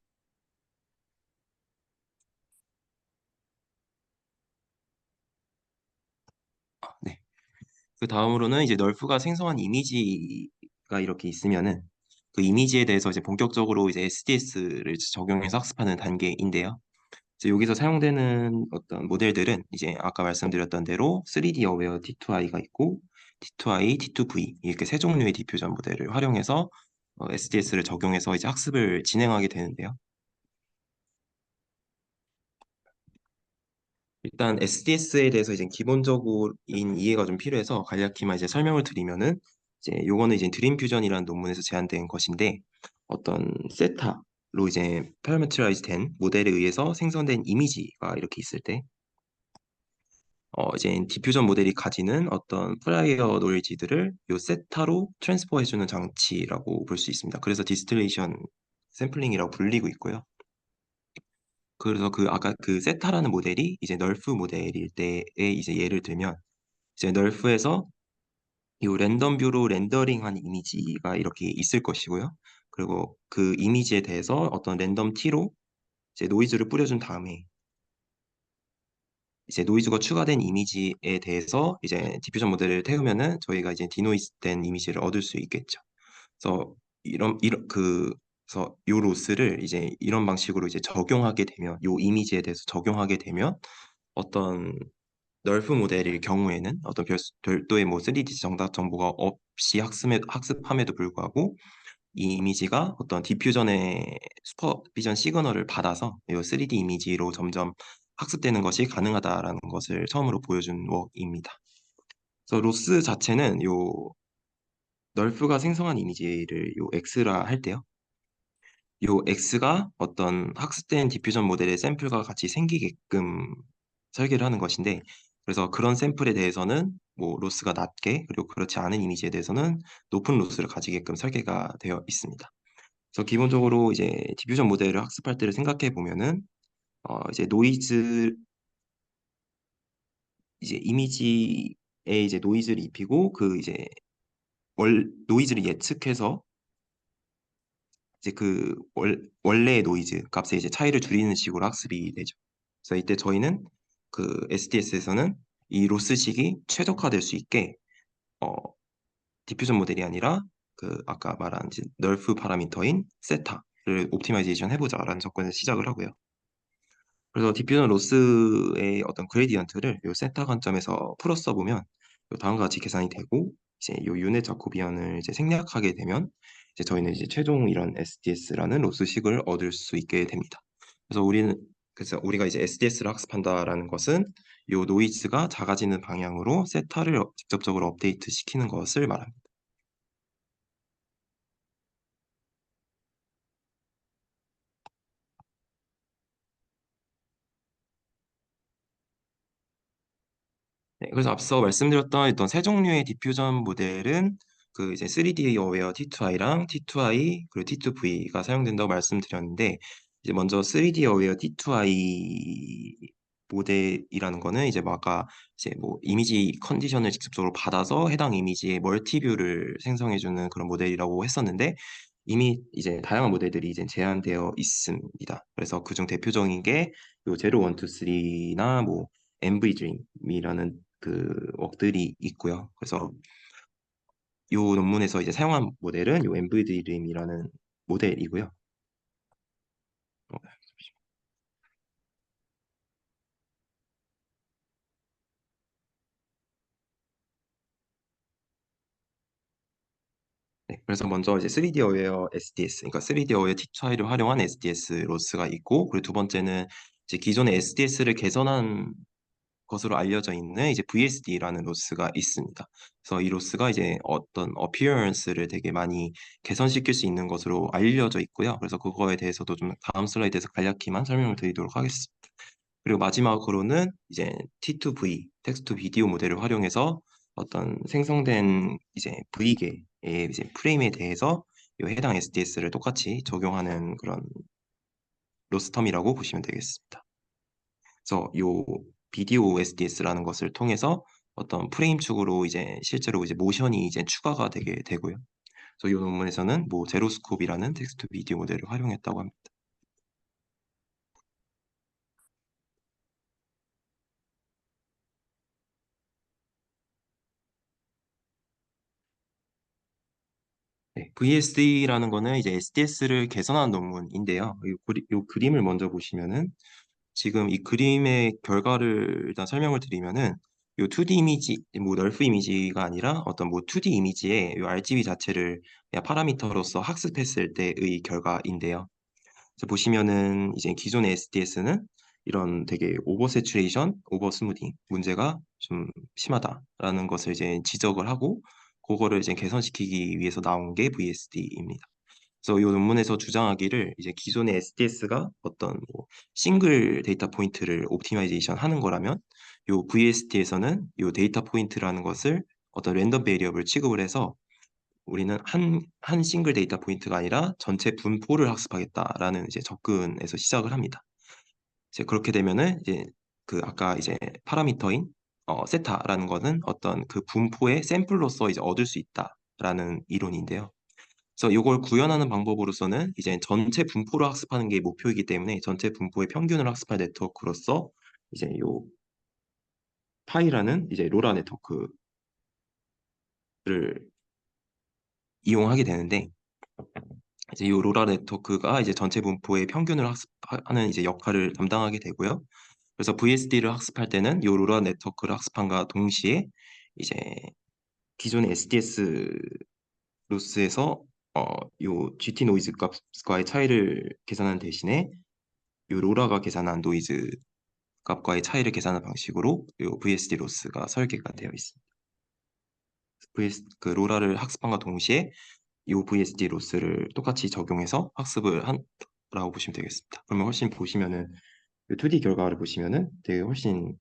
Speaker 10: 네. 그 다음으로는 이제 널프가 생성한 이미지가 이렇게 있으면은 그 이미지에 대해서 이제 본격적으로 이제 SDS를 적용해서 학습하는 단계인데요. 이제 여기서 사용되는 어떤 모델들은 이제 아까 말씀드렸던 대로 3D 어웨어 T2I가 있고 T2I, T2V 이렇게 세 종류의 디퓨전 모델을 활용해서 SDS를 적용해서 이제 학습을 진행하게 되는데요. 일단 SDS에 대해서 이제 기본적인 이해가 좀 필요해서 간략히만 이제 설명을 드리면은 이제 요거는 이제 드림 퓨전이라는 논문에서 제안된 것인데 어떤 세타로 이제 파라메트라이즈 된 모델에 의해서 생성된 이미지가 이렇게 있을 때 이제 디퓨전 모델이 가지는 어떤 프라이어 노이즈들을 요 세타로 트랜스퍼 해주는 장치라고 볼 수 있습니다. 그래서 디스틸레이션 샘플링이라고 불리고 있고요. 그래서 그 아까 그 세타라는 모델이 이제 널프 모델일 때에 이제 예를 들면 이제 널프에서 이 랜덤 뷰로 렌더링한 이미지가 이렇게 있을 것이고요. 그리고 그 이미지에 대해서 어떤 랜덤 T로 이제 노이즈를 뿌려준 다음에 이제 노이즈가 추가된 이미지에 대해서 이제 디퓨전 모델을 태우면은 저희가 이제 디노이즈된 이미지를 얻을 수 있겠죠. 그래서 그래서 요 로스를 이제 이런 방식으로 이제 적용하게 되면 요 이미지에 대해서 적용하게 되면 어떤 널프 모델일 경우에는 어떤 별도의 뭐 3D 정답 정보가 없이 학습함에도 불구하고 이 이미지가 어떤 디퓨전의 슈퍼비전 시그널을 받아서 이 3D 이미지로 점점 학습되는 것이 가능하다라는 것을 처음으로 보여준 웍입니다. 그래서 로스 자체는 요 널프가 생성한 이미지를 요 X라 할 때요. 요 X가 어떤 학습된 디퓨전 모델의 샘플과 같이 생기게끔 설계를 하는 것인데 그래서 그런 샘플에 대해서는 뭐 로스가 낮게 그리고 그렇지 않은 이미지에 대해서는 높은 로스를 가지게끔 설계가 되어 있습니다. 그래서 기본적으로 이제 디퓨전 모델을 학습할 때를 생각해 보면은 이제 노이즈 이제 이미지에 이제 노이즈를 입히고 그 이제 노이즈를 예측해서 이제 그 원래의 노이즈 값의 이제 차이를 줄이는 식으로 학습이 되죠. 그래서 이때 저희는 그 SDS에서는 이 로스식이 최적화될 수 있게 어, 디퓨전 모델이 아니라 그 아까 말한 이제 널프 파라미터인 세타를 옵티마이제이션 해보자라는 접근에서 시작을 하고요. 그래서 디퓨전 로스의 어떤 그레디언트를 요 세타 관점에서 풀어 써보면 요 다음과 같이 계산이 되고 이제 요 유넷 자코비안을 이제 생략하게 되면 이제 저희는 이제 최종 이런 SDS라는 로스식을 얻을 수 있게 됩니다. 그래서 우리가 이제 SDS를 학습한다라는 것은 요 노이즈가 작아지는 방향으로 세타를 직접적으로 업데이트 시키는 것을 말합니다. 네, 그래서 앞서 말씀드렸던 어떤 세 종류의 디퓨전 모델은 그 이제 3D 어웨어 T2I랑 T2I 그리고 T2V가 사용된다고 말씀드렸는데 이제 먼저 3D 어웨어 T2I 모델이라는 거는 이제 뭐 아까 이제 뭐 이미지 컨디션을 직접적으로 받아서 해당 이미지의 멀티뷰를 생성해주는 그런 모델이라고 했었는데 이미 이제 다양한 모델들이 이제 제한되어 있습니다. 그래서 그중 대표적인 게요 제로 원투 쓰리나 뭐 MV 드림이라는 그 웍들이 있고요. 그래서 이 논문에서 이제 사용한 모델은 이 MV 드림이라는 모델이고요. 어, 네, 그래서 먼저 이제 3D 어웨어 SDS, 그러니까 3D 어웨어 팁차이를 활용한 SDS 로스가 있고, 그리고 두 번째는 이제 기존의 SDS를 개선한 것으로 알려져 있는 이제 VSD라는 로스가 있습니다. 그래서 이 로스가 이제 어떤 어피어런스를 되게 많이 개선시킬 수 있는 것으로 알려져 있고요. 그래서 그거에 대해서도 좀 다음 슬라이드에서 간략히만 설명을 드리도록 하겠습니다. 그리고 마지막으로는 이제 T2V, 텍스트 투 비디오 모델을 활용해서 어떤 생성된 이제 V계의 이제 프레임에 대해서 이 해당 SDS를 똑같이 적용하는 그런 로스텀이라고 보시면 되겠습니다. 그래서 요 비디오 SDS라는 것을 통해서 어떤 프레임 축으로 이제 실제로 이제 모션이 이제 추가가 되게 되고요. 그래서 이 논문에서는 뭐 제로스콥이라는 텍스트 투 비디오 모델을 활용했다고 합니다. 네, VSD라는 거는 이제 SDS를 개선한 논문인데요. 요 그림을 먼저 보시면은 지금 이 그림의 결과를 일단 설명을 드리면은 요 2D 이미지, 뭐 널프 이미지가 아니라 어떤 뭐 2D 이미지의 요 RGB 자체를 그냥 파라미터로서 학습했을 때의 결과인데요. 그래서 보시면은 이제 기존의 SDS는 이런 되게 오버 세츄레이션, 오버 스무딩 문제가 좀 심하다라는 것을 이제 지적을 하고 그거를 이제 개선시키기 위해서 나온 게 VSD입니다. 그래서 이 논문에서 주장하기를 이제 기존의 SDS가 어떤 뭐 싱글 데이터 포인트를 옵티마이제이션 하는 거라면 요 VSD에서는 요 데이터 포인트라는 것을 어떤 랜덤 베리어블 취급을 해서 우리는 한 싱글 데이터 포인트가 아니라 전체 분포를 학습하겠다라는 이제 접근에서 시작을 합니다. 이제 그렇게 되면은 이제 그 아까 이제 파라미터인 세타라는 거는 어떤 그 분포의 샘플로서 이제 얻을 수 있다라는 이론인데요. 그래서 이걸 구현하는 방법으로서는 이제 전체 분포를 학습하는 게 목표이기 때문에 전체 분포의 평균을 학습할 네트워크로서 이제 요 파이라는 이제 로라 네트워크를 이용하게 되는데 이제 이 로라 네트워크가 이제 전체 분포의 평균을 학습하는 이제 역할을 담당하게 되고요. 그래서 VSD를 학습할 때는 이 로라 네트워크를 학습함과 동시에 이제 기존의 SDS 로스에서 요 GT 노이즈 값과의 차이를 계산하는 대신에 요 로라가 계산한 노이즈 값과의 차이를 계산하는 방식으로 요 VSD 로스가 설계가 되어 있습니다. 그 로라를 학습함과 동시에 이 VSD 로스를 똑같이 적용해서 학습을 한라고 보시면 되겠습니다. 그러면 훨씬 보시면은 2D 결과를 보시면은 되게 훨씬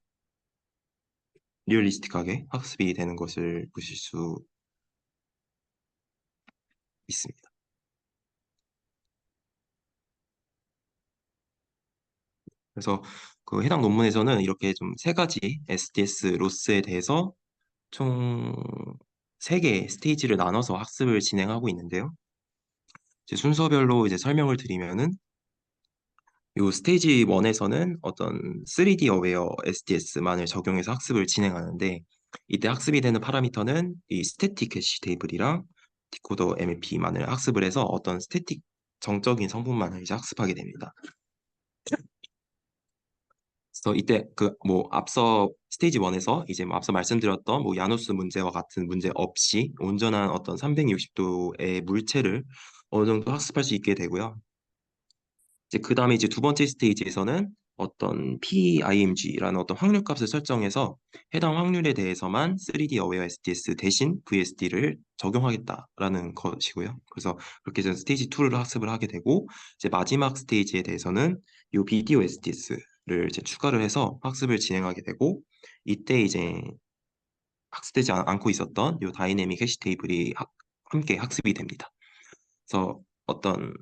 Speaker 10: 리얼리스틱하게 학습이 되는 것을 보실 수 있습니다. 그래서 그 해당 논문에서는 이렇게 좀 세 가지 SDS 로스에 대해서 총 3개의 스테이지를 나눠서 학습을 진행하고 있는데요. 이제 순서별로 이제 설명을 드리면은 요 스테이지 1에서는 어떤 3D 어웨어 SDS만을 적용해서 학습을 진행하는데 이때 학습이 되는 파라미터는 이 스태틱 해시 테이블이랑 디코더 MAP만을 학습을 해서 어떤 스태틱 정적인 성분만을 이제 학습하게 됩니다. 그래서 이때 그 뭐 앞서 스테이지 1에서 이제 뭐 앞서 말씀드렸던 뭐 야누스 문제와 같은 문제 없이 온전한 어떤 360도의 물체를 어느 정도 학습할 수 있게 되고요. 이제 그 다음에 이제 두 번째 스테이지에서는 어떤 PIMG라는 어떤 확률 값을 설정해서 해당 확률에 대해서만 3D 어웨어 SDS 대신 VSD를 적용하겠다라는 것이고요. 그래서 그렇게 해서 스테이지 2를 학습을 하게 되고 이제 마지막 스테이지에 대해서는 이 비디오 SDS를 이제 추가를 해서 학습을 진행하게 되고 이때 이제 학습되지 않고 있었던 이 다이내믹 해시 테이블이 함께 학습이 됩니다. 그래서 어떤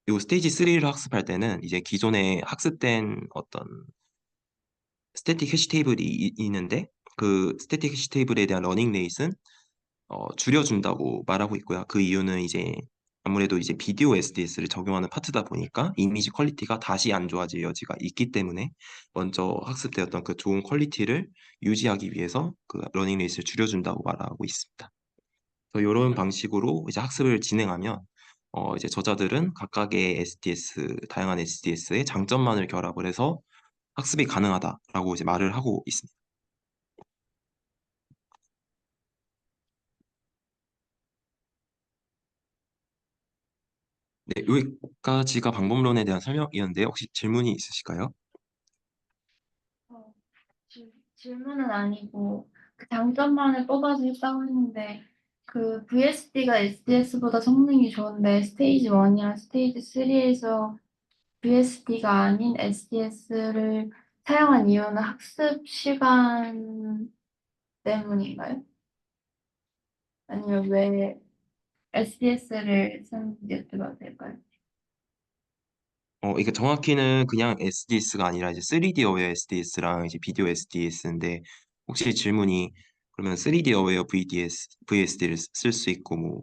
Speaker 10: 요 스테이지 3를 학습할 때는 이제 기존에 학습된 어떤 스태틱 해시 테이블이 있는데 그 스태틱 해시 테이블에 대한 러닝 레이스는 줄여준다고 말하고 있고요. 그 이유는 이제 아무래도 이제 비디오 SDS를 적용하는 파트다 보니까 이미지 퀄리티가 다시 안 좋아질 여지가 있기 때문에 먼저 학습되었던 그 좋은 퀄리티를 유지하기 위해서 그 러닝 레이스를 줄여준다고 말하고 있습니다. 그래서 이런 방식으로 이제 학습을 진행하면 이제 저자들은 각각의 SDS, 다양한 SDS의 장점만을 결합을 해서 학습이 가능하다라고 이제 말을 하고 있습니다. 네, 여기까지가 방법론에 대한 설명이었는데 혹시 질문이 있으실까요?
Speaker 4: 어, 질문은 아니고 그 장점만을 뽑아서 했다고 했는데 그 VSD가 SDS보다 성능이 좋은데 스테이지 1이랑 스테이지 3에서 VSD가 아닌 SDS를 사용한 이유는 학습 시간 때문인가요? 아니면 왜 SDS를 쓰는지 여쭤봐도 될까요?
Speaker 10: 이게 정확히는 그냥 SDS가 아니라 이제 3D 어웨어 SDS랑 이제 비디오 SDS인데 혹시 질문이 그러면 3D 어웨어 VSD를 쓸 수 있고 뭐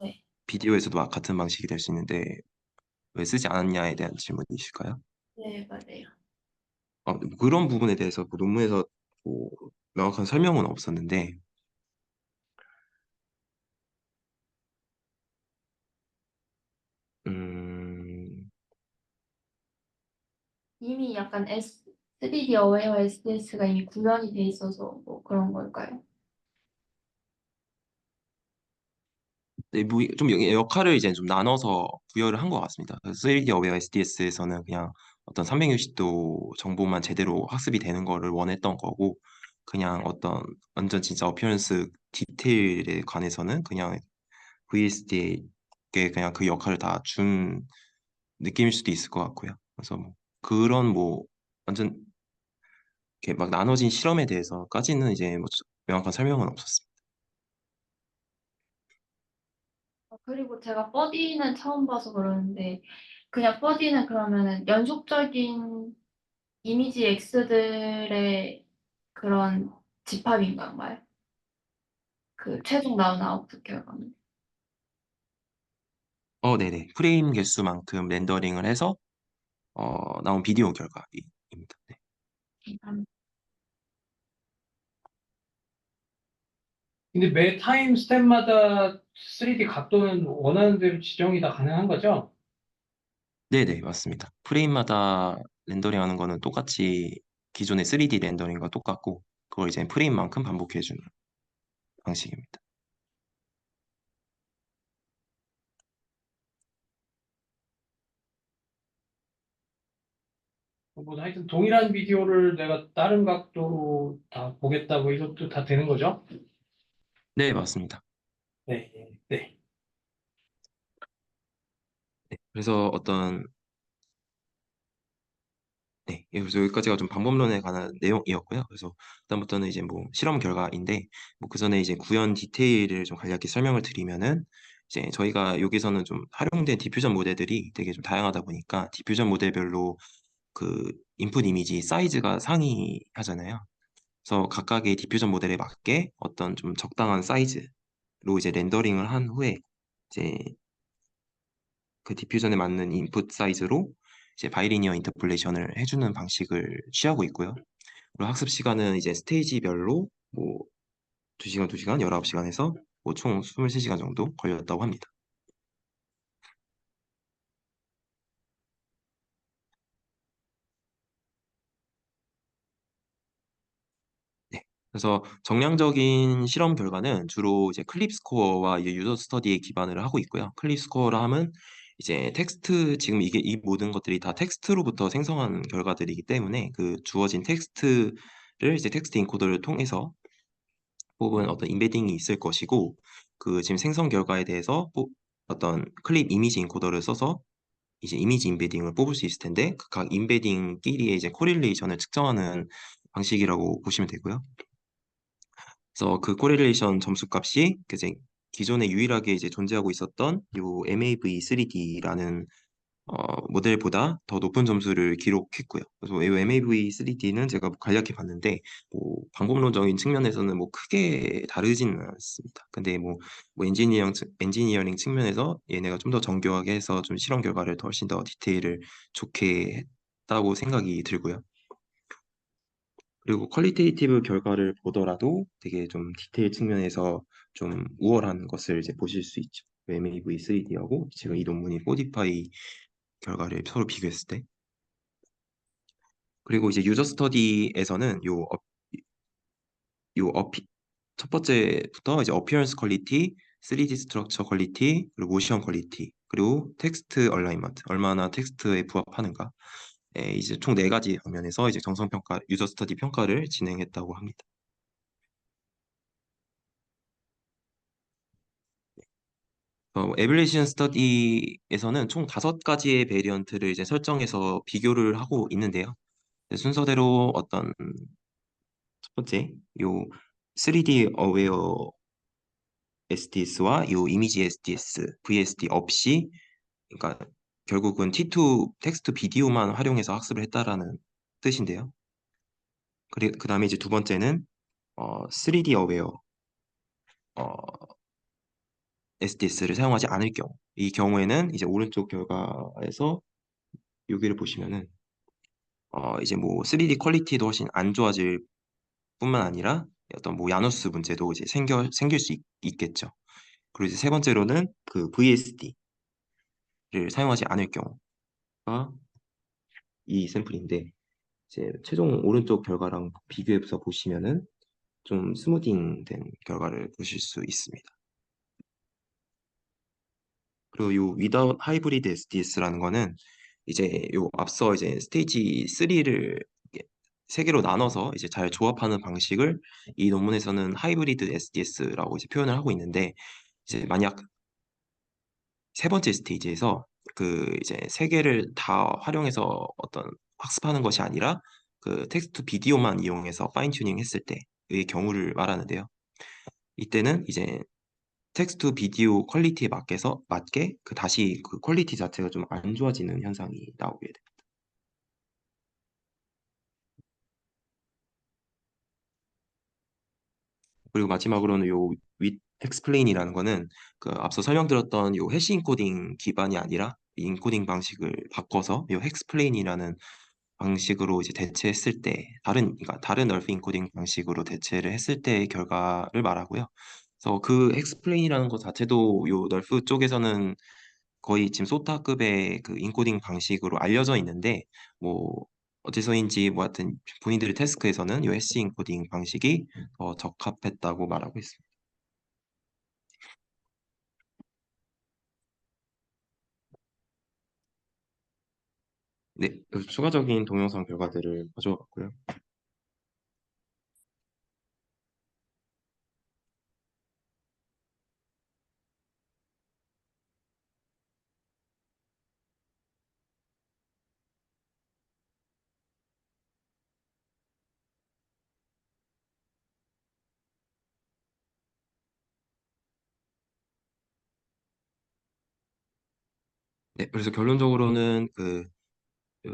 Speaker 4: 네,
Speaker 10: 비디오에서도 같은 방식이 될 수 있는데 왜 쓰지 않았냐에 대한 질문이실까요?
Speaker 4: 네, 맞아요.
Speaker 10: 그런 부분에 대해서 뭐 논문에서 뭐 명확한 설명은 없었는데 음,
Speaker 4: 이미 약간 3D 어웨어 SDS가 이미 구현이 돼 있어서 뭐 그런 걸까요?
Speaker 10: 네, 좀 역할을 이제 좀 나눠서 부여를 한 것 같습니다. 3D 어웨어 SDS에서는 그냥 어떤 360도 정보만 제대로 학습이 되는 거를 원했던 거고, 그냥 어떤 완전 진짜 어피어런스 디테일에 관해서는 그냥 VSD에게 그냥 그 역할을 다 준 느낌일 수도 있을 것 같고요. 그래서 뭐 그런 뭐 완전 이렇게 막 나눠진 실험에 대해서까지는 이제 뭐 명확한 설명은 없었습니다.
Speaker 4: 그리고 제가 버디는 처음 봐서 그러는데 그냥 버디는 그러면은 연속적인 이미지 X들의 그런 집합인 건가요? 그 최종 나온 아웃풋 결과는.
Speaker 10: 네네. 프레임 개수만큼 렌더링을 해서 나온 비디오 결과입니다. 네.
Speaker 4: 음,
Speaker 6: 근데 매 타임 스텝마다 3D 각도는 원하는 대로 지정이 다 가능한 거죠?
Speaker 10: 네네, 맞습니다. 프레임마다 렌더링하는 거는 똑같이 기존의 3D 렌더링과 똑같고 그걸 이제 프레임만큼 반복해주는 방식입니다.
Speaker 6: 뭐 하여튼 동일한 비디오를 내가 다른 각도로 다 보겠다고 이것도 다 되는 거죠?
Speaker 10: 네, 맞습니다.
Speaker 6: 네, 네.
Speaker 10: 네, 그래서 그래서 여기까지가 좀 방법론에 관한 내용이었고요. 그래서 그다음부터는 이제 뭐 실험 결과인데 뭐 그 전에 이제 구현 디테일을 좀 간략히 설명을 드리면은 이제 저희가 여기서는 좀 활용된 디퓨전 모델들이 되게 좀 다양하다 보니까 디퓨전 모델별로 그 인풋 이미지 사이즈가 상이하잖아요. 그래서 각각의 디퓨전 모델에 맞게 어떤 좀 적당한 사이즈로 이제 렌더링을 한 후에 이제 그 디퓨전에 맞는 인풋 사이즈로 이제 바이리니어 인터폴레이션을 해주는 방식을 취하고 있고요. 그리고 학습 시간은 이제 스테이지별로 뭐 2시간, 2시간, 19시간에서 뭐 총 23시간 정도 걸렸다고 합니다. 네. 그래서 정량적인 실험 결과는 주로 이제 클립 스코어와 이제 유저 스터디에 기반을 하고 있고요. 클립 스코어라 함은 이제 텍스트 지금 이게 이 모든 것들이 다 텍스트로부터 생성한 결과들이기 때문에 그 주어진 텍스트를 이제 텍스트 인코더를 통해서 뽑은 어떤 임베딩이 있을 것이고 그 지금 생성 결과에 대해서 어떤 클립 이미지 인코더를 써서 이제 이미지 임베딩을 뽑을 수 있을 텐데 그 각 임베딩끼리의 이제 코릴레이션을 측정하는 방식이라고 보시면 되고요. 그래서 그 코릴레이션 점수값이 이제 기존에 유일하게 이제 존재하고 있었던 요 MAV3D라는 모델보다 더 높은 점수를 기록했고요. 그래서 이 MAV3D는 제가 간략히 봤는데 뭐 방법론적인 측면에서는 뭐 크게 다르지는 않습니다. 근데 뭐 엔지니어링 측면에서 얘네가 좀 더 정교하게 해서 좀 실험 결과를 훨씬 더 디테일을 좋게 했다고 생각이 들고요. 그리고 퀄리테이티브 결과를 보더라도 되게 좀 디테일 측면에서 좀 우월한 것을 이제 보실 수 있죠. MAV3D하고 지금 이 논문이 포디파이 결과를 서로 비교했을 때. 그리고 이제 유저 스터디에서는 첫 번째부터 이제 어피어런스 퀄리티, 3D 스트럭처 퀄리티, 그리고 모션 퀄리티 그리고 텍스트 얼라이먼트, 얼마나 텍스트에 부합하는가. 이제 총 네 가지 방면에서 이제 정성 평가, 유저 스터디 평가를 진행했다고 합니다. 에밸리에이션 스터디에서는 총 5가지의 베리언트를 이제 설정해서 비교를 하고 있는데요. 순서대로 어떤 첫 번째 요 3D 어웨어 SDS와 요 이미지 SDS, VSD 없이, 그러니까 결국은 T2 텍스트 비디오만 활용해서 학습을 했다라는 뜻인데요. 그다음에 이제 두 번째는 3D 어웨어 SDS를 사용하지 않을 경우, 이 경우에는 이제 오른쪽 결과에서 여기를 보시면은 이제 뭐 3D 퀄리티도 훨씬 안 좋아질 뿐만 아니라 어떤 뭐 야누스 문제도 이제 생길 수 있겠죠. 그리고 이제 세 번째로는 그 VSD를 사용하지 않을 경우가 이 샘플인데, 이제 최종 오른쪽 결과랑 비교해서 보시면은 좀 스무딩된 결과를 보실 수 있습니다. 그리고 요 without hybrid SDS라는 거는 이제 요 앞서 이제 스테이지 3를 세 개로 나눠서 이제 잘 조합하는 방식을 이 논문에서는 하이브리드 SDS라고 이제 표현을 하고 있는데, 이제 만약 세 번째 스테이지에서 그 이제 세 개를 다 활용해서 어떤 학습하는 것이 아니라 그 텍스트 비디오만 이용해서 파인 튜닝 했을 때의 경우를 말하는데요. 이때는 이제 텍스트 비디오 퀄리티에 맞게 그 다시 그 퀄리티 자체가 좀 안 좋아지는 현상이 나오게 돼요. 그리고 마지막으로는 요 with explain이라는 거는 그 앞서 설명드렸던 요 해시 인코딩 기반이 아니라 이 인코딩 방식을 바꿔서 요 explain이라는 방식으로 이제 대체했을 때 그러니까 다른 널프 인코딩 방식으로 대체를 했을 때의 결과를 말하고요. 그래서 그 explain이라는 것 자체도 요 널프 쪽에서는 거의 지금 소타급의 그 인코딩 방식으로 알려져 있는데, 뭐 어째서인지 뭐 하여튼 본인들의 태스크에서는 요 해시 인코딩 방식이 더 적합했다고 말하고 있습니다. 네, 그래서 추가적인 동영상 결과들을 가져왔고요. 네, 그래서 결론적으로는 그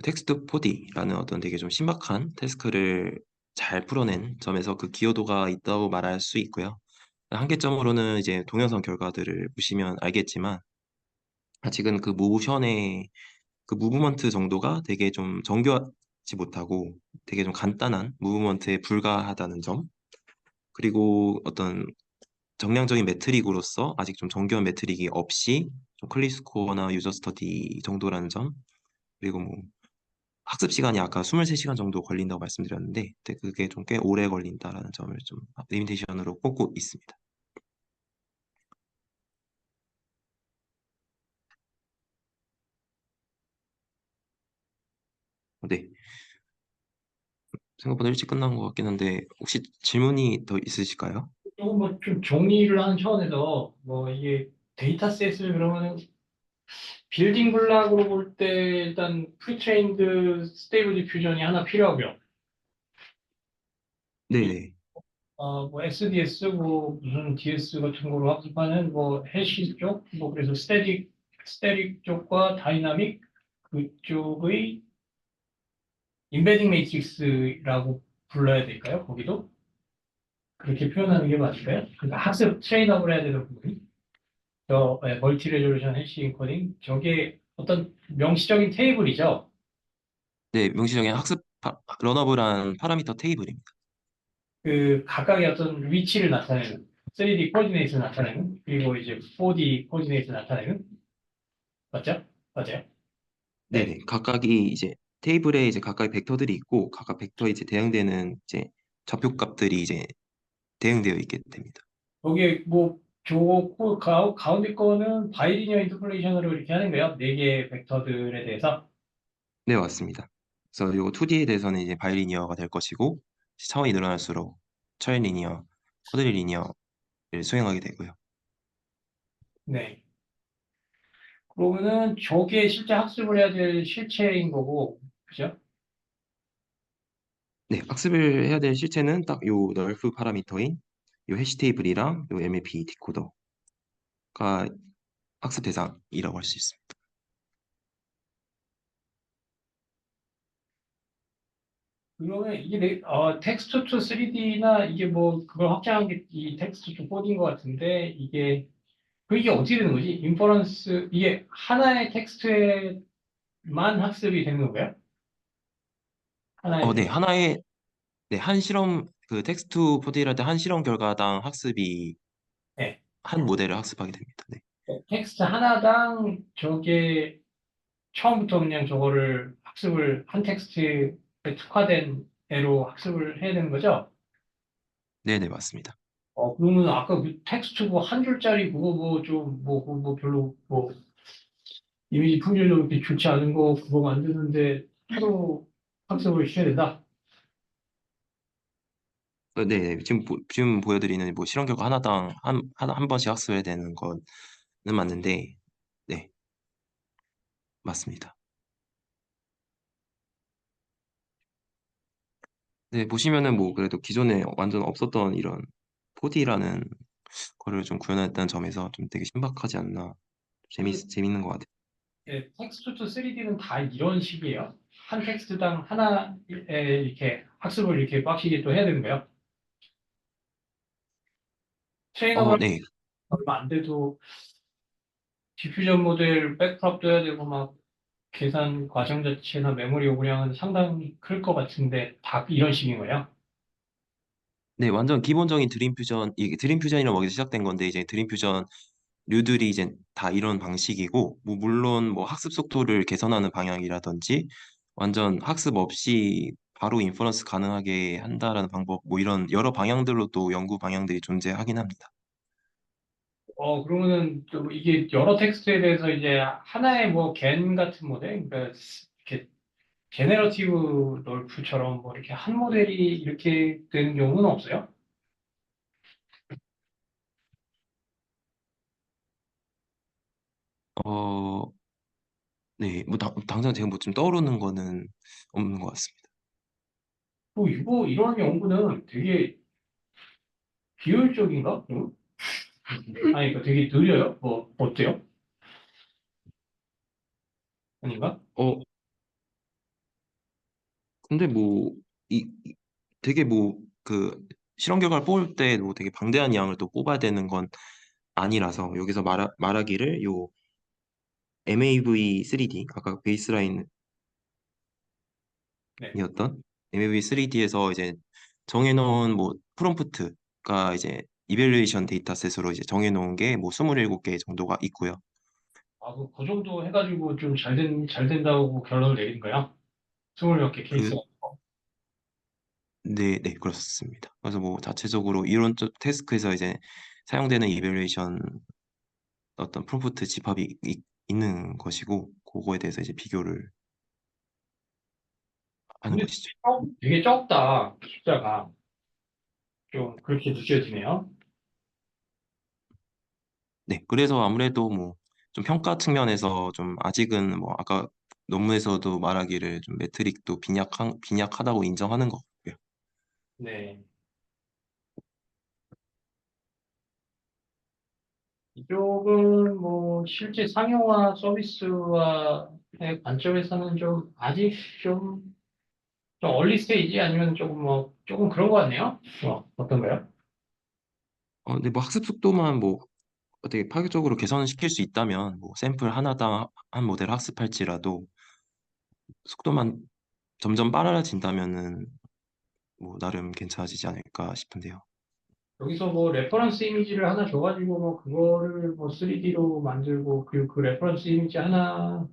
Speaker 10: 텍스트 4D라는 어떤 되게 좀 신박한 태스크를 잘 풀어낸 점에서 그 기여도가 있다고 말할 수 있고요. 한계점으로는 이제 동영상 결과들을 보시면 알겠지만 아직은 그 모션의 그 무브먼트 정도가 되게 좀 정교하지 못하고 되게 좀 간단한 무브먼트에 불과하다는 점, 그리고 어떤 정량적인 매트릭으로서 아직 좀 정교한 매트릭이 없이 좀 클릭 스코어나 유저 스터디 정도라는 점, 그리고 뭐 학습 시간이 아까 23시간 정도 걸린다고 말씀드렸는데 그게 좀 꽤 오래 걸린다라는 점을 좀 리미테이션으로 꼽고 있습니다. 네, 생각보다 일찍 끝난 것 같긴 한데 혹시 질문이 더 있으실까요?
Speaker 8: 조금 뭐 좀 정리를 하는 차원에서 뭐 이게 데이터셋을 그러면 빌딩 블락으로 볼 때 일단 프리트레인드 스테이블 디퓨전이 하나 필요하고요.
Speaker 10: 네네.
Speaker 8: 뭐 SDS 뭐 무슨 DS 같은 거로 학습하는 뭐 해시 쪽, 뭐 그래서 스태틱 쪽과 다이나믹 그쪽의 임베딩 매트릭스라고 불러야 될까요? 거기도 그렇게 표현하는 게 맞을까요? 그러니까 학습 트레인업을 해야 되는 부분이 멀티 레졸루션 해시 인코딩 저게 어떤 명시적인 테이블이죠.
Speaker 10: 네, 명시적인 러너블한 파라미터 테이블입니다.
Speaker 8: 그 각각의 어떤 위치를 나타내는 3D 코디네이트를 나타내는 그리고 이제 4D 코디네이트를 나타내는 맞죠? 맞아요. 네.
Speaker 10: 네네. 각각이 이제 테이블에 이제 각각의 벡터들이 있고 각각 벡터에 이제 대응되는 이제 좌표값들이 이제 대응되어 있게 됩니다.
Speaker 8: 거기에 뭐 가운데 거는 바이리니어 인터폴레이션으로 이렇게 하는 거예요. 네 개의 벡터들에 대해서.
Speaker 10: 네, 맞습니다. 그래서 요 2D에 대해서는 이제 바이리니어가 될 것이고 차원이 늘어날수록 트라이리니어, 쿼드리니어를 수행하게 되고요.
Speaker 8: 네. 그러면은 저게 실제 학습을 해야 될 실체인 거고, 그죠?
Speaker 10: 네, 학습을 해야 될 실체는 딱 요 널프 파라미터인 요 해시 테이블이랑 요 MLP 디코더가 학습 대상이라고 할 수 있습니다.
Speaker 8: 그러면 이게 텍스트 투 3D나 이게 뭐 그걸 확장한 게 이 텍스트 투 4D인 것 같은데 이게 어떻게 되는 거지? 인퍼런스 이게 하나의 텍스트에만 학습이 되는 건가요? 하나의
Speaker 10: 네,
Speaker 8: 텍스트.
Speaker 10: 네, 한 실험 그 텍스트 4D를 할 때 한 실험 결과당 학습이
Speaker 8: 네.
Speaker 10: 한 모델을 학습하게 됩니다. 네.
Speaker 8: 텍스트 하나당 저게 처음부터 그냥 저거를 학습을 한 텍스트에 특화된 애로 학습을 해야 되는 거죠?
Speaker 10: 네, 네, 맞습니다.
Speaker 8: 그러면 아까 그 텍스트 뭐 한 줄짜리 그거 뭐 좀 뭐 별로 뭐 이미지 품질도 그렇게 좋지 않은 거 그거 만드는데 하루 학습을 시켜야 된다.
Speaker 10: 네, 네, 지금 보여드리는 뭐 실험 결과 하나당 한 번씩 학습해야 되는 거는 맞는데, 네, 맞습니다. 네, 보시면은 뭐 그래도 기존에 완전 없었던 이런 4D라는 거를 좀 구현했다는 점에서 좀 되게 신박하지 않나, 재밌는 것 같아요.
Speaker 8: 예, 텍스트 투 3D는 다 이런 식이에요. 한 텍스트당 하나에 이렇게 학습을 이렇게 빡시게 또 해야 되는 거예요. 트레이너가
Speaker 10: 네,
Speaker 8: 얼마 안 돼도 디퓨전 모델 백프롭도 해야 되고 막 계산 과정 자체나 메모리 요구량은 상당히 클 것 같은데 다 이런 식인 거예요.
Speaker 10: 네, 완전 기본적인 드림 퓨전, 이게 드림 퓨전이라고 거기서 시작된 건데 이제 드림 퓨전 류들이 이제 다 이런 방식이고, 뭐 물론 뭐 학습 속도를 개선하는 방향이라든지 완전 학습 없이 바로 인퍼런스 가능하게 한다라는 방법, 뭐 이런 여러 방향들로 또 연구 방향들이 존재하긴 합니다.
Speaker 8: 그러면은 좀 이게 여러 텍스트에 대해서 이제 하나의 뭐 겐 같은 모델, 그러니까 이렇게 제네러티브 널프처럼 뭐 이렇게 한 모델이 이렇게 되는 경우는 없어요?
Speaker 10: 어, 네, 뭐 당장 제가 뭐 좀 떠오르는 거는 없는 것 같습니다.
Speaker 8: 이거 이런 연구는 되게 비효율적인가? 아니, 그러니까 되게 느려요? 뭐 어때요? 아닌가?
Speaker 10: 근데 뭐 되게 뭐 그 실험 결과를 뽑을 때 뭐 되게 방대한 양을 또 뽑아야 되는 건 아니라서 여기서 말하기를 요 MAV3D 아까 베이스라인이었던
Speaker 8: 네.
Speaker 10: MAV3D에서 이제 정해놓은 뭐 프롬프트가 이제 이밸류에이션 데이터셋으로 이제 정해놓은 게 뭐 27개 정도가 있고요.
Speaker 8: 그 정도 해가지고 좀 잘 된다고 결론을 내린 거야? 20몇 개 케이스.
Speaker 10: 그 네, 네, 그렇습니다. 그래서 뭐 자체적으로 이론적 태스크에서 이제 사용되는 이밸류에이션 어떤 프롬프트 집합이 있는 것이고 그거에 대해서 이제 비교를 하는
Speaker 8: 근데
Speaker 10: 것이죠.
Speaker 8: 되게 적다, 숫자가. 좀 그렇게 느껴지네요.
Speaker 10: 네, 그래서 아무래도 뭐 좀 평가 측면에서 좀 아직은 뭐 아까 논문에서도 말하기를 좀 매트릭도 빈약하다고 인정하는 것 같고요.
Speaker 8: 네. 이쪽은 뭐 실제 상용화 서비스화의 관점에서는 좀 아직 좀 얼리 스테이지 아니면 조금 뭐 조금 그런 것 같네요. 어떤가요?
Speaker 10: 근데 뭐 학습 속도만 뭐 어떻게 파격적으로 개선시킬 수 있다면 뭐 샘플 하나당 한 모델 학습할지라도 속도만 점점 빨라진다면은 뭐 나름 괜찮아지지 않을까 싶은데요.
Speaker 8: 여기서 뭐 레퍼런스 이미지를 하나 줘가지고 뭐 그거를 뭐 3D로 만들고 그 레퍼런스 이미지 하나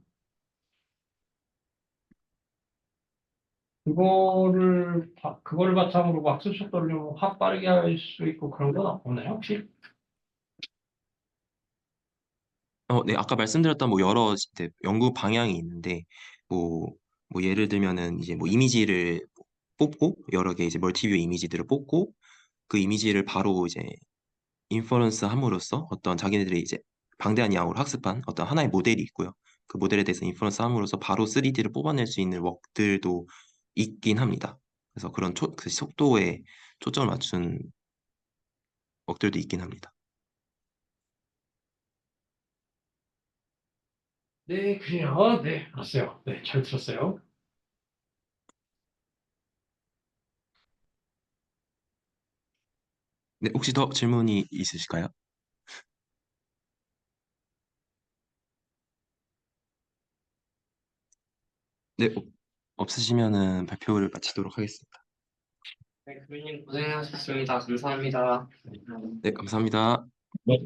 Speaker 8: 그거를 바탕으로 뭐 학습 속도를 좀 확 빠르게 할 수 있고 그런 건 없나요 혹시?
Speaker 10: 네, 아까 말씀드렸던 뭐 여러 이제 연구 방향이 있는데 뭐, 뭐 예를 들면은 이제 뭐 이미지를 뽑고 여러 개 이제 멀티뷰 이미지들을 뽑고 그 이미지를 바로 이제 인퍼런스 함으로써 어떤 자기네들이 이제 방대한 양으로 학습한 어떤 하나의 모델이 있고요. 그 모델에 대해서 인퍼런스 함으로써 바로 3D를 뽑아낼 수 있는 웍들도 있긴 합니다. 그래서 그런 그 속도에 초점을 맞춘 웍들도 있긴 합니다.
Speaker 8: 네, 그래요. 네, 알았어요. 네, 잘 들었어요.
Speaker 10: 네, 혹시 더 질문이 있으실까요? 네, 없으시면은 발표를 마치도록 하겠습니다.
Speaker 5: 네, 교수님 고생하셨습니다. 감사합니다.
Speaker 10: 네, 감사합니다.
Speaker 8: 네.